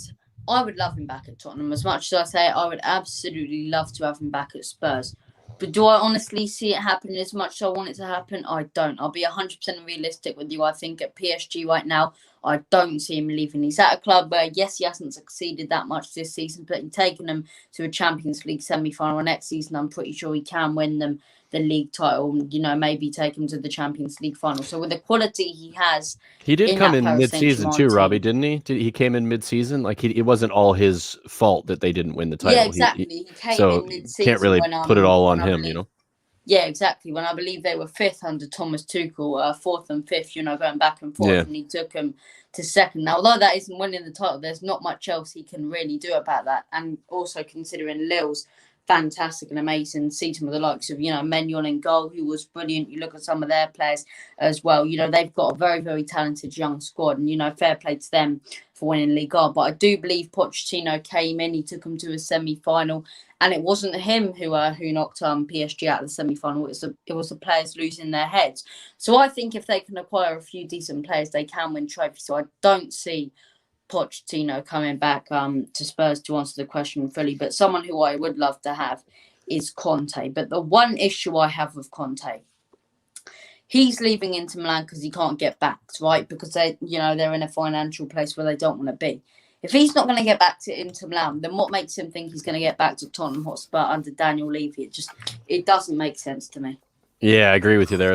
I would love him back at Tottenham. As much as I say I would absolutely love to have him back at Spurs. But do I honestly see it happening as much as I want it to happen? I don't. I'll be 100% realistic with you. I think at PSG right now, I don't see him leaving. He's at a club where, yes, he hasn't succeeded that much this season, but he's taken them to a Champions League semi-final next season. I'm pretty sure he can win them the league title, you know, maybe take him to the Champions League final. So with the quality he has, he did come in Paris mid-season Saint-Germain too, Robbie, didn't he? He came in mid-season. Like it wasn't all his fault that they didn't win the title. Yeah, exactly. He came so in mid-season. Can't really put it all on him, you know. Yeah, exactly. When I believe they were fifth under Thomas Tuchel, fourth and fifth, you know, going back and forth, and he took them to second. Now, although that isn't winning the title, there's not much else he can really do about that. And also considering Lille's fantastic and amazing season with the likes of, you know, Maignan in goal, who was brilliant. You look at some of their players as well. You know, they've got a very, very talented young squad, and, you know, fair play to them for winning Ligue 1. But I do believe Pochettino came in, he took them to a semi-final, and it wasn't him who knocked PSG out of the semi-final. It was the players losing their heads. So I think if they can acquire a few decent players, they can win trophies. So I don't see Pochettino coming back to Spurs, to answer the question fully. But someone who I would love to have is Conte. But the one issue I have with Conte, he's leaving Inter Milan because he can't get backed, right? Because they're in a financial place where they don't want to be. If he's not going to get back to Inter Milan, then what makes him think he's going to get back to Tottenham Hotspur under Daniel Levy? It doesn't make sense to me. Yeah, I agree with you there.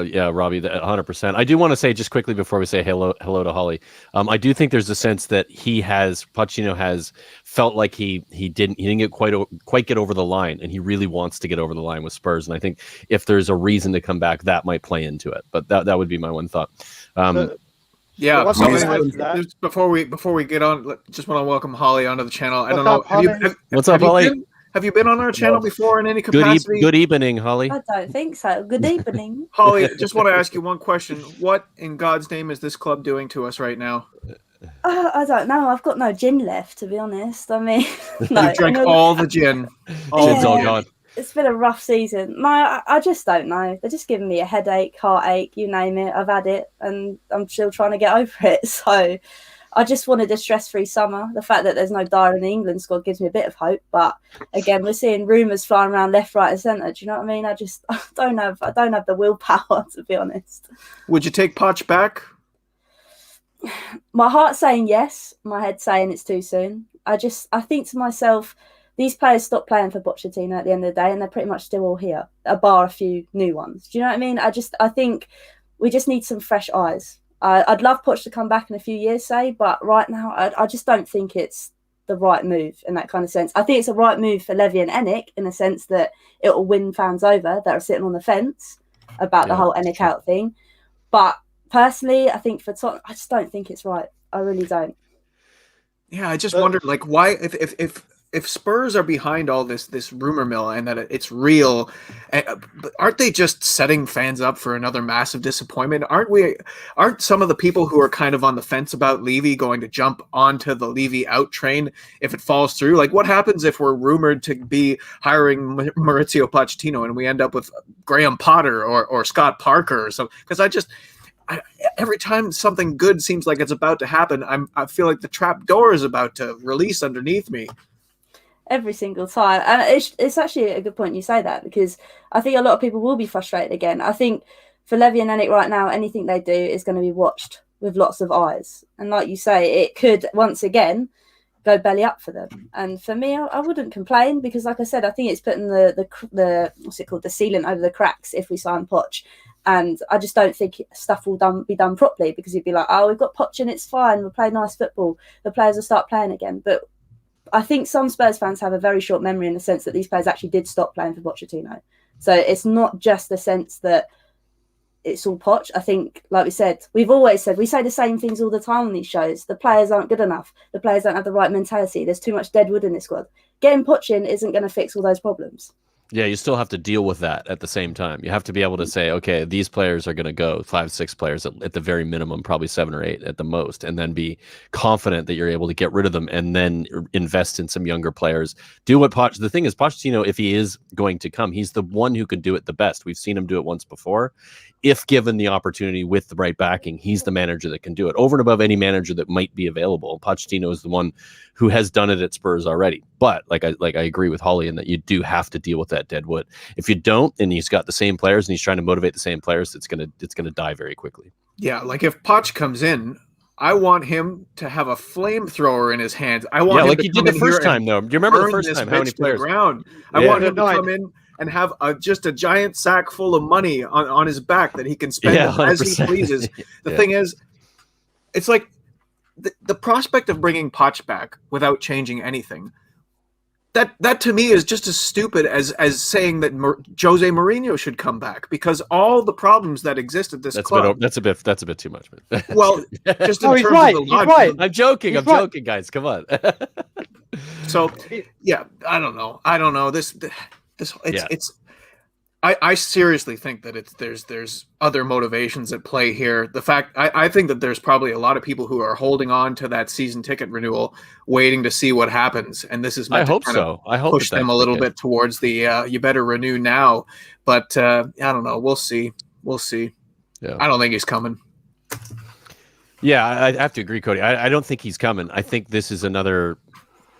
Yeah, Robbie, 100%. I do want to say just quickly before we say hello to Holly, I do think there's a sense that Pochettino has felt like he didn't get quite get over the line, and he really wants to get over the line with Spurs. And I think if there's a reason to come back, that might play into it. But that would be my one thought. Yeah. So before we get on, just want to welcome Holly onto the channel. I don't know. What's up, Holly? Have you been on our channel before in any capacity? Good evening, Holly. I don't think so. Good evening. Holly, just want to ask you one question. What in God's name is this club doing to us right now? I don't know. I've got no gin left, to be honest. I mean, no, You drank all the gin. Gin's all gone. It's been a rough season. No, I just don't know. They're just giving me a headache, heartache, you name it. I've had it, and I'm still trying to get over it. So I just wanted a stress-free summer. The fact that there's no Dyer in the England squad gives me a bit of hope. But again, we're seeing rumours flying around left, right, and centre. Do you know what I mean? I don't have the willpower, to be honest. Would you take Poch back? My heart's saying yes. My head's saying it's too soon. I think to myself, these players stopped playing for Pochettino at the end of the day, and they're pretty much still all here, bar a few new ones. Do you know what I mean? I think we just need some fresh eyes. I'd love Poch to come back in a few years, say, but right now I just don't think it's the right move in that kind of sense. I think it's a right move for Levy and Ennick in the sense that it will win fans over that are sitting on the fence about the whole Ennick out thing. But personally, I think for Tottenham, I just don't think it's right. I really don't. Yeah, I just wondered, like, why if Spurs are behind all this rumor mill and that it's real, aren't they just setting fans up for another massive disappointment? Aren't some of the people who are kind of on the fence about Levy going to jump onto the Levy out train if it falls through? Like, what happens if we're rumored to be hiring Maurizio Pochettino and we end up with Graham Potter or Scott Parker or something? Because every time something good seems like it's about to happen, I feel like the trap door is about to release underneath me. Every single time. And it's actually a good point you say that, because I think a lot of people will be frustrated again. I think for Levy and Ennick right now, anything they do is going to be watched with lots of eyes. And like you say, it could once again go belly up for them. And for me, I wouldn't complain because, like I said, I think it's putting the what's it called, the sealant over the cracks if we sign Poch. And I just don't think stuff will be done properly because you'd be like, oh, we've got Poch and it's fine. We'll play nice football. The players will start playing again. But I think some Spurs fans have a very short memory in the sense that these players actually did stop playing for Pochettino. So it's not just the sense that it's all Poch. I think, like we said, we've always said, we say the same things all the time on these shows. The players aren't good enough. The players don't have the right mentality. There's too much dead wood in this squad. Getting Poch in isn't going to fix all those problems. Yeah, you still have to deal with that at the same time. You have to be able to say, okay, these players are going to go, 5-6 players at the very minimum, probably 7 or 8 at the most, and then be confident that you're able to get rid of them and then invest in some younger players. Do what the thing is, Pochettino, if he is going to come, he's the one who can do it the best. We've seen him do it once before. If given the opportunity with the right backing, he's the manager that can do it over and above any manager that might be available. Pochettino is the one who has done it at Spurs already. But I agree with Holly in that you do have to deal with that dead wood. If you don't, and he's got the same players and he's trying to motivate the same players, it's gonna die very quickly. Yeah, like if Poch comes in, I want him to have a flamethrower in his hands. I want him like to he did the first time though. Do you remember the first time? How many players? I want him to come in and have just a giant sack full of money on his back that he can spend as he pleases. The thing is, it's like the prospect of bringing Poch back without changing anything. That to me is just as stupid as saying that Jose Mourinho should come back, because all the problems that exist at this club. That's a bit too much. Well, just in terms of the logic. Right. I'm joking, guys. Come on. So yeah, I don't know. I seriously think that there's other motivations at play here. The fact I think that there's probably a lot of people who are holding on to that season ticket renewal, waiting to see what happens, and this is meant to kind of push them a little bit towards the you better renew now. But I don't know. We'll see. Yeah. I don't think he's coming. Yeah, I have to agree, Cody. I don't think he's coming. I think this is another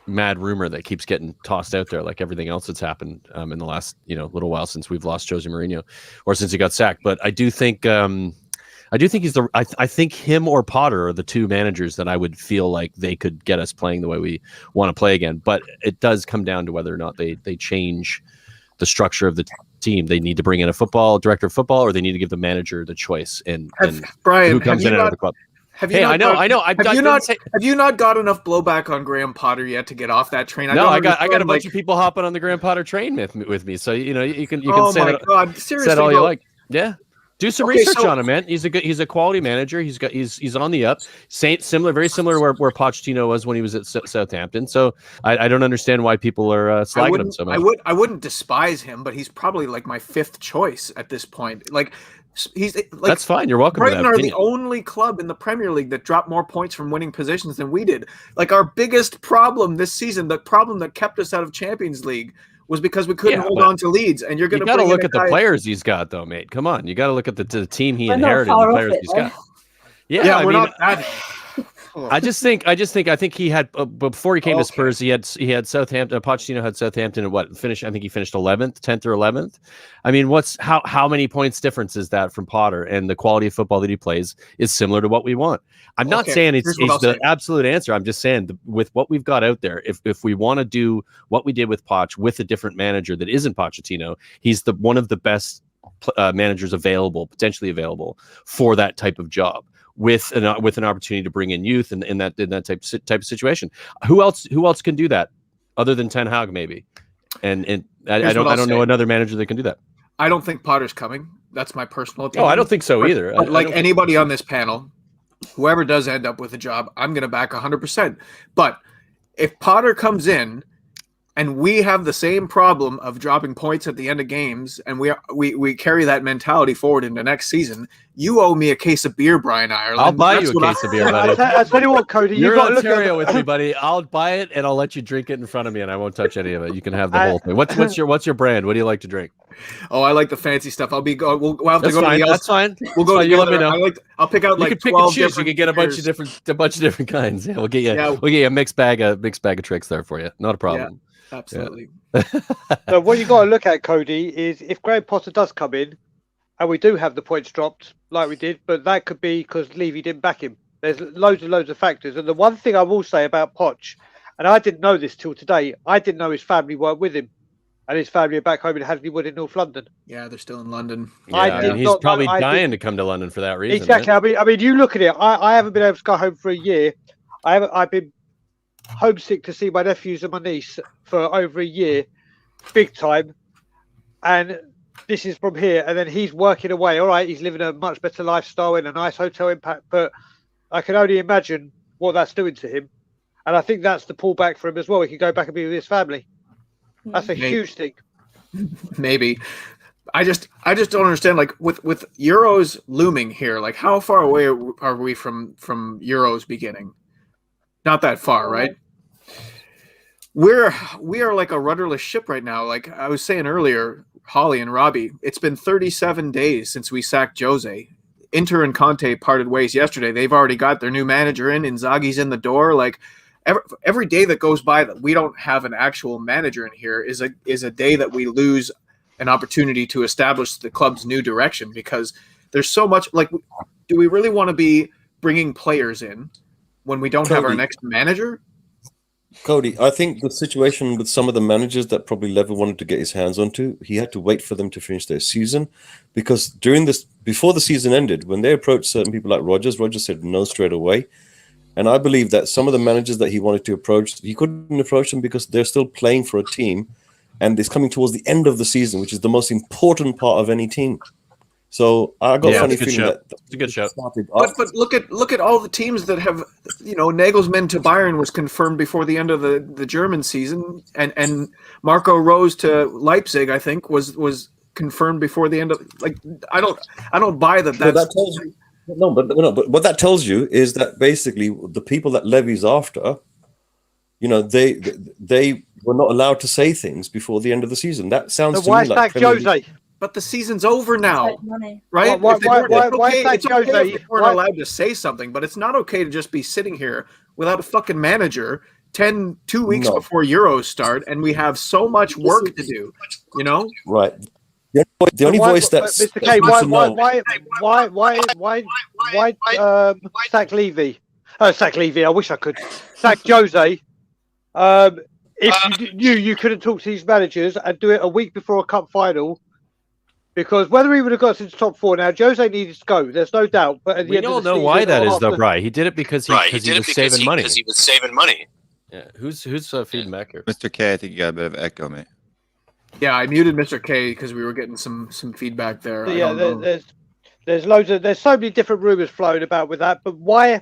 mad rumor that keeps getting tossed out there, like everything else that's happened in the last little while since we've lost Jose Mourinho, or since he got sacked. But I do think he's I think him or Potter are the two managers that I would feel like they could get us playing the way we want to play again. But it does come down to whether or not they change the structure of the team. They need to bring in a director of football, or they need to give the manager the choice and Brian, who comes in and out of the club. Have you not got enough blowback on Graham Potter yet to get off that train? I got a bunch of people hopping on the Graham Potter train with me. So you can say that. God, seriously, all you like. Yeah, do some research on him, man. He's a quality manager. He's on the up. Very similar to where Pochettino was when he was at Southampton. So I don't understand why people are slagging him so much. I wouldn't despise him, but he's probably like my 5th choice at this point. Like. He's like, that's fine. You're welcome. Brighton are the only club in the Premier League that dropped more points from winning positions than we did. Like our biggest problem this season, the problem that kept us out of Champions League, was because we couldn't hold on to leads. And you're going to look at the players he's got, though, mate. Come on, you got to look at the team he inherited, the players he's got. Yeah, we're not that. I think he had before he came to Spurs, he had Southampton. Pochettino had Southampton at what finish? I think he finished 11th, 10th or 11th. I mean, how many points difference is that from Potter? And the quality of football that he plays is similar to what we want. I'm not saying it's the absolute answer. I'm just saying with what we've got out there, if we want to do what we did with Poch with a different manager that isn't Pochettino, he's one of the best managers potentially available for that type of job. With an opportunity to bring in youth in that type of situation. Who else can do that other than Ten Hag maybe? And I don't know another manager that can do that. I don't think Potter's coming. That's my personal opinion. Oh, I don't think so either. But like anybody on this panel, whoever does end up with a job, I'm going to back 100%. But if Potter comes in and we have the same problem of dropping points at the end of games, and we carry that mentality forward into next season, you owe me a case of beer, Brian Ireland. I'll buy you a case of beer, buddy. I tell you what, Cody, you're in Ontario with me, buddy. I'll buy it and I'll let you drink it in front of me, and I won't touch any of it. You can have the whole thing. What's your brand? What do you like to drink? Oh, I like the fancy stuff. We'll have to go to the. That's fine. We'll go together. You let me know. I'll pick out like you can 12 pick and choose. You can get a bunch of different kinds. Yeah, we'll get you a mixed bag of tricks there for you. Not a problem. Yeah. Absolutely. So what you got to look at, Cody, is if Graham Potter does come in, and we do have the points dropped like we did, but that could be because Levy didn't back him. There's loads of factors. And the one thing I will say about Poch, And I didn't know this till today. I didn't know his family weren't with him, and his family are back home in Hasleywood in North London. Yeah, they're still in London. Yeah, I I did mean, he's not know- probably I dying did- to come to London for that reason. Exactly. Right? I mean, you look at it. I haven't been able to go home for a year. I've been homesick to see my nephews and my niece for over a year, big time. And this is from here. And then he's working away. All right, he's living a much better lifestyle in a nice hotel impact. But I can only imagine what that's doing to him. And I think that's the pullback for him as well. He can go back and be with his family. That's a Maybe. huge thing. Maybe. I just don't understand. Like with Euros looming here, like how far away are we from Euros beginning? Not that far, right? We are like a rudderless ship right now. Like I was saying earlier, Holly and Robbie, it's been 37 days since we sacked Jose. Inter and Conte parted ways yesterday. They've already got their new manager in. Inzaghi's in the door. Like every day that goes by that we don't have an actual manager in here is a day that we lose an opportunity to establish the club's new direction, because there's so much. Like, do we really want to be bringing players in when we don't have our Cody. next manager? Cody, I think the situation with some of the managers that probably Levy wanted to get his hands onto, he had to wait for them to finish their season, because before the season ended, when they approached certain people like Rodgers said no straight away. And I believe that some of the managers that he wanted to approach, he couldn't approach them because they're still playing for a team, and it's coming towards the end of the season, which is the most important part of any team. So I got a funny feeling that it's a good show. But look at all the teams that have, Nagelsmann to Bayern was confirmed before the end of the German season, and Marco Rose to Leipzig, I think, was confirmed before the end of. Like, I don't buy that. But that tells you, but what that tells you is that basically the people that Levy's after, they were not allowed to say things before the end of the season. That sounds to why me like sack Jose? But the season's over now, Money. right? Why If they weren't- it's why okay- sack it's okay Jose? if they weren't Why- allowed to say something, but it's not okay to just be sitting here without a fucking manager 2 weeks No. before Euros start, and we have so much work to do. right. The only voice that's Mr. Kane, needs to know- why sack Levy? Oh, sack Levy. I wish I could sack Jose. If you couldn't talk to these managers and do it a week before a cup final, because whether he would have got into top four now, Jose needed to go. There's no doubt. But at the We end all of the know season, why that is, after- though, Bri. He did it because he was saving money. Because he was saving money. Yeah. Who's feeding back here? Mr. K, I think you got a bit of echo, mate. Yeah, I muted Mr. K because we were getting some feedback there. Yeah, there's so many different rumors floating about with that. But why,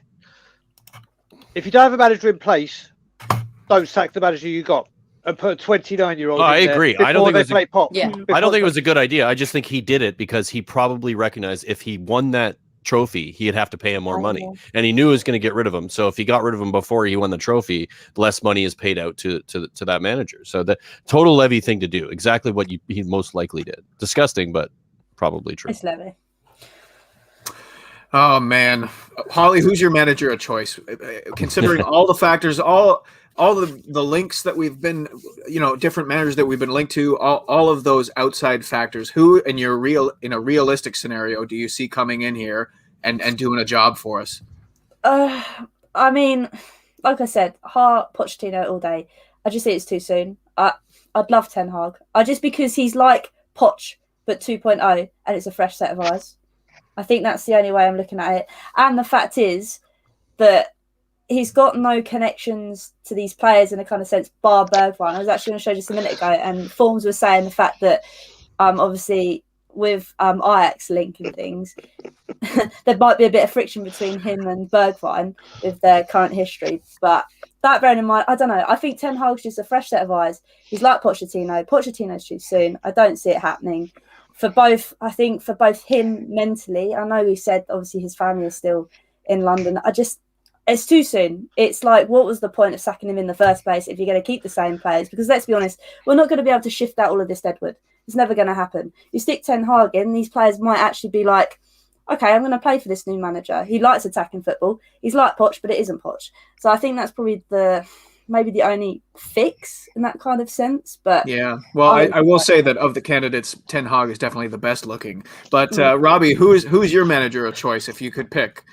if you don't have a manager in place, don't sack the manager you got and put a 29-year-old. Oh, I agree. I don't think it was play pop. Yeah. I don't think it was a good idea. I just think he did it because he probably recognized if he won that trophy, he'd have to pay him more money, and he knew he was going to get rid of him. So if he got rid of him before he won the trophy, less money is paid out to that manager. So the total Levy thing to do, exactly what he most likely did. Disgusting, but probably true. It's Levy. Oh man, Holly, who's your manager of choice? Considering all the factors, all the links that we've been, different managers that we've been linked to, all of those outside factors, who in a realistic scenario do you see coming in here and doing a job for us? I mean, like I said, Hart, Pochettino all day. I just think it's too soon. I'd love Ten Hag. Just because he's like Poch, but 2.0, and it's a fresh set of eyes. I think that's the only way I'm looking at it. And the fact is that he's got no connections to these players in a kind of sense, bar Bergwijn. I was actually going to show just a minute ago, and Forms was saying the fact that obviously with Ajax link and things, there might be a bit of friction between him and Bergwijn with their current history. But that bearing in mind, I don't know. I think Ten Hag's just a fresh set of eyes. He's like Pochettino. Pochettino's too soon. I don't see it happening. For both him mentally, I know we said obviously his family is still in London. It's too soon. It's like, what was the point of sacking him in the first place if you're going to keep the same players? Because let's be honest, we're not going to be able to shift out all of this deadwood. It's never going to happen. You stick Ten Hag in, these players might actually be like, okay, I'm going to play for this new manager. He likes attacking football. He's like Poch, but it isn't Poch. So I think that's probably maybe the only fix in that kind of sense. But yeah, well, I will say that of the candidates, Ten Hag is definitely the best looking. But Robbie, who's your manager of choice if you could pick?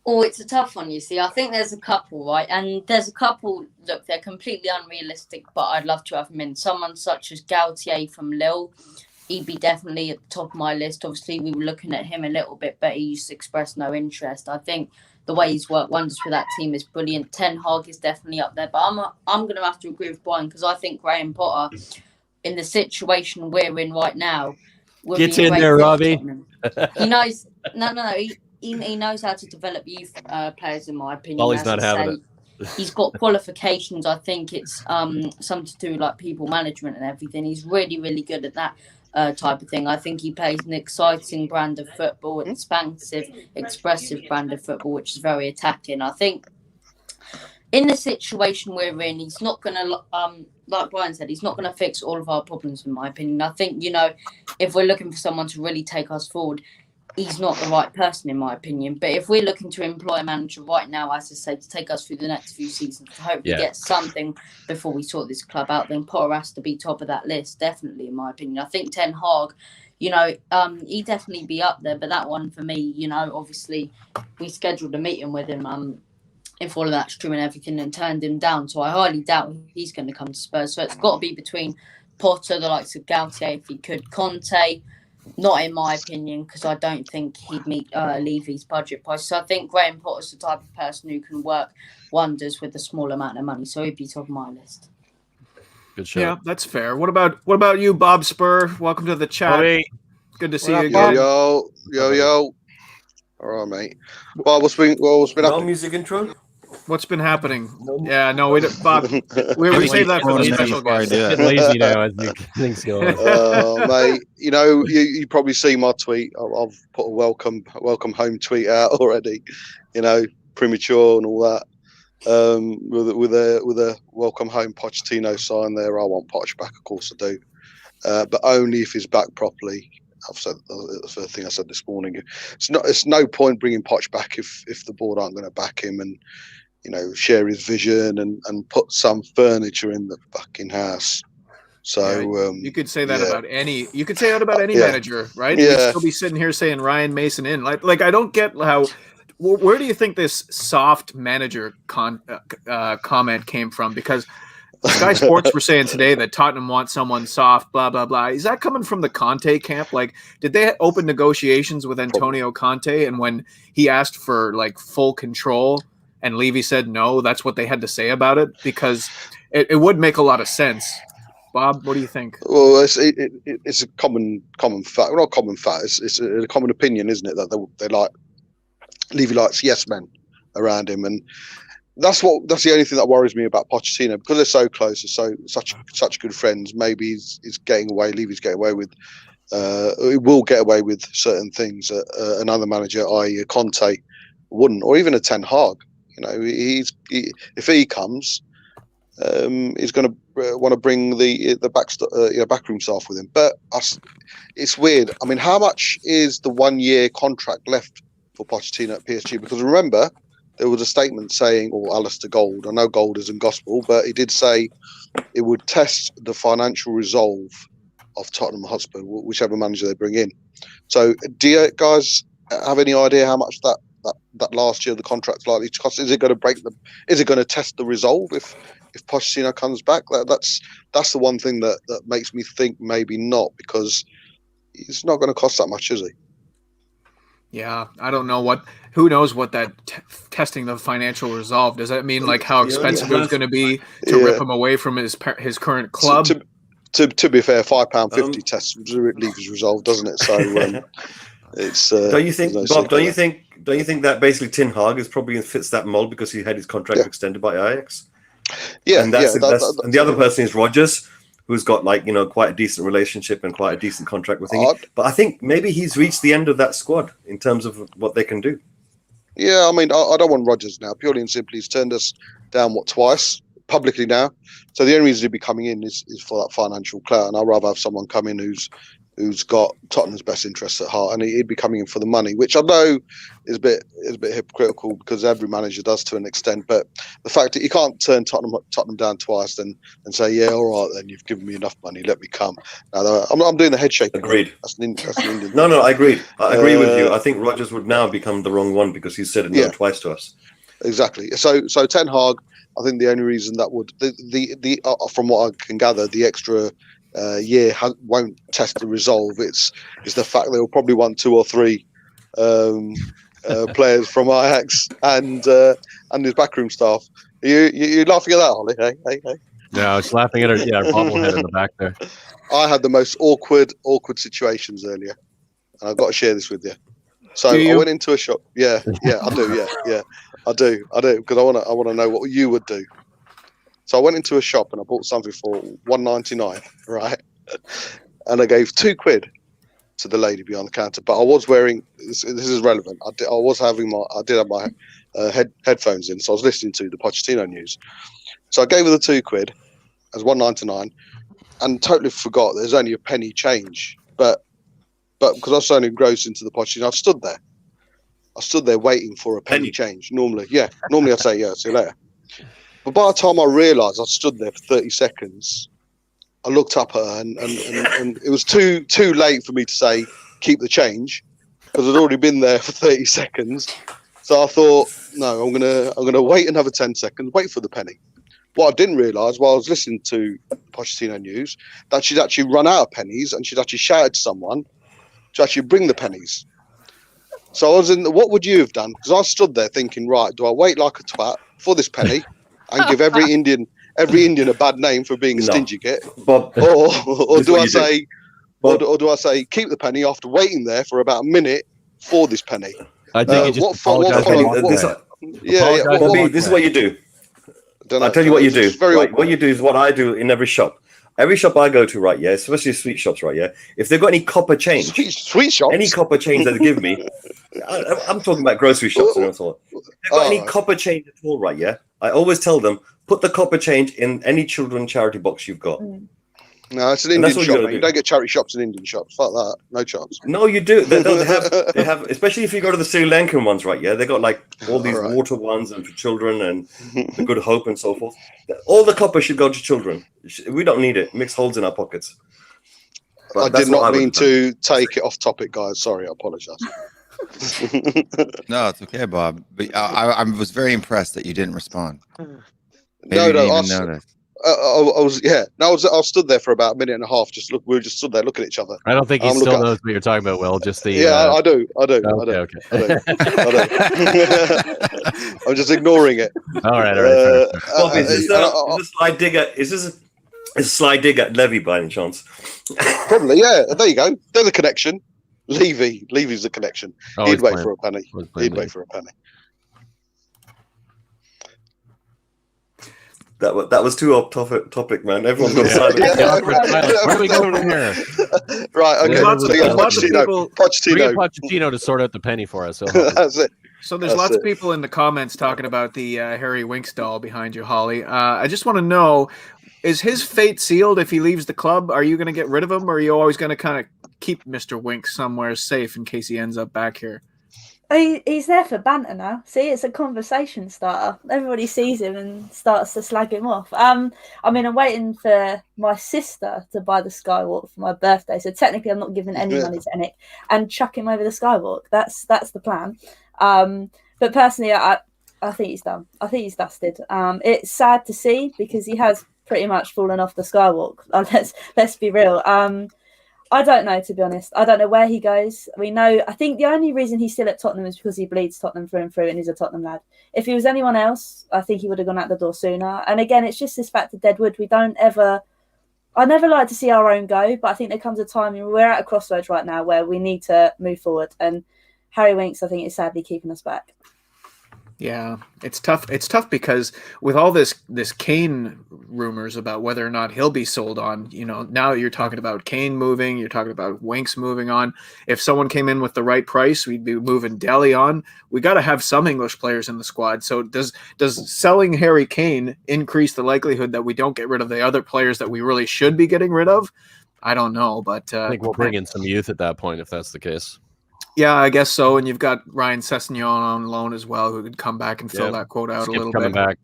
Oh, it's a tough one, you see. I think there's a couple, right? And there's a couple, look, they're completely unrealistic, but I'd love to have them in. Someone such as Gautier from Lille, he'd be definitely at the top of my list. Obviously, we were looking at him a little bit, but he used to express no interest. I think the way he's worked wonders for that team is brilliant. Ten Hag is definitely up there, but I'm going to have to agree with Brian because I think Graham Potter, in the situation we're in right now, would Get be in there, Robbie. He knows. No. He knows how to develop youth players, in my opinion. Well, he's not having it. He's got qualifications. I think it's something to do with like people management and everything. He's really, really good at that type of thing. I think he plays an exciting brand of football, expansive, expressive brand of football, which is very attacking. I think in the situation we're in, he's not going to, like Brian said, he's not going to fix all of our problems, in my opinion. I think, if we're looking for someone to really take us forward, he's not the right person, in my opinion. But if we're looking to employ a manager right now, as I say, to take us through the next few seasons, to hopefully get something before we sort this club out, then Potter has to be top of that list, definitely, in my opinion. I think Ten Hag, he'd definitely be up there. But that one for me, obviously, we scheduled a meeting with him if all of that's true and everything, and turned him down. So I highly doubt he's going to come to Spurs. So it's got to be between Potter, the likes of Gautier, if he could, Conte. Not in my opinion, because I don't think he'd meet Levy's budget price. So I think Graham Potter's the type of person who can work wonders with a small amount of money. So he'd be top of my list. Good show. Yeah, that's fair. What about you, Bob Spur? Welcome to the chat. Bobby. Good to see you again. Yo. All right, mate. Well, what's been No happening? music intro. What's been happening? Yeah, no, we don't, Bob. We save that for the special guest. Get lazy now as things go on. Mate, you probably see my tweet. I've put a welcome home tweet out already. Premature and all that. With a welcome home Pochettino sign there. I want Poch back, of course I do, but only if he's back properly. I've said that's the thing I said this morning. It's no point bringing Poch back if the board aren't going to back him and share his vision and put some furniture in the fucking house. So you could say that about any. You could say that about any manager, right? Yeah. We'd still be sitting here saying Ryan Mason in. Like I don't get how. Where do you think this soft manager comment came from? Because Sky Sports were saying today that Tottenham wants someone soft, blah, blah, blah. Is that coming from the Conte camp? Like, did they open negotiations with Antonio Conte? And when he asked for, full control and Levy said no, that's what they had to say about it? Because it would make a lot of sense. Bob, what do you think? Well, it's a common fact. Well, not common fact. It's a common opinion, isn't it? That they like Levy likes yes men around him, and that's the only thing that worries me about Pochettino, because they're so close, they're such good friends. Maybe he's getting away. Levy's getting away with. He will get away with certain things that another manager, i.e. Conte, wouldn't, or even a Ten Hag. If he comes, he's going to want to bring the backroom staff with him. But it's weird. I mean, how much is the 1 year contract left for Pochettino at PSG? Because remember, there was a statement saying, or Alistair Gold, I know gold isn't gospel, but he did say it would test the financial resolve of Tottenham Hotspur, whichever manager they bring in. So do you guys have any idea how much that last year the contract's likely to cost? Is it going to break them? Is it going to test the resolve if Pochettino comes back? That's the one thing that makes me think maybe not, because it's not going to cost that much, is he? Yeah, I don't know who knows what that testing the financial resolve, does that mean, how expensive it's going to be to rip him away from his current club? To be fair, £5.50 tests Levy's resolve, doesn't it? So it's. Don't you think, Bob? Don't you think that basically Ten Hag is probably fits that mold because he had his contract extended by Ajax? Yeah, and and the other person is Rodgers, who's got quite a decent relationship and quite a decent contract with him. But I think maybe he's reached the end of that squad in terms of what they can do. Yeah, I mean, I don't want Rodgers now. Purely and simply, he's turned us down twice publicly now. So the only reason he'd be coming in is for that financial clout, and I'd rather have someone come in who's who's got Tottenham's best interests at heart, and he'd be coming in for the money, which I know is a bit hypocritical because every manager does to an extent. But the fact that you can't turn Tottenham down twice and say, yeah, all right, then you've given me enough money, let me come. Now, I'm doing the head shake. Agreed. That's an Indian. No, I agreed. I agree with you. I think Rodgers would now become the wrong one because he said it no twice to us. Exactly. So Ten Hag, I think the only reason that would the from what I can gather, the extra year won't test the resolve. It's the fact they'll probably want 2 or 3 players from Ajax and his backroom staff. You laughing at that, Holly? Hey. No, I was laughing at her. Yeah, her bobblehead in the back there. I had the most awkward situations earlier, and I've got to share this with you. So I went into a shop. Yeah, I do. Yeah, I do because I want to know what you would do. So I went into a shop and I bought something for $1.99, right? And I gave £2 to the lady behind the counter. But I was wearing this is relevant. I did have my headphones in, so I was listening to the Pochettino news. So I gave her the £2 as $1.99, and totally forgot there's only a penny change. But because I was so engrossed into the Pochettino, I stood there waiting for a penny change. Normally I'd say, yeah, see you later. But by the time I realised I stood there for 30 seconds, I looked up at her and it was too late for me to say, keep the change, because I'd already been there for 30 seconds. So I thought, no, I'm gonna wait another 10 seconds, wait for the penny. What I didn't realise while I was listening to Pochettino news, that she'd actually run out of pennies and she'd actually shouted to someone to actually bring the pennies. So I was what would you have done? Because I stood there thinking, right, do I wait like a twat for this penny and give every Indian a bad name for being a stingy git, Bob, or do I say, or do I say keep the penny after waiting there for about a minute for this penny? I think you just apologize. Bobby, this is what you do. I'll tell you what you do. Right? What you do is what I do in every shop. Every shop I go to, right, yeah, especially sweet shops, right, yeah. If they've got any copper change, sweet shops, any copper change that they give me, I'm talking about grocery shops and all. If they've got any copper change at all, right, yeah, I always tell them put the copper change in any children's charity box you've got. No, it's an Indian shop. You don't get charity shops in Indian shops. Fuck that. No chance. No, you do. They have, especially if you go to the Sri Lankan ones, right? Yeah, they got like all these water ones and for children and the Good Hope and so forth. All the copper should go to children. We don't need it. It makes holes in our pockets. But I did not mean to take it off topic, guys. Sorry, I apologize. No, it's okay, Bob. But I was very impressed that you didn't respond. Maybe No, you didn't I even notice. I stood there for about a minute and a half. We were just stood there looking at each other. I don't think he still knows what you're talking about, Will. Just the I do. Okay. I'm just ignoring it. All right. Bob, is this a sly dig at? Is this a sly dig at Levy by any chance? Probably, yeah. There you go. There's a connection. Levy's the connection. He'd wait for a penny. That was too off topic, man. Everyone's got silent. Where do we go from here? Right, okay. Pochettino to sort out the penny for us. So that's it. So there's lots of people in the comments talking about the Harry Winks doll behind you, Holly. I just want to know, is his fate sealed if he leaves the club? Are you going to get rid of him, or are you always going to kind of keep Mr. Winks somewhere safe in case he ends up back here? He's there for banter now. See, it's a conversation starter. Everybody sees him and starts to slag him off. I'm waiting for my sister to buy the Skywalk for my birthday. So technically, I'm not giving any money to Enick and chuck him over the Skywalk. That's the plan. But personally, I think he's done. I think he's dusted. It's sad to see because he has pretty much fallen off the Skywalk. Let's be real. I don't know, to be honest. I don't know where he goes. I think the only reason he's still at Tottenham is because he bleeds Tottenham through and through and he's a Tottenham lad. If he was anyone else, I think he would have gone out the door sooner. And again, it's just this fact of Deadwood. I never like to see our own go, but I think there comes a time, and we're at a crossroads right now where we need to move forward. And Harry Winks, I think, is sadly keeping us back. Yeah, it's tough. It's tough because with all this Kane rumors about whether or not he'll be sold on, now you're talking about Kane moving, you're talking about Winks moving on. If someone came in with the right price, we'd be moving Dele on. We got to have some English players in the squad. So does selling Harry Kane increase the likelihood that we don't get rid of the other players that we really should be getting rid of? I don't know, but I think we'll bring in some youth at that point if that's the case. Yeah, I guess so. And you've got Ryan Sessegnon on loan as well, who could come back and fill that quote out a little bit. Back.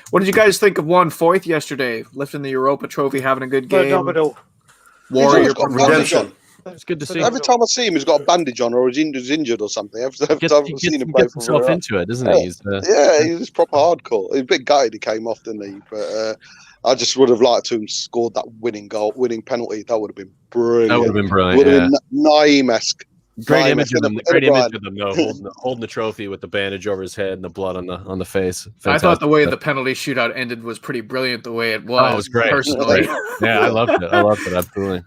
What did you guys think of Juan Foyth yesterday? Lifting the Europa Trophy, having a good game. Phenomenal. Warrior redemption. It's good to see. Every time I see him, he's got a bandage on, or he's injured or something. Every time I've seen him play gets himself into it, doesn't he? He's proper hardcore. He's a bit gutted he came off, didn't he? But I just would have liked to have scored that winning penalty. That would have been brilliant. That would have been brilliant. Would have been Naeem-esque. Great image of them. Great image of them, though, holding the trophy with the bandage over his head and the blood on the face. Fantastic. I thought the way the penalty shootout ended was pretty brilliant. The way it was. Oh, it was great. Personally, yeah, I loved it. Absolutely.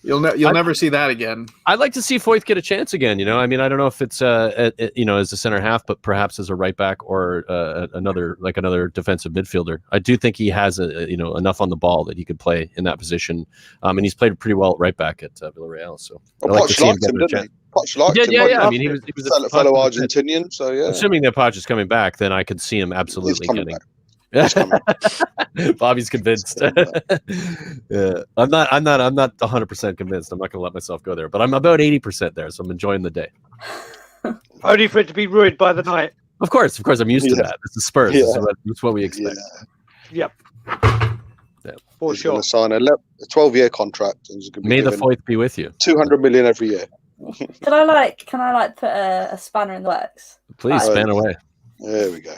You'll never see that again. I'd like to see Foyth get a chance again. I mean, I don't know if it's as a center half, but perhaps as a right back or another defensive midfielder. I do think he has enough on the ball that he could play in that position, and he's played pretty well at right back at Villarreal. So I like to see him get a chance. Poch liked him. Yeah. I mean, he was a fellow Argentinian. So yeah, assuming that Poch is coming back, then I could see him absolutely getting. Bobby's convinced. Yeah, I'm not 100% convinced. I'm not going to let myself go there, but I'm about 80% there, so I'm enjoying the day. Only for it to be ruined by the night. Of course, I'm used to that. It's the Spurs. Yeah. That's what we expect. Yep. For he's sure. going to sign a 12-year contract. And he's going to be May the Foyth be with you. 200 million every year. Can I put a spanner in the works? Please span away. There we go.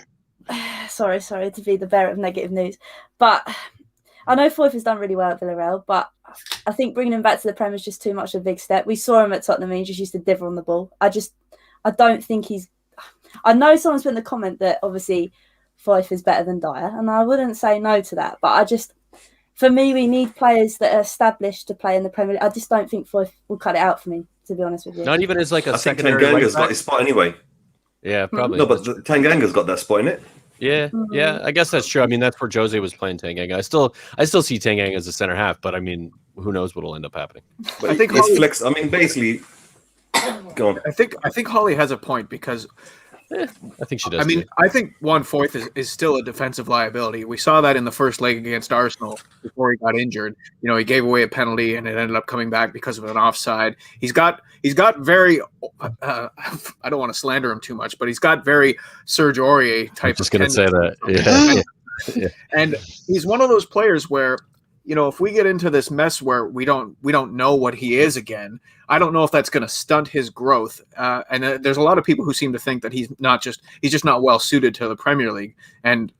Sorry to be the bearer of negative news, but I know Foyth has done really well at Villarreal, but I think bringing him back to the Prem is just too much of a big step. We saw him at Tottenham and he just used to diver on the ball. I don't think I know someone's put in the comment that obviously Foyth is better than Dyer, and I wouldn't say no to that, but for me, we need players that are established to play in the Premier League. I just don't think Foyth will cut it out for me, to be honest with you. Not even as like a I think secondary. Tanganga's got his spot anyway. Yeah, probably. No, but Tanganga's got that spot in it. Yeah, I guess that's true. I mean, that's where Jose was playing Tanganga. I still see Tanganga as a center half, but I mean, who knows what'll end up happening? But I think it's flex. I mean, basically, go on. I think Holly has a point because I think she does. I mean, I think Juan Foyth is still a defensive liability. We saw that in the first leg against Arsenal before he got injured. He gave away a penalty and it ended up coming back because of an offside. He's got very I don't want to slander him too much, but he's got very Serge Aurier type. I'm just going to say that. Yeah. And he's one of those players where if we get into this mess where we don't know what he is again, I don't know if that's going to stunt his growth. And there's a lot of people who seem to think that he's just not well suited to the Premier League. And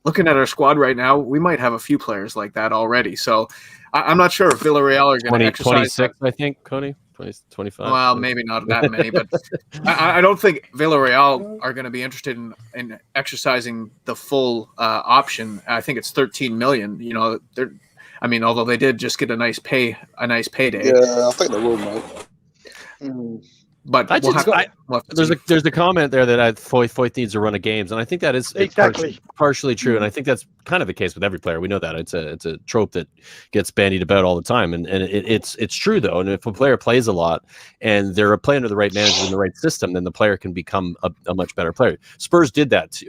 looking at our squad right now, we might have a few players like that already. So I'm not sure if Villarreal are going to exercise 26, I think, Cody. 20, 25. Well, maybe not that many, but I don't think Villarreal are going to be interested in exercising the full option. I think it's 13 million. Although they did just get a nice payday. Yeah, I think they will, mate. But there's a comment there that Foyth needs a run of games, and I think that is exactly partially true, and I think that's kind of the case with every player. We know that it's a trope that gets bandied about all the time, and it's true though. And if a player plays a lot and they're playing under the right manager in the right system, then the player can become a much better player. Poch did that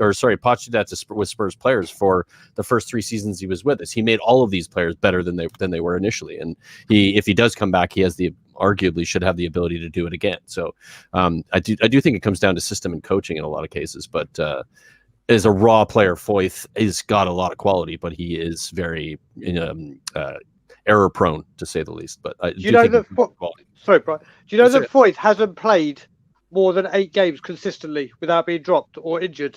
with Spurs players for the first 3 seasons he was with us. He made all of these players better than they were initially, and if he does come back, he has arguably should have the ability to do it again. So I do think it comes down to system and coaching in a lot of cases, but as a raw player, Foyth has got a lot of quality, but he is very error prone, to say the least. But do you know that Foyth hasn't played more than 8 games consistently without being dropped or injured?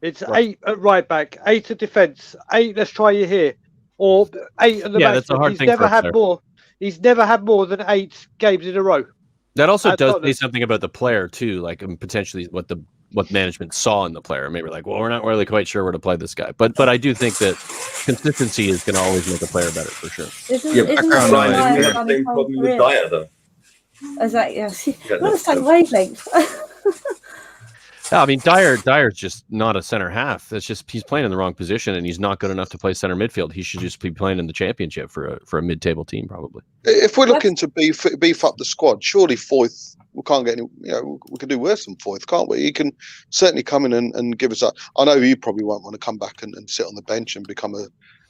It's right. 8 at right back, 8 at defence, 8 let's try you here, or 8 at the back. That's a hard thing. He's never had more than 8 games in a row. That also does say something about the player too, like potentially what management saw in the player. Maybe like, well, we're not really quite sure where to play this guy. But I do think that consistency is going to always make a player better for sure. Same problem with Dyer though. Exactly. Yes. What a same wavelength. Yeah, I mean, Dyer's just not a center half. That's just he's playing in the wrong position, and he's not good enough to play center midfield. He should just be playing in the championship for a mid-table team, probably. If we're looking to beef up the squad, surely Foyth, we can't get any. We can do worse than Foyth, can't we? He can certainly come in and give us that. I know you probably won't want to come back and sit on the bench and become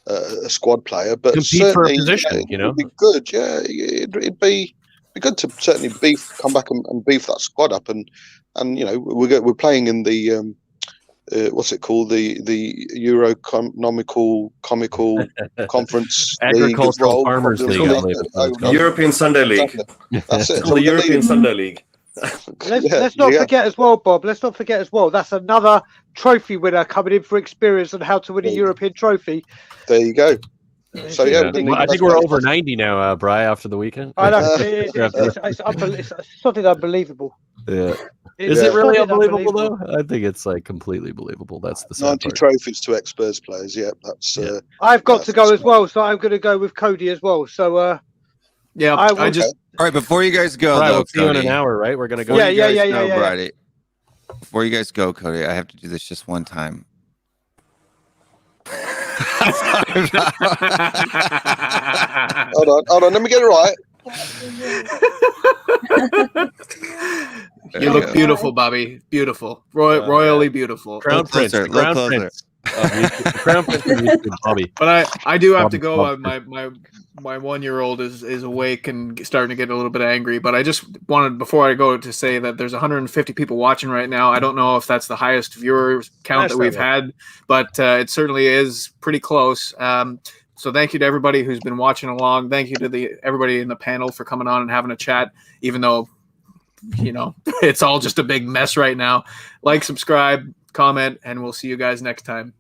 a squad player, but compete for a certainly, position. it'd be good. Yeah, it'd be good to certainly come back and beef that squad up, and we're playing in the what's it called, the Euro Comical Conference Agricultural League Farmers League. European Sunday League. That's it. The European Sunday League. Let's not forget as well, Bob. Let's not forget as well. That's another trophy winner coming in for experience on how to win a European trophy. There you go. So yeah, I think we're over 90 now, Bri, after the weekend. I know, it's something unbelievable. Yeah. Is it really unbelievable though? I think it's like completely believable. That's the 90 trophies to ex-Spurs players. Yeah, that's. I've got to go as well, so I'm going to go with Cody as well. So yeah, I just. All right, before you guys go, Right, though, we'll see you in Cody, an hour, right? We're gonna go. Yeah. Brady, before you guys go, Cody, I have to do this just one time. Hold on, let me get it right. You look beautiful, Bobby. Beautiful, royally beautiful. Crown Prince, closer, the Crown closer. Prince. Crown Prince of YouTube, Bobby. But I do have to go. Bobby. My 1-year-old is awake and starting to get a little bit angry. But I just wanted, before I go, to say that there's 150 people watching right now. I don't know if that's the highest viewer count that we've had, but it certainly is pretty close. So thank you to everybody who's been watching along. Thank you to everybody in the panel for coming on and having a chat, even though it's all just a big mess right now. Like, subscribe, comment, and we'll see you guys next time.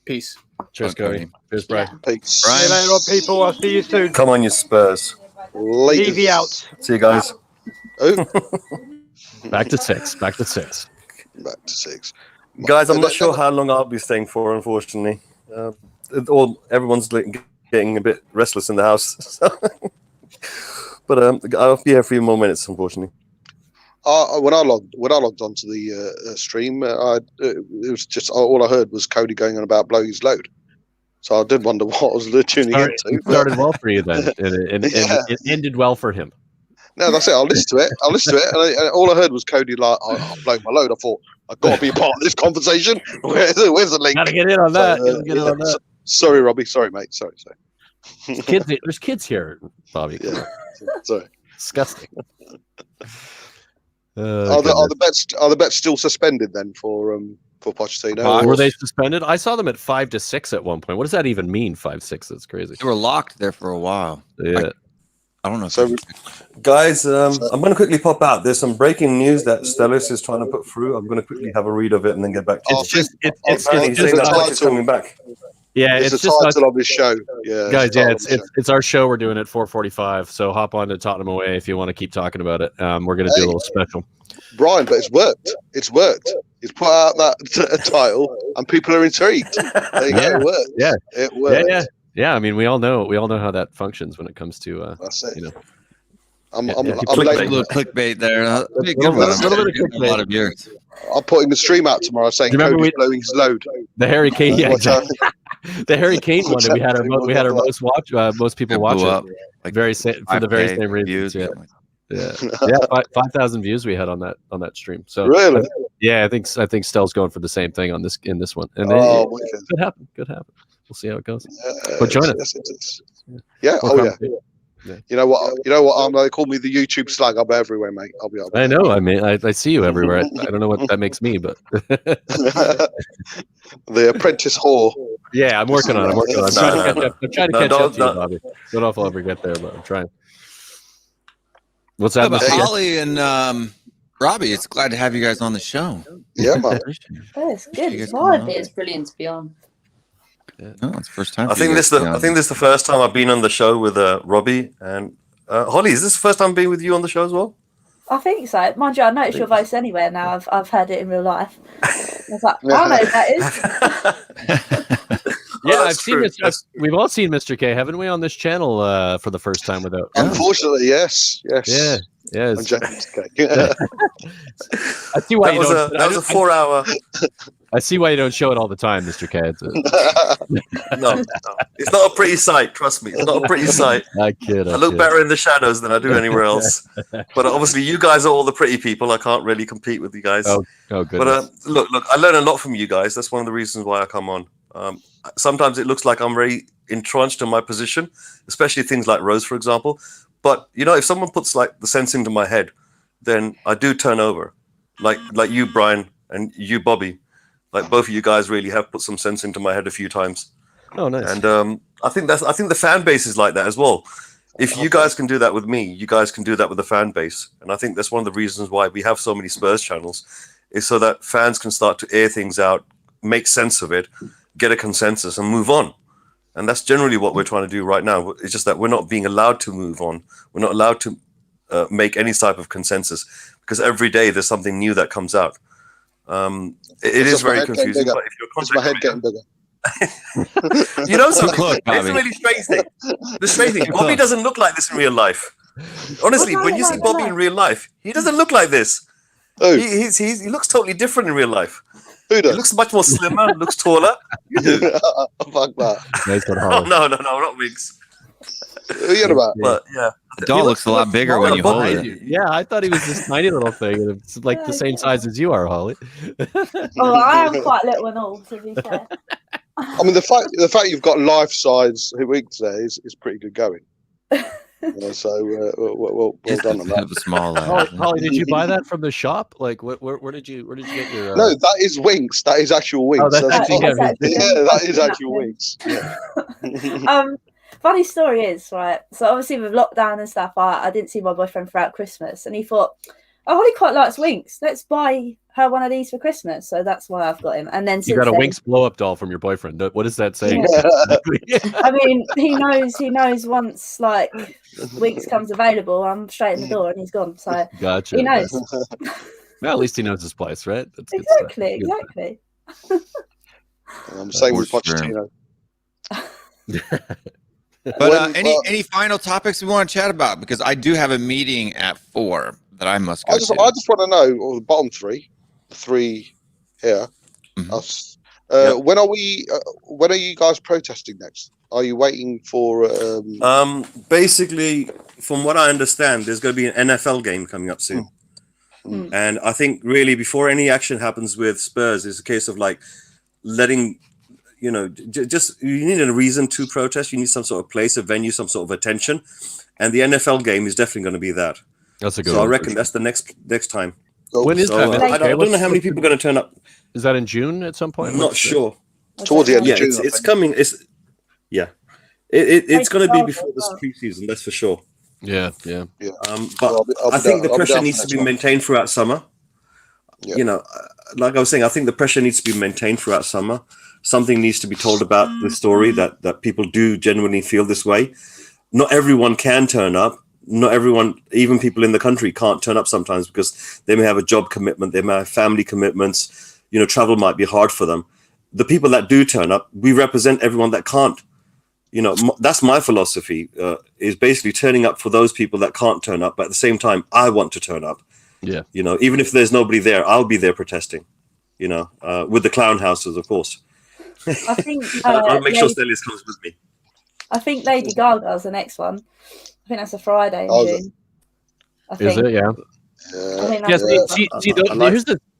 Peace. Cheers, Cody. Cheers, Brian. Peace. see you later on, people. I'll see you soon. Come on, you Spurs. Levy out. See you guys. Oh, Back to six. back to 6. Guys, I'm not sure how long I'll be staying for, unfortunately. Everyone's getting a bit restless in the house. But I'll be here for a few more minutes, unfortunately. When I logged onto the stream, it was just all I heard was Cody going on about blowing his load. So I did wonder what I was tuning into. It started well for you then, and it ended well for him. No, that's it. I'll listen to it. And all I heard was Cody like, "I'm blowing my load." I thought I've got to be a part of this conversation. Where's the link? Gotta get in on that. Sorry, Robbie. Sorry, mate. Sorry. There's kids here, Bobby. Yeah. Sorry. Disgusting. Are the bets still suspended then for Pochettino? Were they suspended? I saw them at 5-6 at one point. What does that even mean? 5-6? That's crazy. They were locked there for a while. Yeah. I don't know. So, Guys, I'm going to quickly pop out. There's some breaking news that Stellis is trying to put through. I'm going to quickly have a read of it and then get back to you. It's Apparently he's saying that Poch is coming back. Yeah, it's the just title of his show. Yeah, guys. Yeah, it's our show. We're doing it 4:45. So hop on to Tottenham Away if you want to keep talking about it. We're going to do a little special. Brian, but it's worked. He's put out that title, and people are intrigued. There you go. It worked. Yeah, it worked. Yeah. I mean, we all know how that functions when it comes to That's it. I'm late. a little clickbait there. Be a good one. A lot of years. I'm putting the stream out tomorrow saying Cody's blowing his load. The Harry Kane, exactly. The Harry Kane one that we had our most people watch it. Like for the very same reasons. Yeah, 5,000 views we had on that stream. So really, I think Stell's going for the same thing in this one. And could happen. We'll see how it goes. But join us. Yeah. Yeah. You know what? They call me the YouTube slag. I'm everywhere, mate. I'll be. I know. I mean, I see you everywhere. I don't know what that makes me, but the apprentice whore. Yeah, I'm working on it. I'm trying to catch up to you, Bobby. Don't know if I'll ever get there, but I'm trying. What's that? Holly and Robbie, it's glad to have you guys on the show. Yeah, man. It's good. It's brilliant to be on. Yeah. No, it's the first time. I think this is the first time I've been on the show with Robbie and Holly. Is this the first time being with you on the show as well? I think so. Mind you, I noticed your voice anywhere now. I've heard it in real life. I was like, I know who that is. Yeah, I've seen this. We've all seen Mr. K, haven't we, on this channel for the first time without? Unfortunately, yes. Yeah. I'm joking. I see why that was a 4-hour. I see why you don't show it all the time, Mr. K. No, it's not a pretty sight. Trust me, it's not a pretty sight. I look better in the shadows than I do anywhere else. But obviously, you guys are all the pretty people. I can't really compete with you guys. Oh, good. But look, I learn a lot from you guys. That's one of the reasons why I come on. Sometimes it looks like I'm very entrenched in my position, especially things like Rose, for example. But if someone puts like the sense into my head, then I do turn over. Like you, Brian, and you, Bobby. Like both of you guys really have put some sense into my head a few times. Oh, nice. And I think the fan base is like that as well. If you guys can do that with me, you guys can do that with the fan base. And I think that's one of the reasons why we have so many Spurs channels, is so that fans can start to air things out, make sense of it, get a consensus and move on. And that's generally what we're trying to do right now. It's just that we're not being allowed to move on. We're not allowed to make any type of consensus, because every day there's something new that comes out. It is very confusing. But if you're It's my head getting bigger. Something, close, it's a really strange thing. The strange thing, Bobby doesn't look like this in real life. Honestly, when you see Bobby in real life, he doesn't look like this. Who? He looks totally different in real life. Who He does? looks much more slimmer, looks taller. You do. Fuck that. Nice one, Oh, Holly. no, not wigs. Who are you on about? But yeah, The doll looks a lot bigger when you hold it. Yeah, I thought he was this tiny little thing. And it's like the same size as you are, Holly. Oh, I am quite little and all, to be fair. I mean, the fact you've got life-size wigs there is pretty good going. So well done on that. The small Holly, did you buy that from the shop? Like, where did you get your? No, that is Winks. That is actual Winks. Oh, that's actually not- actually that is actual Winks. Yeah. Funny story is, right, so obviously with lockdown and stuff, I didn't see my boyfriend throughout Christmas, and he thought, oh, Holly quite likes Winks, let's buy her one of these for Christmas. So that's why I've got him. And then You got a Winks blow-up doll from your boyfriend. What does that say? I mean, he knows once like Winks comes available, I'm straight in the door and he's gone. So Gotcha. he knows. Well, at least he knows his place, right? That's good stuff. Exactly. I'm saying with That's true. Pochettino. But any final topics we want to chat about? Because I do have a meeting at 4 that I must go I just to. want to know the bottom three here. Mhm. Us. When are we? When are you guys protesting next? Are you waiting for? Basically, from what I understand, there's going to be an NFL game coming up soon. And I think really before any action happens with Spurs, it's a case of like letting, just you need a reason to protest. You need some sort of place, a venue, some sort of attention. And the NFL game is definitely going to be that. That's a good So I one. reckon that's the next time. When is So that? I don't know how many people are going to turn up. Is that in June at some point? I'm not sure. Towards the end Yeah, of June. it's coming. It's going to be before this preseason. That's for sure. Yeah. But I'll be I think down- the I'll be pressure down needs for to next be one. maintained throughout summer. Yeah. Like I was saying, I think the pressure needs to be maintained throughout summer. Something needs to be told about the story that people do genuinely feel this way. Not everyone can turn up. Not everyone, even people in the country, can't turn up sometimes because they may have a job commitment, they may have family commitments. Travel might be hard for them. The people that do turn up, we represent everyone that can't. That's my philosophy, is basically turning up for those people that can't turn up. But at the same time, I want to turn up. Yeah. Even if there's nobody there, I'll be there protesting, with the clown houses, of course. I think I'll make sure Stelios comes with me. I think Lady Gaga's the next one. I think that's a Friday in Oh, is June. I think. Is it? Yeah. I think Yes. that's the big one.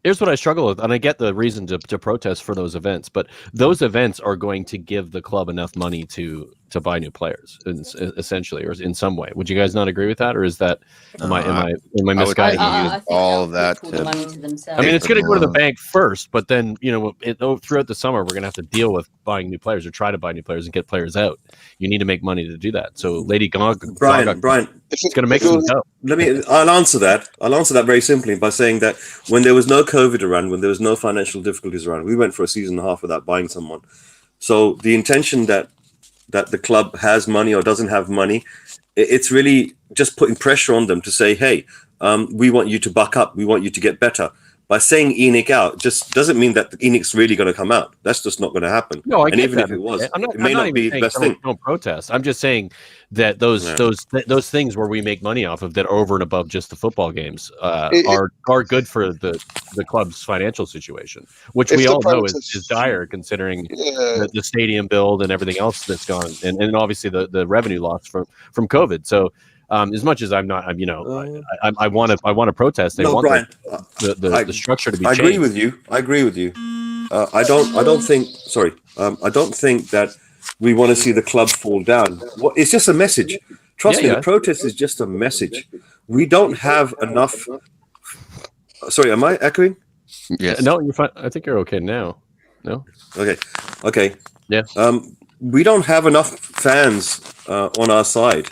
Here's what I struggle with, and I get the reason to protest for those events, but those events are going to give the club enough money to buy new players, essentially, or in some way. Would you guys not agree with that, or is that am I misguided? use all of that Pull the money to themselves. I mean, it's going to go to the More. bank first, but then throughout the summer, we're going to have to deal with buying new players or try to buy new players and get players out. You need to make money to do that. So, Lady Gaga, Brian, it's going to make some dough. I'll answer that. I'll answer that very simply by saying that when there was no COVID around, when there was no financial difficulties around, we went for a season and a half without buying someone. So the intention that the club has money or doesn't have money, it's really just putting pressure on them to say, hey, we want you to buck up. We want you to get better. By saying ENIC out just doesn't mean that the ENIC's really going to come out. That's just not going to happen. No, I and get even that. if it was, I'm it may not be the best thing. Don't protest. I'm just saying that those things where we make money off of that are over and above just the football games are good for the club's financial situation, which we all know is dire considering the stadium build and everything else that's gone, and obviously the revenue loss from COVID. So. As much as I want to protest. They want Brian, the structure to be I changed. agree with you. I don't think that we want to see the club fall down. It's just a message. Trust me, the protest is just a message. We don't have enough. Sorry, am I echoing? Yes. No, you're fine. I think you're okay now. No. Okay. Yeah. We don't have enough fans on our side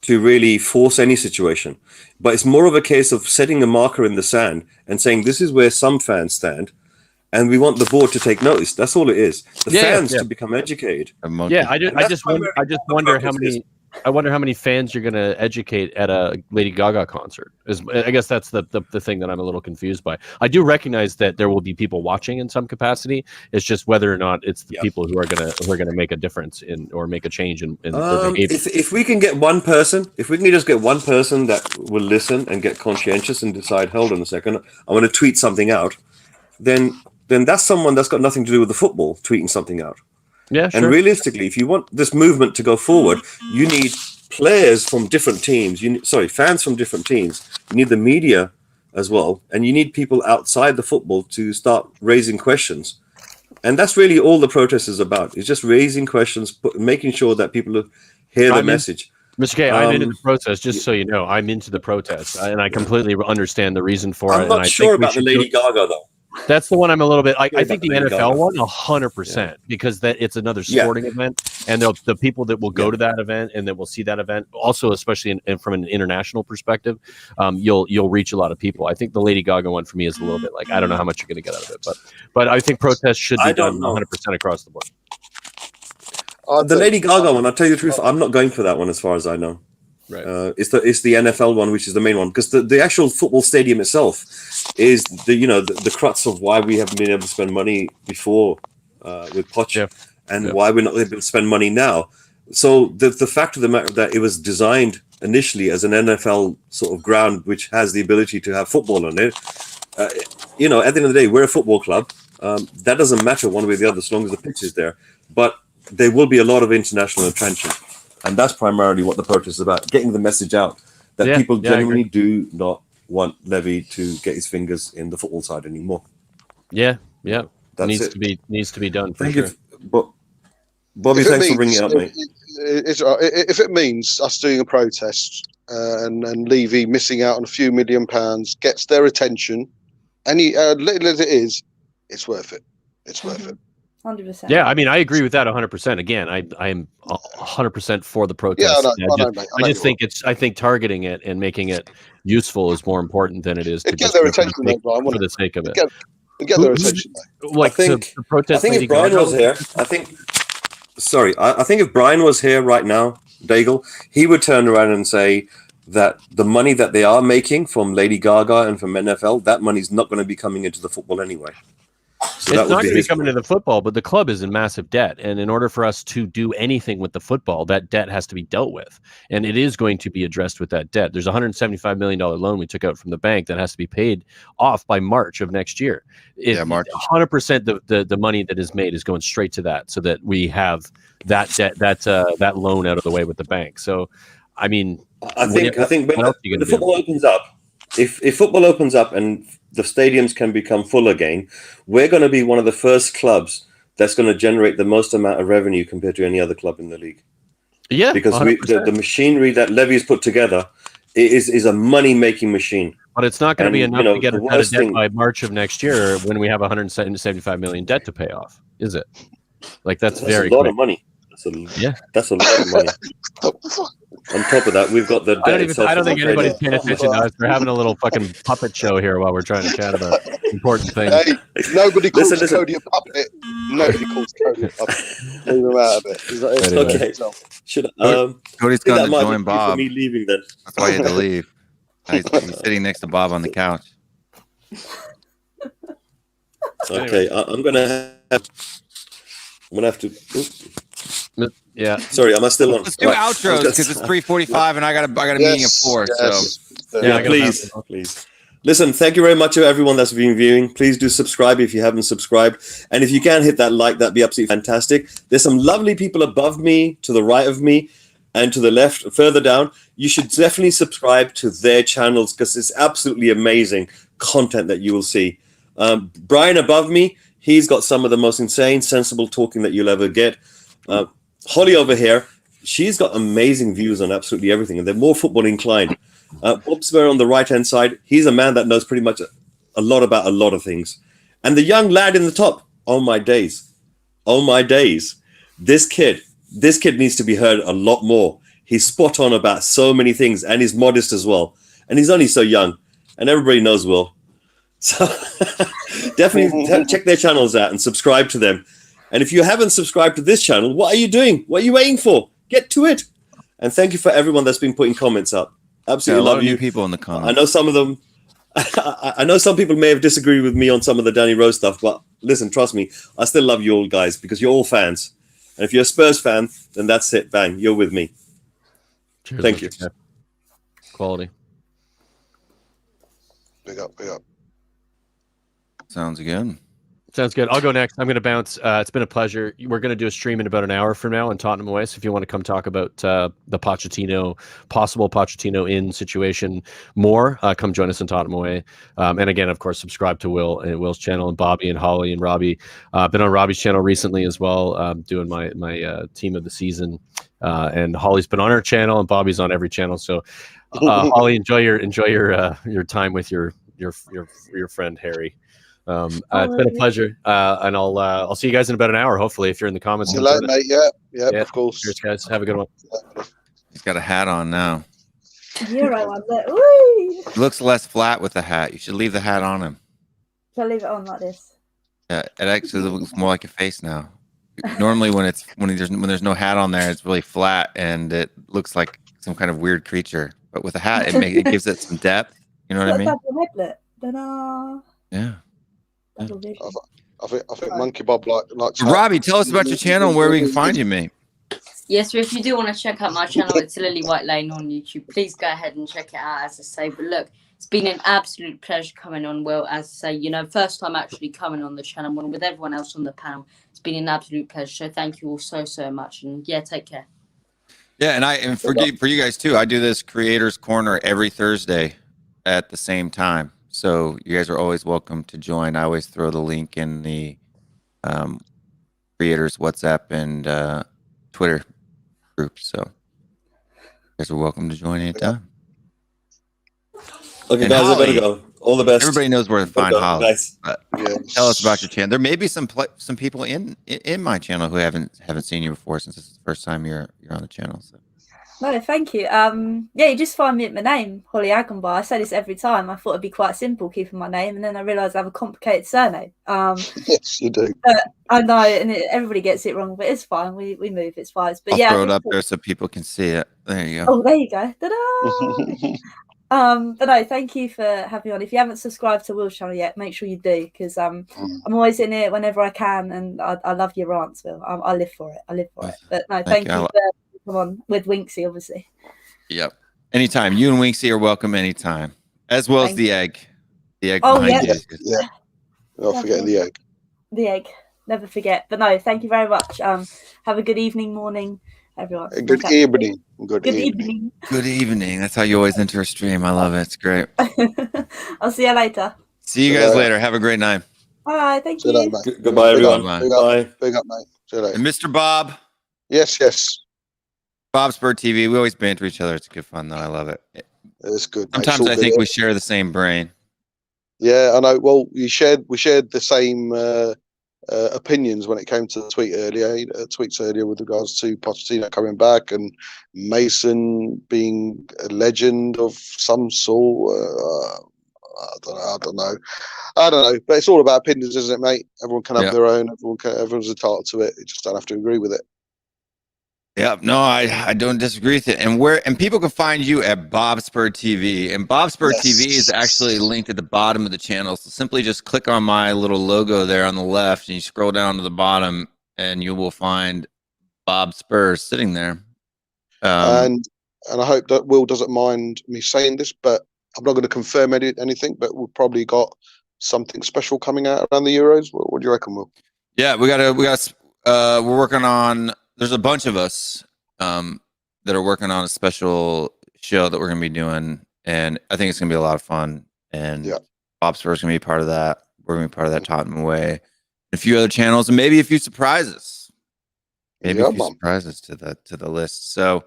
to really force any situation. But it's more of a case of setting a marker in the sand and saying this is where some fans stand, and we want the board to take notice. That's all it is. The fans to become educated. Yeah, I just wonder how many. I wonder how many fans you're going to educate at a Lady Gaga concert. I guess that's the thing that I'm a little confused by. I do recognize that there will be people watching in some capacity. It's just whether or not it's the people who are going to make a difference in or make a change in their behavior. If we can get one person, if we can just get one person that will listen and get conscientious and decide, hold on a second, I want to tweet something out, then that's someone that's got nothing to do with the football tweeting something out. Yeah, sure. And realistically, if you want this movement to go forward, you need players from different teams. Fans from different teams. You need the media as well, and you need people outside the football to start raising questions. And that's really all the protest is about. It's just raising questions, making sure that people hear the message. Mr. K, I'm into the protest. Just so you know, I'm into the protest, and I completely understand the reason for it. I'm not sure about the Lady Gaga though. That's the one I'm a little bit. I think the NFL one, 100%, because that it's another sporting event, and the people that will go to that event and that will see that event, also especially from an international perspective, you'll reach a lot of people. I think the Lady Gaga one for me is a little bit like I don't know how much you're going to get out of it, but I think protests should be done 100% across the board. The Lady Gaga one, I'll tell you the truth, I'm not going for that one as far as I know. Right. It's the NFL one, which is the main one, because the actual football stadium itself is the crux of why we haven't been able to spend money before with Poch, and why we're not able to spend money now. So the fact of the matter that it was designed initially as an NFL sort of ground, which has the ability to have football on it. At the end of the day, we're a football club. That doesn't matter one way or the other as long as the pitch is there. But there will be a lot of international attention. And that's primarily what the protest is about, getting the message out that people genuinely do not want Levy to get his fingers in the football side anymore. Yeah. That's needs to be done. Thank you. Bobby, thanks for bringing it up, mate. If it means us doing a protest and Levy missing out on a few £1 million gets their attention, any little as it is, it's worth it. It's worth it. 100%. Yeah, I mean, I agree with that 100%. Again, I am 100% for the protest. I think targeting it and making it useful is more important than it is to get their attention for the sake of it. Get their attention. I think if Brian was here, I think if Brian was here right now, Daigle, he would turn around and say that the money that they are making from Lady Gaga and from NFL, that money's not going to be coming into the football anyway. So it's not going to be coming to the football, but the club is in massive debt. And in order for us to do anything with the football, that debt has to be dealt with. And it is going to be addressed with that debt. There's a $175 million loan we took out from the bank that has to be paid off by March of next year. March. 100% the money that is made is going straight to that so that we have that debt, that loan out of the way with the bank. So, I mean, I think when the football opens up, if football opens up and the stadiums can become full again, we're going to be one of the first clubs that's going to generate the most amount of revenue compared to any other club in the league. Yeah, because the machinery that Levy's put together is a money-making machine. But it's not going to be enough to get us out of debt by March of next year when we have $175 million debt to pay off, is it? Like that's very a lot of money. That's a lot of money. On top of that, we've got the. I don't think anybody's paying attention to us. We're having a little fucking puppet show here while we're trying to chat about important things. Hey, nobody calls Cody a puppet. Nobody calls Cody a puppet. Leave him out of it. Okay. Cody's going to join Bob. Me leaving then. That's why he had to leave. He's sitting next to Bob on the couch. Okay, I'm gonna have to. Yeah. Sorry, am I still on? Let's do outros because it's 3:45 and I got a meeting at 4. So yeah, please. Listen, thank you very much to everyone that's been viewing. Please do subscribe if you haven't subscribed, and if you can hit that like, that'd be absolutely fantastic. There's some lovely people above me, to the right of me, and to the left, further down. You should definitely subscribe to their channels because it's absolutely amazing content that you will see. Brian above me. He's got some of the most insane, sensible talking that you'll ever get. Holly over here, she's got amazing views on absolutely everything, and they're more football inclined. Bob Spur on the right-hand side, he's a man that knows pretty much a lot about a lot of things. And the young lad in the top, oh my days. This kid needs to be heard a lot more. He's spot on about so many things, and he's modest as well. And he's only so young, and everybody knows Will. So definitely check their channels out and subscribe to them. And if you haven't subscribed to this channel, what are you doing? What are you waiting for? Get to it. And thank you for everyone that's been putting comments up. Absolutely love you. New people in the comments. I know some of them. I know some people may have disagreed with me on some of the Danny Rose stuff, but listen, trust me, I still love you all guys because you're all fans. And if you're a Spurs fan, then that's it. Bang, you're with me. Cheers, Thank you. Quality. Big up, big up. Sounds good. Sounds good. I'll go next. I'm going to bounce. It's been a pleasure. We're going to do a stream in about an hour from now on Tottenham Away. So if you want to come talk about the possible Pochettino in situation more, come join us in Tottenham Away. And again, of course, subscribe to Will and Will's channel, and Bobby and Holly and Robbie. Been on Robbie's channel recently as well, doing my team of the season. And Holly's been on her channel, and Bobby's on every channel. So Holly, enjoy your time with your friend Harry. It's been a pleasure, and I'll see you guys in about an hour. Hopefully, if you're in the comments. See you later, mate. Yeah, of course. Cheers, guys. Have a good one. He's got a hat on now. You're right on there. Woo! He looks less flat with the hat. You should leave the hat on him. Shall I leave it on like this? Yeah, it actually looks more like a face now. Normally, when there's no hat on there, it's really flat and it looks like some kind of weird creature. But with a hat, it gives it some depth. You know what I mean? Headlet. Ta-da. Yeah. I think Monkey Bob likes. Robbie, tell us about your channel and where we can find you, mate. Yes, so if you do want to check out my channel, it's Lily White Lane on YouTube. Please go ahead and check it out, as I say. But look, it's been an absolute pleasure coming on, Will. As I say, first time actually coming on the channel with everyone else on the panel. It's been an absolute pleasure. So thank you all so much. And yeah, take care. Yeah, and for you guys too, I do this Creators Corner every Thursday at the same time. So you guys are always welcome to join. I always throw the link in the Creators WhatsApp and Twitter group. So you guys are welcome to join anytime. Okay, and guys, Holly, I better go. All the best. Everybody knows where to find Holly. Nice. Tell us about your channel. There may be some people in my channel who haven't seen you before, since this is the first time you're on the channel. So. No, thank you. Yeah, you just find me at my name, Holly Agenbar. I say this every time. I thought it'd be quite simple keeping my name, and then I realised I have a complicated surname. Yes, you do. I know, and everybody gets it wrong, but it's fine. We move, it's fine. But I'll throw it up there so people can see it. There you go. Oh, there you go. Ta-da! But no, thank you for having me on. If you haven't subscribed to Will's channel yet, make sure you do, because I'm always in it whenever I can, and I love your rants, Will. I live for it. But no, thank you for coming on with Winksy, obviously. Yep. Anytime. You and Winksy are welcome anytime, as well as the egg. The egg behind you. Yeah. Not forgetting the egg. The egg. Never forget. But no, thank you very much. Have a good evening, morning, everyone. Good evening. Good evening. Good evening. That's how you always enter a stream. I love it. It's great. I'll see you later. See you guys later. Have a great night. Bye. Thank you. Goodbye, everyone. Bye. Big up, mate. See you later. And Mr. Bob. Yes. Bob Spur TV. We always banter each other. It's good fun, though. I love it. It's good. Sometimes I think we share the same brain. Yeah, I know. Well, we shared the same opinions when it came to the tweets earlier with regards to Pochettino coming back and Mason being a legend of some sort. I don't know. But it's all about opinions, isn't it, mate? Everyone can have their own. Everyone's entitled to it. You just don't have to agree with it. Yeah, no, I don't disagree with it. And people can find you at Bob Spur TV. And Bob Spur TV is actually linked at the bottom of the channel. So simply just click on my little logo there on the left, and you scroll down to the bottom, and you will find Bob Spur sitting there. And I hope that Will doesn't mind me saying this, but I'm not going to confirm anything. But we've probably got something special coming out around the Euros. What do you reckon, Will? Yeah, we're working on. There's a bunch of us that are working on a special show that we're going to be doing, and I think it's going to be a lot of fun. And Bob Spur is going to be part of that. We're going to be part of that Tottenham Away a few other channels, and maybe a few surprises. Maybe Yeah, a few man. surprises to the list. So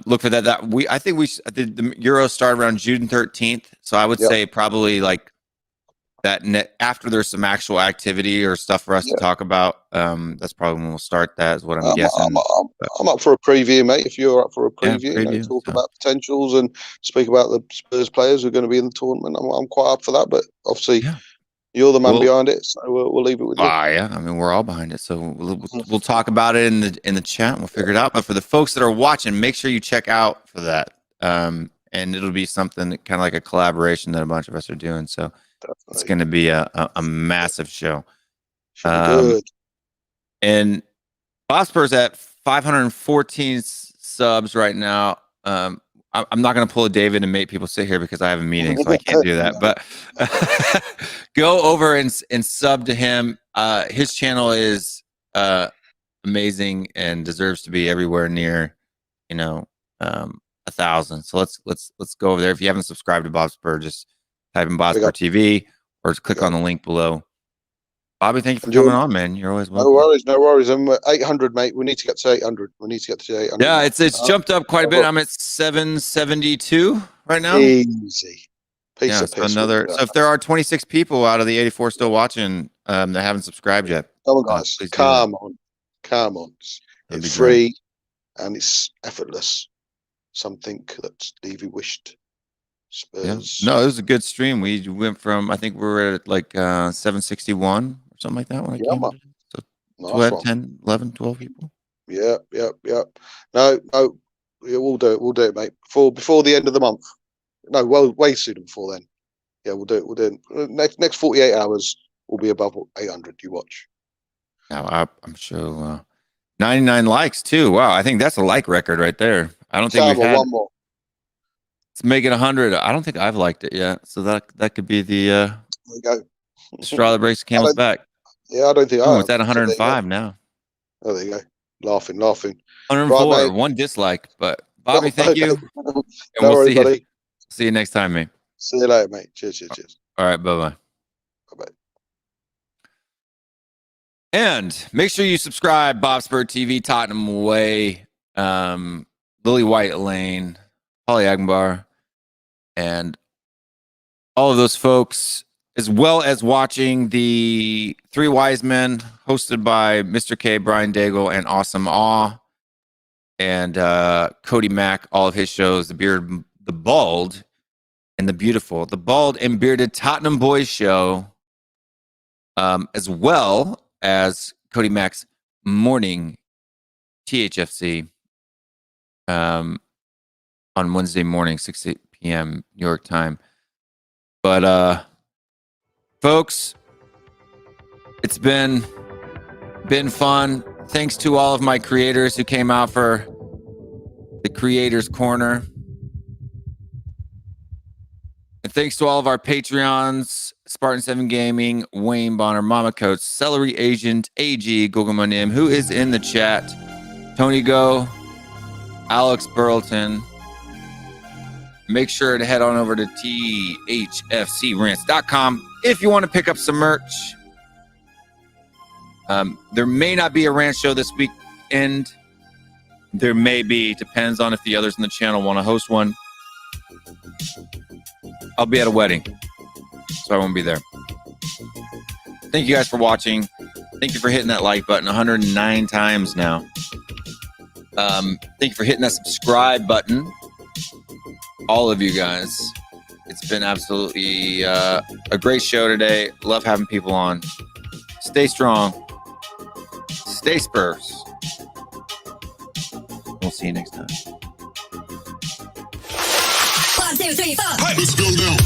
look for that. I think the Euro started around June 13th. So I would Yep. say probably like after there's some actual activity or stuff for us to talk about. That's probably when we'll start. That is what I'm guessing. I'm up for a preview, mate. If you're up for a Yeah, preview, preview, talk so. about potentials and speak about the Spurs players who are going to be in the tournament, I'm quite up for that. But obviously, Yeah. you're the man Well- behind it, so we'll leave it with you. Yeah, I mean we're all behind it, so we'll talk about it in the chat. And we'll figure it out. But for the folks that are watching, make sure you check out for that. And it'll be something kind of like a collaboration that a bunch of us are doing. So it's going to be a massive show. Should be good. And Hotspur's at 514 subs right now. I'm not going to pull a David and make people sit here because I have a meeting, so I can't do that. But go over and sub to him. His channel is amazing and deserves to be everywhere near, 1,000. So let's go over there. If you haven't subscribed to Bob Spur, just type in Bob Spur TV or just click on the link below. Bobby, thank you for coming on, man. You're always welcome. No worries. I'm at 800, mate. We need to get to 800. We need to get to 800. Yeah, it's jumped up quite a bit. I'm at 772 right now. Easy. Piece of So piss. so if there are 26 people out of the 84 still watching that haven't subscribed yet, Come on, guys. please do Come on. That'd be It's free and it's effortless. Something that Levy wished. Spurs. No, it was a good stream. We went from, I think we were at like 761 or something like that when I came. man. So Nice 10, 11, 12 people. Yeah. No, yeah, we'll do it, mate. Before the end of the month. No, well, way sooner before then. Yeah, we'll do it. Next 48 hours will be above 800. You watch. Now I'm sure 99 likes too. Wow, I think that's a like record right there. I don't think we've had one more. Let's make it 100. I don't think I've liked it yet. So that could be the There you go. straw that breaks the camel's back. Yeah, I don't think. Oh, it's at 105 now. Oh, there you go. Laughing. 104. Right, mate. One dislike, but Bobby, thank you. And No we'll worries, buddy. see you next time, mate. See you later, mate. Cheers. All right, bye-bye. Bye-bye. And make sure you subscribe, Bob Spur TV, Tottenham Way, Lily White Lane, Holly Agbar, and all of those folks, as well as watching the Three Wise Men hosted by Mr. K, Brian Daigle, and Awesome Awe, and Cody Mack, all of his shows, the Bald and the Beautiful, the Bald and Bearded Tottenham Boys Show, as well as Cody Mack's Morning THFC on Wednesday morning, 6 p.m. New York time. But folks, it's been fun. Thanks to all of my creators who came out for the Creators Corner. And thanks to all of our Patreons, Spartan 7 Gaming, Wayne Bonner, Mama Coach, Celery Agent, AG, Google My Name, who is in the chat, Tony Go, Alex Burleton. Make sure to head on over to THFCRants.com if you want to pick up some merch. There may not be a rant show this weekend. There may be, depends on if the others in the channel want to host one. I'll be at a wedding, so I won't be there. Thank you guys for watching. Thank you for hitting that like button 109 times now. Thank you for hitting that subscribe button. All of you guys. It's been absolutely a great show today. Love having people on. Stay strong. Stay Spurs. We'll see you next time. 1, 2, 3, 4. Let's go now.